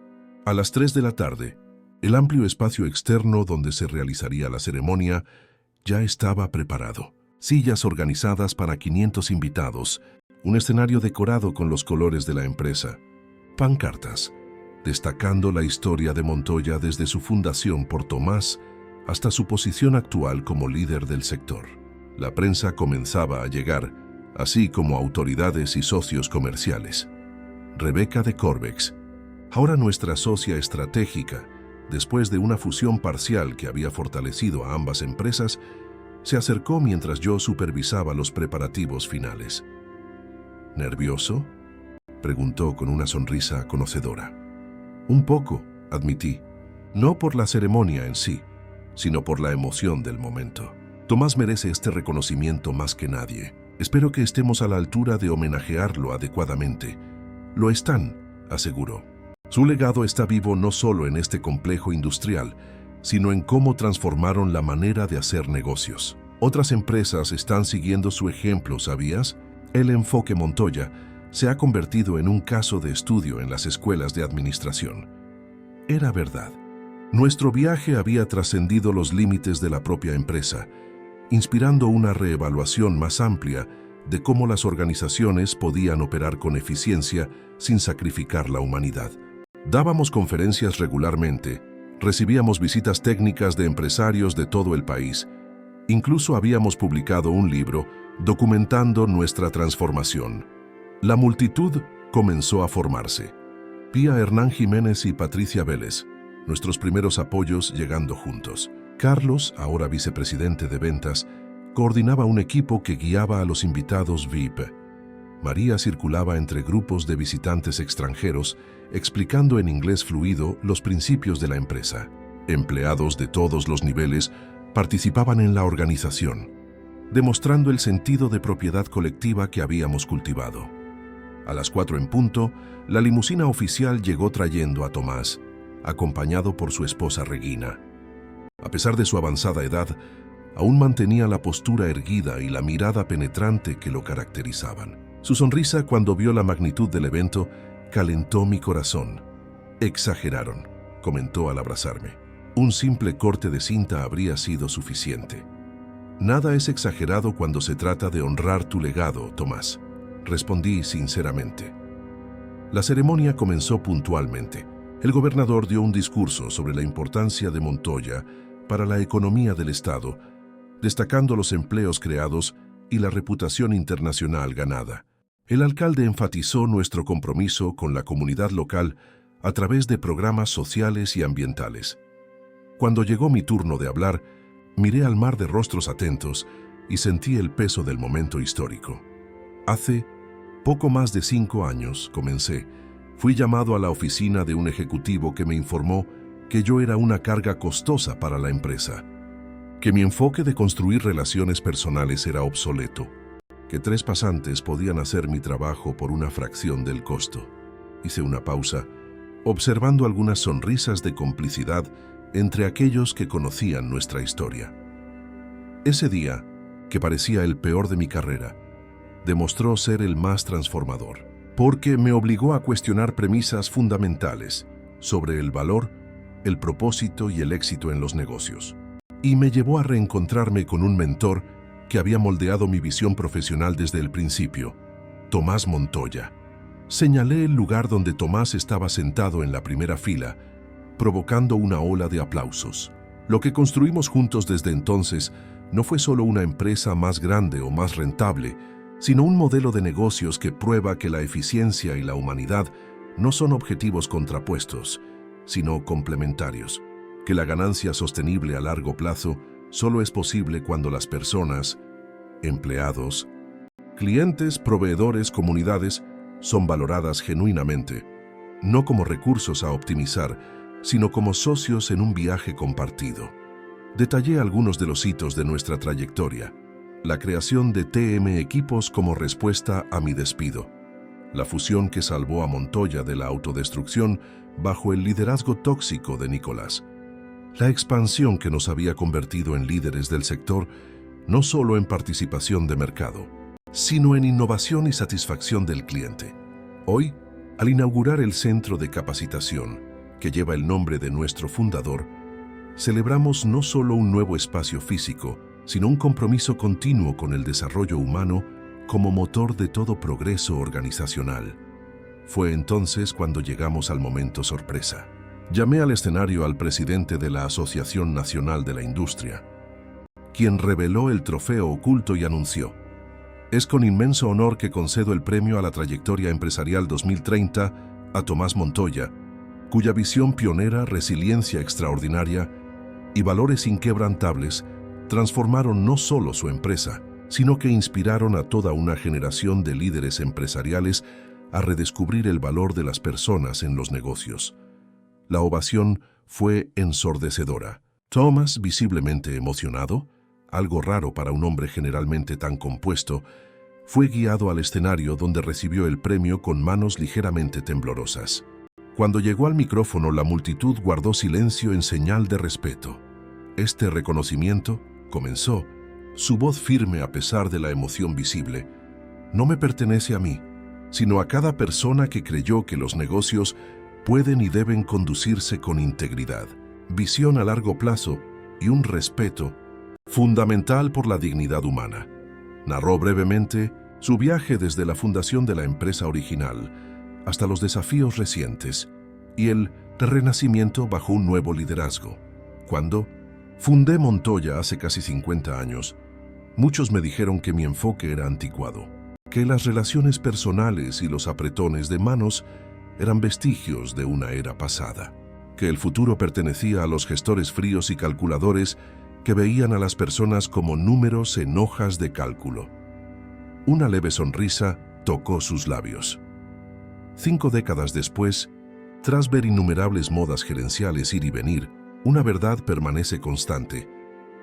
A las 3 de la tarde, el amplio espacio externo donde se realizaría la ceremonia ya estaba preparado. Sillas organizadas para 500 invitados, un escenario decorado con los colores de la empresa, pancartas, destacando la historia de Montoya desde su fundación por Tomás hasta su posición actual como líder del sector. La prensa comenzaba a llegar, así como autoridades y socios comerciales. Rebeca de Corbex, ahora nuestra socia estratégica, después de una fusión parcial que había fortalecido a ambas empresas, se acercó mientras yo supervisaba los preparativos finales. ¿Nervioso?, preguntó con una sonrisa conocedora. Un poco, admití, no por la ceremonia en sí, sino por la emoción del momento. Tomás merece este reconocimiento más que nadie. Espero que estemos a la altura de homenajearlo adecuadamente. Lo están, aseguró. Su legado está vivo no solo en este complejo industrial, sino en cómo transformaron la manera de hacer negocios. Otras empresas están siguiendo su ejemplo, ¿sabías? El enfoque Montoya se ha convertido en un caso de estudio en las escuelas de administración. Era verdad. Nuestro viaje había trascendido los límites de la propia empresa, inspirando una reevaluación más amplia de cómo las organizaciones podían operar con eficiencia sin sacrificar la humanidad. Dábamos conferencias regularmente, recibíamos visitas técnicas de empresarios de todo el país. Incluso habíamos publicado un libro documentando nuestra transformación. La multitud comenzó a formarse. Pía Hernán Jiménez y Patricia Vélez, nuestros primeros apoyos llegando juntos. Carlos, ahora vicepresidente de ventas, coordinaba un equipo que guiaba a los invitados VIP. María circulaba entre grupos de visitantes extranjeros, explicando en inglés fluido los principios de la empresa. Empleados de todos los niveles participaban en la organización, demostrando el sentido de propiedad colectiva que habíamos cultivado. A las 4 en punto, la limusina oficial llegó trayendo a Tomás, acompañado por su esposa Regina. A pesar de su avanzada edad, aún mantenía la postura erguida y la mirada penetrante que lo caracterizaban. Su sonrisa cuando vio la magnitud del evento calentó mi corazón. «Exageraron», comentó al abrazarme. «Un simple corte de cinta habría sido suficiente». «Nada es exagerado cuando se trata de honrar tu legado, Tomás», respondí sinceramente. La ceremonia comenzó puntualmente. El gobernador dio un discurso sobre la importancia de Montoya para la economía del Estado, destacando los empleos creados y la reputación internacional ganada. El alcalde enfatizó nuestro compromiso con la comunidad local a través de programas sociales y ambientales. Cuando llegó mi turno de hablar, miré al mar de rostros atentos y sentí el peso del momento histórico. Hace poco más de 5 años, fui llamado a la oficina de un ejecutivo que me informó que yo era una carga costosa para la empresa, que mi enfoque de construir relaciones personales era obsoleto, que 3 pasantes podían hacer mi trabajo por una fracción del costo. Hice una pausa, observando algunas sonrisas de complicidad entre aquellos que conocían nuestra historia. Ese día, que parecía el peor de mi carrera, demostró ser el más transformador, porque me obligó a cuestionar premisas fundamentales sobre el valor, el propósito y el éxito en los negocios. Y me llevó a reencontrarme con un mentor que había moldeado mi visión profesional desde el principio, Tomás Montoya. Señalé el lugar donde Tomás estaba sentado en la primera fila, provocando una ola de aplausos. Lo que construimos juntos desde entonces no fue solo una empresa más grande o más rentable, sino un modelo de negocios que prueba que la eficiencia y la humanidad no son objetivos contrapuestos, sino complementarios, que la ganancia sostenible a largo plazo solo es posible cuando las personas, empleados, clientes, proveedores, comunidades, son valoradas genuinamente, no como recursos a optimizar, sino como socios en un viaje compartido. Detallé algunos de los hitos de nuestra trayectoria. La creación de TM Equipos como respuesta a mi despido. la fusión que salvó a Montoya de la autodestrucción bajo el liderazgo tóxico de Nicolás, la expansión que nos había convertido en líderes del sector, no solo en participación de mercado, sino en innovación y satisfacción del cliente. Hoy, al inaugurar el centro de capacitación, que lleva el nombre de nuestro fundador, celebramos no solo un nuevo espacio físico, sino un compromiso continuo con el desarrollo humano como motor de todo progreso organizacional. Fue entonces cuando llegamos al momento sorpresa. Llamé al escenario al presidente de la Asociación Nacional de la Industria, quien reveló el trofeo oculto y anunció: «Es con inmenso honor que concedo el premio a la trayectoria empresarial 2030 a Tomás Montoya, cuya visión pionera, resiliencia extraordinaria y valores inquebrantables transformaron no solo su empresa, sino que inspiraron a toda una generación de líderes empresariales a redescubrir el valor de las personas en los negocios». La ovación fue ensordecedora. Thomas, visiblemente emocionado, algo raro para un hombre generalmente tan compuesto, fue guiado al escenario donde recibió el premio con manos ligeramente temblorosas. Cuando llegó al micrófono, la multitud guardó silencio en señal de respeto. Este reconocimiento, comenzó, su voz firme a pesar de la emoción visible, no me pertenece a mí, sino a cada persona que creyó que los negocios pueden y deben conducirse con integridad, visión a largo plazo y un respeto fundamental por la dignidad humana. Narró brevemente su viaje desde la fundación de la empresa original hasta los desafíos recientes y el renacimiento bajo un nuevo liderazgo. Cuando fundé Montoya hace casi 50 años, muchos me dijeron que mi enfoque era anticuado, que las relaciones personales y los apretones de manos eran vestigios de una era pasada, que el futuro pertenecía a los gestores fríos y calculadores que veían a las personas como números en hojas de cálculo. Una leve sonrisa tocó sus labios. 5 décadas después, tras ver innumerables modas gerenciales ir y venir, una verdad permanece constante.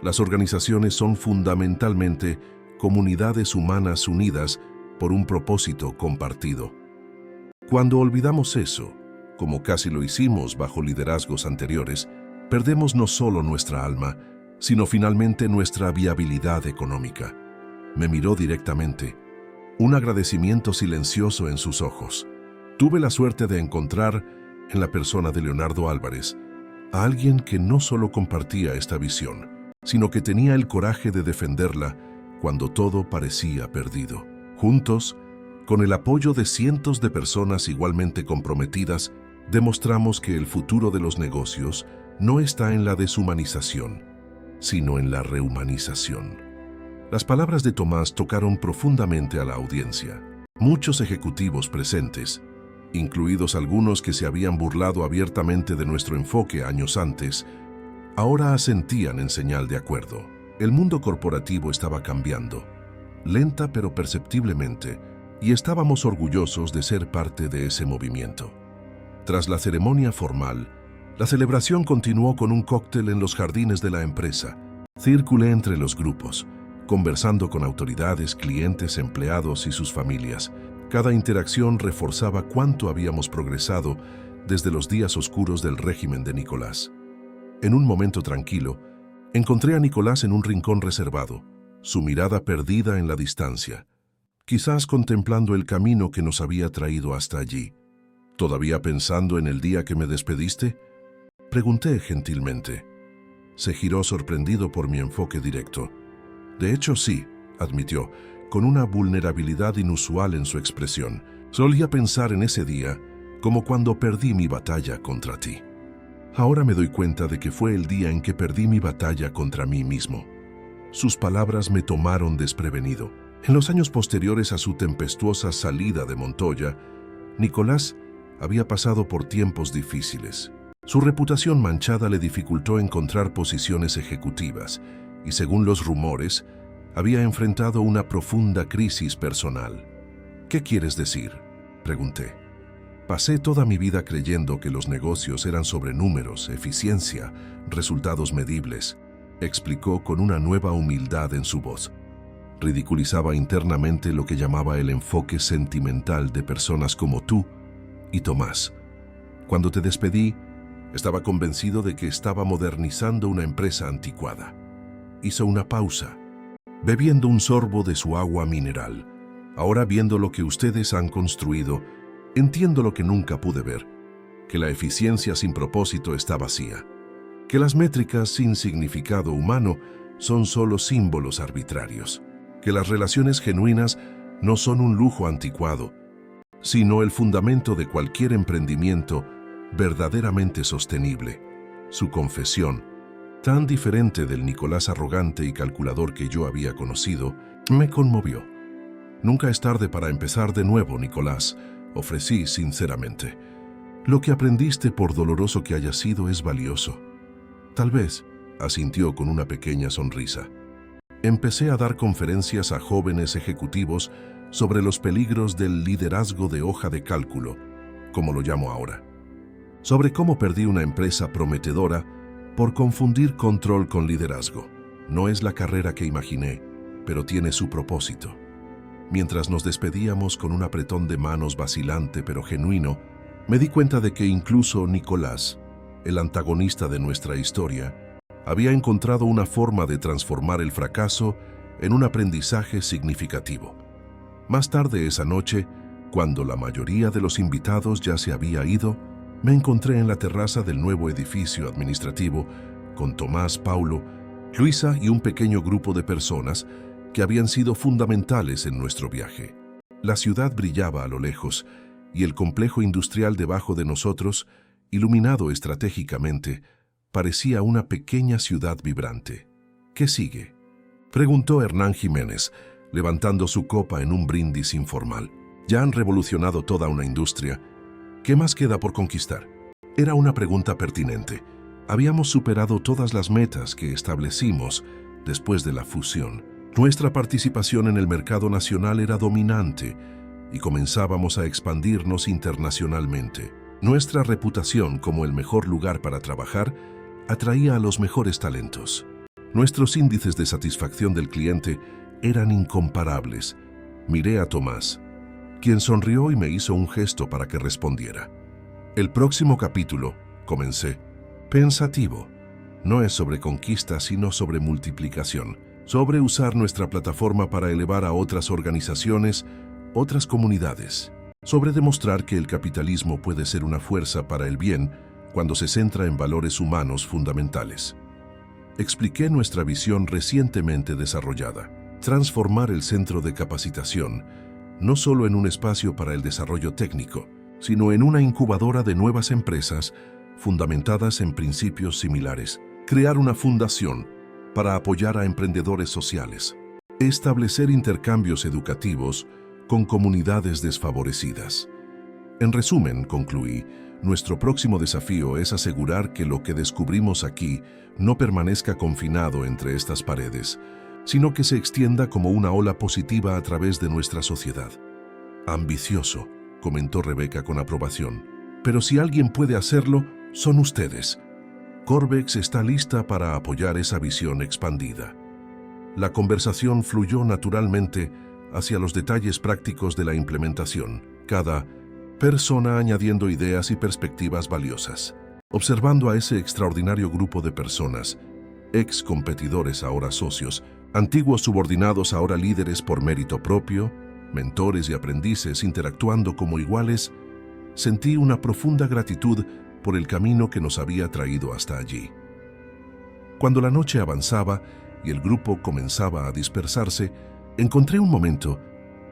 Las organizaciones son fundamentalmente comunidades humanas unidas por un propósito compartido. Cuando olvidamos eso, como casi lo hicimos bajo liderazgos anteriores, perdemos no solo nuestra alma, sino finalmente nuestra viabilidad económica. Me miró directamente, un agradecimiento silencioso en sus ojos. Tuve la suerte de encontrar, en la persona de Leonardo Álvarez, a alguien que no solo compartía esta visión, sino que tenía el coraje de defenderla cuando todo parecía perdido. Juntos, con el apoyo de cientos de personas igualmente comprometidas, demostramos que el futuro de los negocios no está en la deshumanización, sino en la rehumanización. Las palabras de Tomás tocaron profundamente a la audiencia. Muchos ejecutivos presentes, incluidos algunos que se habían burlado abiertamente de nuestro enfoque años antes, ahora asentían en señal de acuerdo. El mundo corporativo estaba cambiando, lenta pero perceptiblemente, y estábamos orgullosos de ser parte de ese movimiento. Tras la ceremonia formal, la celebración continuó con un cóctel en los jardines de la empresa. Circulé entre los grupos, conversando con autoridades, clientes, empleados y sus familias. Cada interacción reforzaba cuánto habíamos progresado desde los días oscuros del régimen de Nicolás. En un momento tranquilo, encontré a Nicolás en un rincón reservado, su mirada perdida en la distancia, quizás contemplando el camino que nos había traído hasta allí. ¿Todavía pensando en el día que me despediste?, pregunté gentilmente. Se giró sorprendido por mi enfoque directo. De hecho, sí, admitió, con una vulnerabilidad inusual en su expresión. Solía pensar en ese día como cuando perdí mi batalla contra ti. Ahora me doy cuenta de que fue el día en que perdí mi batalla contra mí mismo. Sus palabras me tomaron desprevenido. En los años posteriores a su tempestuosa salida de Montoya, Nicolás había pasado por tiempos difíciles. Su reputación manchada le dificultó encontrar posiciones ejecutivas y, según los rumores, había enfrentado una profunda crisis personal. ¿Qué quieres decir?, pregunté. Pasé toda mi vida creyendo que los negocios eran sobre números, eficiencia, resultados medibles, explicó con una nueva humildad en su voz. Ridiculizaba internamente lo que llamaba el enfoque sentimental de personas como tú y Tomás. Cuando te despedí, estaba convencido de que estaba modernizando una empresa anticuada. Hizo una pausa, bebiendo un sorbo de su agua mineral. Ahora, viendo lo que ustedes han construido, entiendo lo que nunca pude ver, que la eficiencia sin propósito está vacía, que las métricas sin significado humano son solo símbolos arbitrarios, que las relaciones genuinas no son un lujo anticuado, sino el fundamento de cualquier emprendimiento verdaderamente sostenible. Su confesión, tan diferente del Nicolás arrogante y calculador que yo había conocido, me conmovió. Nunca es tarde para empezar de nuevo, Nicolás, ofrecí sinceramente. Lo que aprendiste, por doloroso que haya sido, es valioso. Tal vez, asintió con una pequeña sonrisa. Empecé a dar conferencias a jóvenes ejecutivos sobre los peligros del liderazgo de hoja de cálculo, como lo llamo ahora. Sobre cómo perdí una empresa prometedora por confundir control con liderazgo. No es la carrera que imaginé, pero tiene su propósito. Mientras nos despedíamos con un apretón de manos vacilante pero genuino, me di cuenta de que incluso Nicolás, el antagonista de nuestra historia, había encontrado una forma de transformar el fracaso en un aprendizaje significativo. Más tarde esa noche, cuando la mayoría de los invitados ya se había ido, me encontré en la terraza del nuevo edificio administrativo con Tomás, Paulo, Luisa y un pequeño grupo de personas que habían sido fundamentales en nuestro viaje. La ciudad brillaba a lo lejos y el complejo industrial debajo de nosotros, iluminado estratégicamente, parecía una pequeña ciudad vibrante. ¿Qué sigue?, preguntó Hernán Jiménez, levantando su copa en un brindis informal. Ya han revolucionado toda una industria. ¿Qué más queda por conquistar? Era una pregunta pertinente. Habíamos superado todas las metas que establecimos después de la fusión. Nuestra participación en el mercado nacional era dominante y comenzábamos a expandirnos internacionalmente. Nuestra reputación como el mejor lugar para trabajar atraía a los mejores talentos. Nuestros índices de satisfacción del cliente eran incomparables. Miré a Tomás, quien sonrió y me hizo un gesto para que respondiera. El próximo capítulo, comencé, pensativo, no es sobre conquista, sino sobre multiplicación, sobre usar nuestra plataforma para elevar a otras organizaciones, otras comunidades, sobre demostrar que el capitalismo puede ser una fuerza para el bien cuando se centra en valores humanos fundamentales. Expliqué nuestra visión recientemente desarrollada: transformar el centro de capacitación no solo en un espacio para el desarrollo técnico, sino en una incubadora de nuevas empresas fundamentadas en principios similares. Crear una fundación para apoyar a emprendedores sociales. Establecer intercambios educativos con comunidades desfavorecidas. En resumen, concluí, nuestro próximo desafío es asegurar que lo que descubrimos aquí no permanezca confinado entre estas paredes, sino que se extienda como una ola positiva a través de nuestra sociedad. Ambicioso, comentó Rebeca con aprobación. Pero si alguien puede hacerlo, son ustedes. Corvex está lista para apoyar esa visión expandida. La conversación fluyó naturalmente hacia los detalles prácticos de la implementación, cada persona añadiendo ideas y perspectivas valiosas. Observando a ese extraordinario grupo de personas, ex competidores ahora socios, antiguos subordinados ahora líderes por mérito propio, mentores y aprendices interactuando como iguales, sentí una profunda gratitud por el camino que nos había traído hasta allí. Cuando la noche avanzaba y el grupo comenzaba a dispersarse, encontré un momento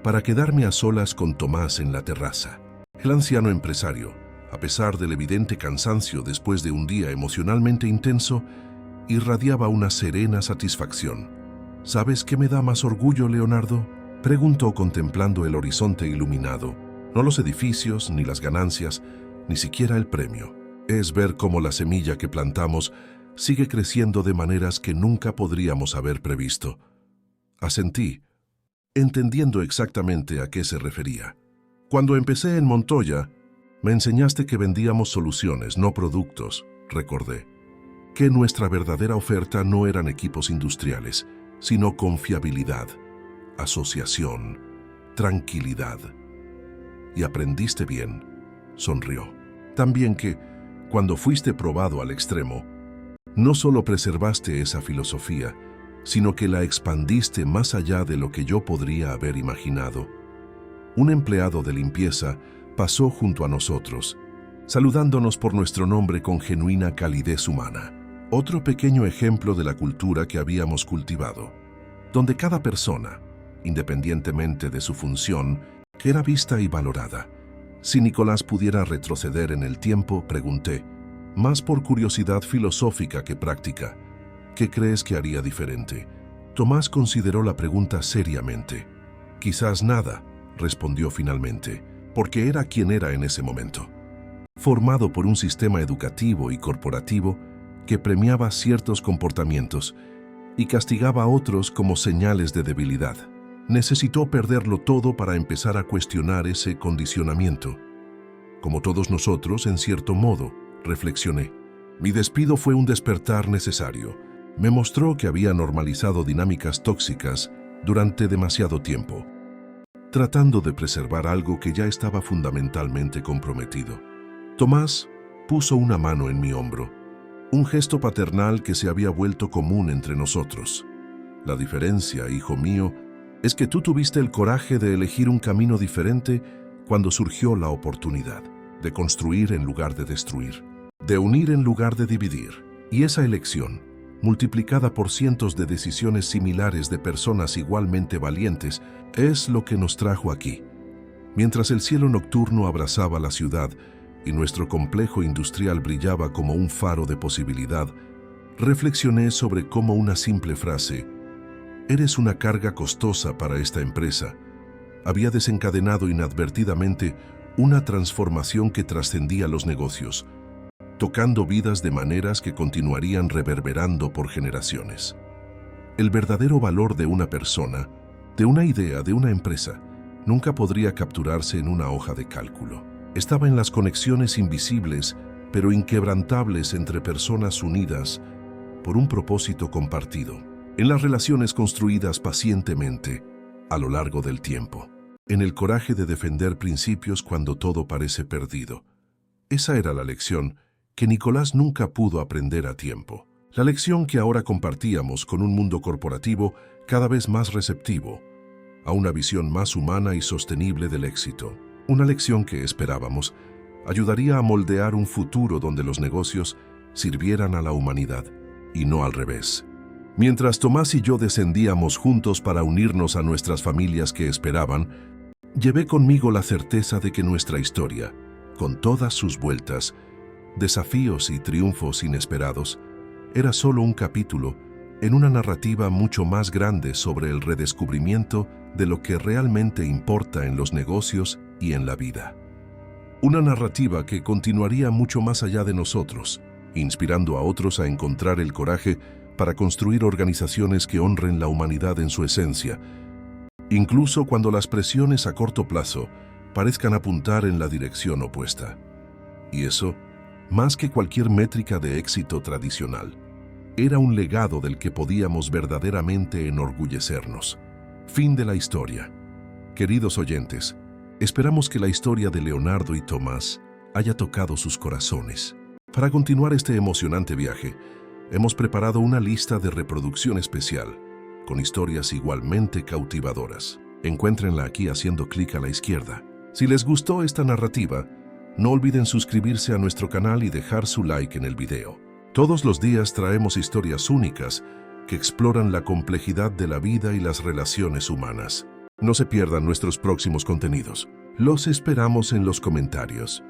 para quedarme a solas con Tomás en la terraza. El anciano empresario, a pesar del evidente cansancio después de un día emocionalmente intenso, irradiaba una serena satisfacción. ¿Sabes qué me da más orgullo, Leonardo?, preguntó contemplando el horizonte iluminado. No los edificios, ni las ganancias, ni siquiera el premio. Es ver cómo la semilla que plantamos sigue creciendo de maneras que nunca podríamos haber previsto. Asentí, entendiendo exactamente a qué se refería. Cuando empecé en Montoya, me enseñaste que vendíamos soluciones, no productos, recordé. Que nuestra verdadera oferta no eran equipos industriales, sino confiabilidad, asociación, tranquilidad. Y aprendiste bien, sonrió. También que, cuando fuiste probado al extremo, no solo preservaste esa filosofía, sino que la expandiste más allá de lo que yo podría haber imaginado. Un empleado de limpieza pasó junto a nosotros, saludándonos por nuestro nombre con genuina calidez humana. Otro pequeño ejemplo de la cultura que habíamos cultivado, donde cada persona, independientemente de su función, era vista y valorada. Si Nicolás pudiera retroceder en el tiempo, pregunté, más por curiosidad filosófica que práctica, ¿qué crees que haría diferente? Tomás consideró la pregunta seriamente. Quizás nada, respondió finalmente, porque era quien era en ese momento. Formado por un sistema educativo y corporativo que premiaba ciertos comportamientos y castigaba a otros como señales de debilidad. Necesitó perderlo todo para empezar a cuestionar ese condicionamiento. Como todos nosotros, en cierto modo, reflexioné. Mi despido fue un despertar necesario. Me mostró que había normalizado dinámicas tóxicas durante demasiado tiempo, tratando de preservar algo que ya estaba fundamentalmente comprometido. Tomás puso una mano en mi hombro, un gesto paternal que se había vuelto común entre nosotros. La diferencia, hijo mío, es que tú tuviste el coraje de elegir un camino diferente cuando surgió la oportunidad, de construir en lugar de destruir, de unir en lugar de dividir. Y esa elección, multiplicada por cientos de decisiones similares de personas igualmente valientes, es lo que nos trajo aquí. Mientras el cielo nocturno abrazaba la ciudad y nuestro complejo industrial brillaba como un faro de posibilidad, reflexioné sobre cómo una simple frase, «Eres una carga costosa para esta empresa», había desencadenado inadvertidamente una transformación que trascendía los negocios, tocando vidas de maneras que continuarían reverberando por generaciones. El verdadero valor de una persona, de una idea, de una empresa, nunca podría capturarse en una hoja de cálculo. Estaba en las conexiones invisibles, pero inquebrantables entre personas unidas por un propósito compartido, en las relaciones construidas pacientemente a lo largo del tiempo, en el coraje de defender principios cuando todo parece perdido. Esa era la lección que Nicolás nunca pudo aprender a tiempo. La lección que ahora compartíamos con un mundo corporativo cada vez más receptivo a una visión más humana y sostenible del éxito. Una lección que, esperábamos, ayudaría a moldear un futuro donde los negocios sirvieran a la humanidad y no al revés. Mientras Tomás y yo descendíamos juntos para unirnos a nuestras familias que esperaban, llevé conmigo la certeza de que nuestra historia, con todas sus vueltas, desafíos y triunfos inesperados, era solo un capítulo en una narrativa mucho más grande sobre el redescubrimiento de lo que realmente importa en los negocios y en la vida. Una narrativa que continuaría mucho más allá de nosotros, inspirando a otros a encontrar el coraje para construir organizaciones que honren la humanidad en su esencia, incluso cuando las presiones a corto plazo parezcan apuntar en la dirección opuesta. Y eso, más que cualquier métrica de éxito tradicional, era un legado del que podíamos verdaderamente enorgullecernos. Fin de la historia. Queridos oyentes, esperamos que la historia de Leonardo y Tomás haya tocado sus corazones. Para continuar este emocionante viaje, hemos preparado una lista de reproducción especial, con historias igualmente cautivadoras. Encuéntrenla aquí haciendo clic a la izquierda. Si les gustó esta narrativa, no olviden suscribirse a nuestro canal y dejar su like en el video. Todos los días traemos historias únicas que exploran la complejidad de la vida y las relaciones humanas. No se pierdan nuestros próximos contenidos. Los esperamos en los comentarios.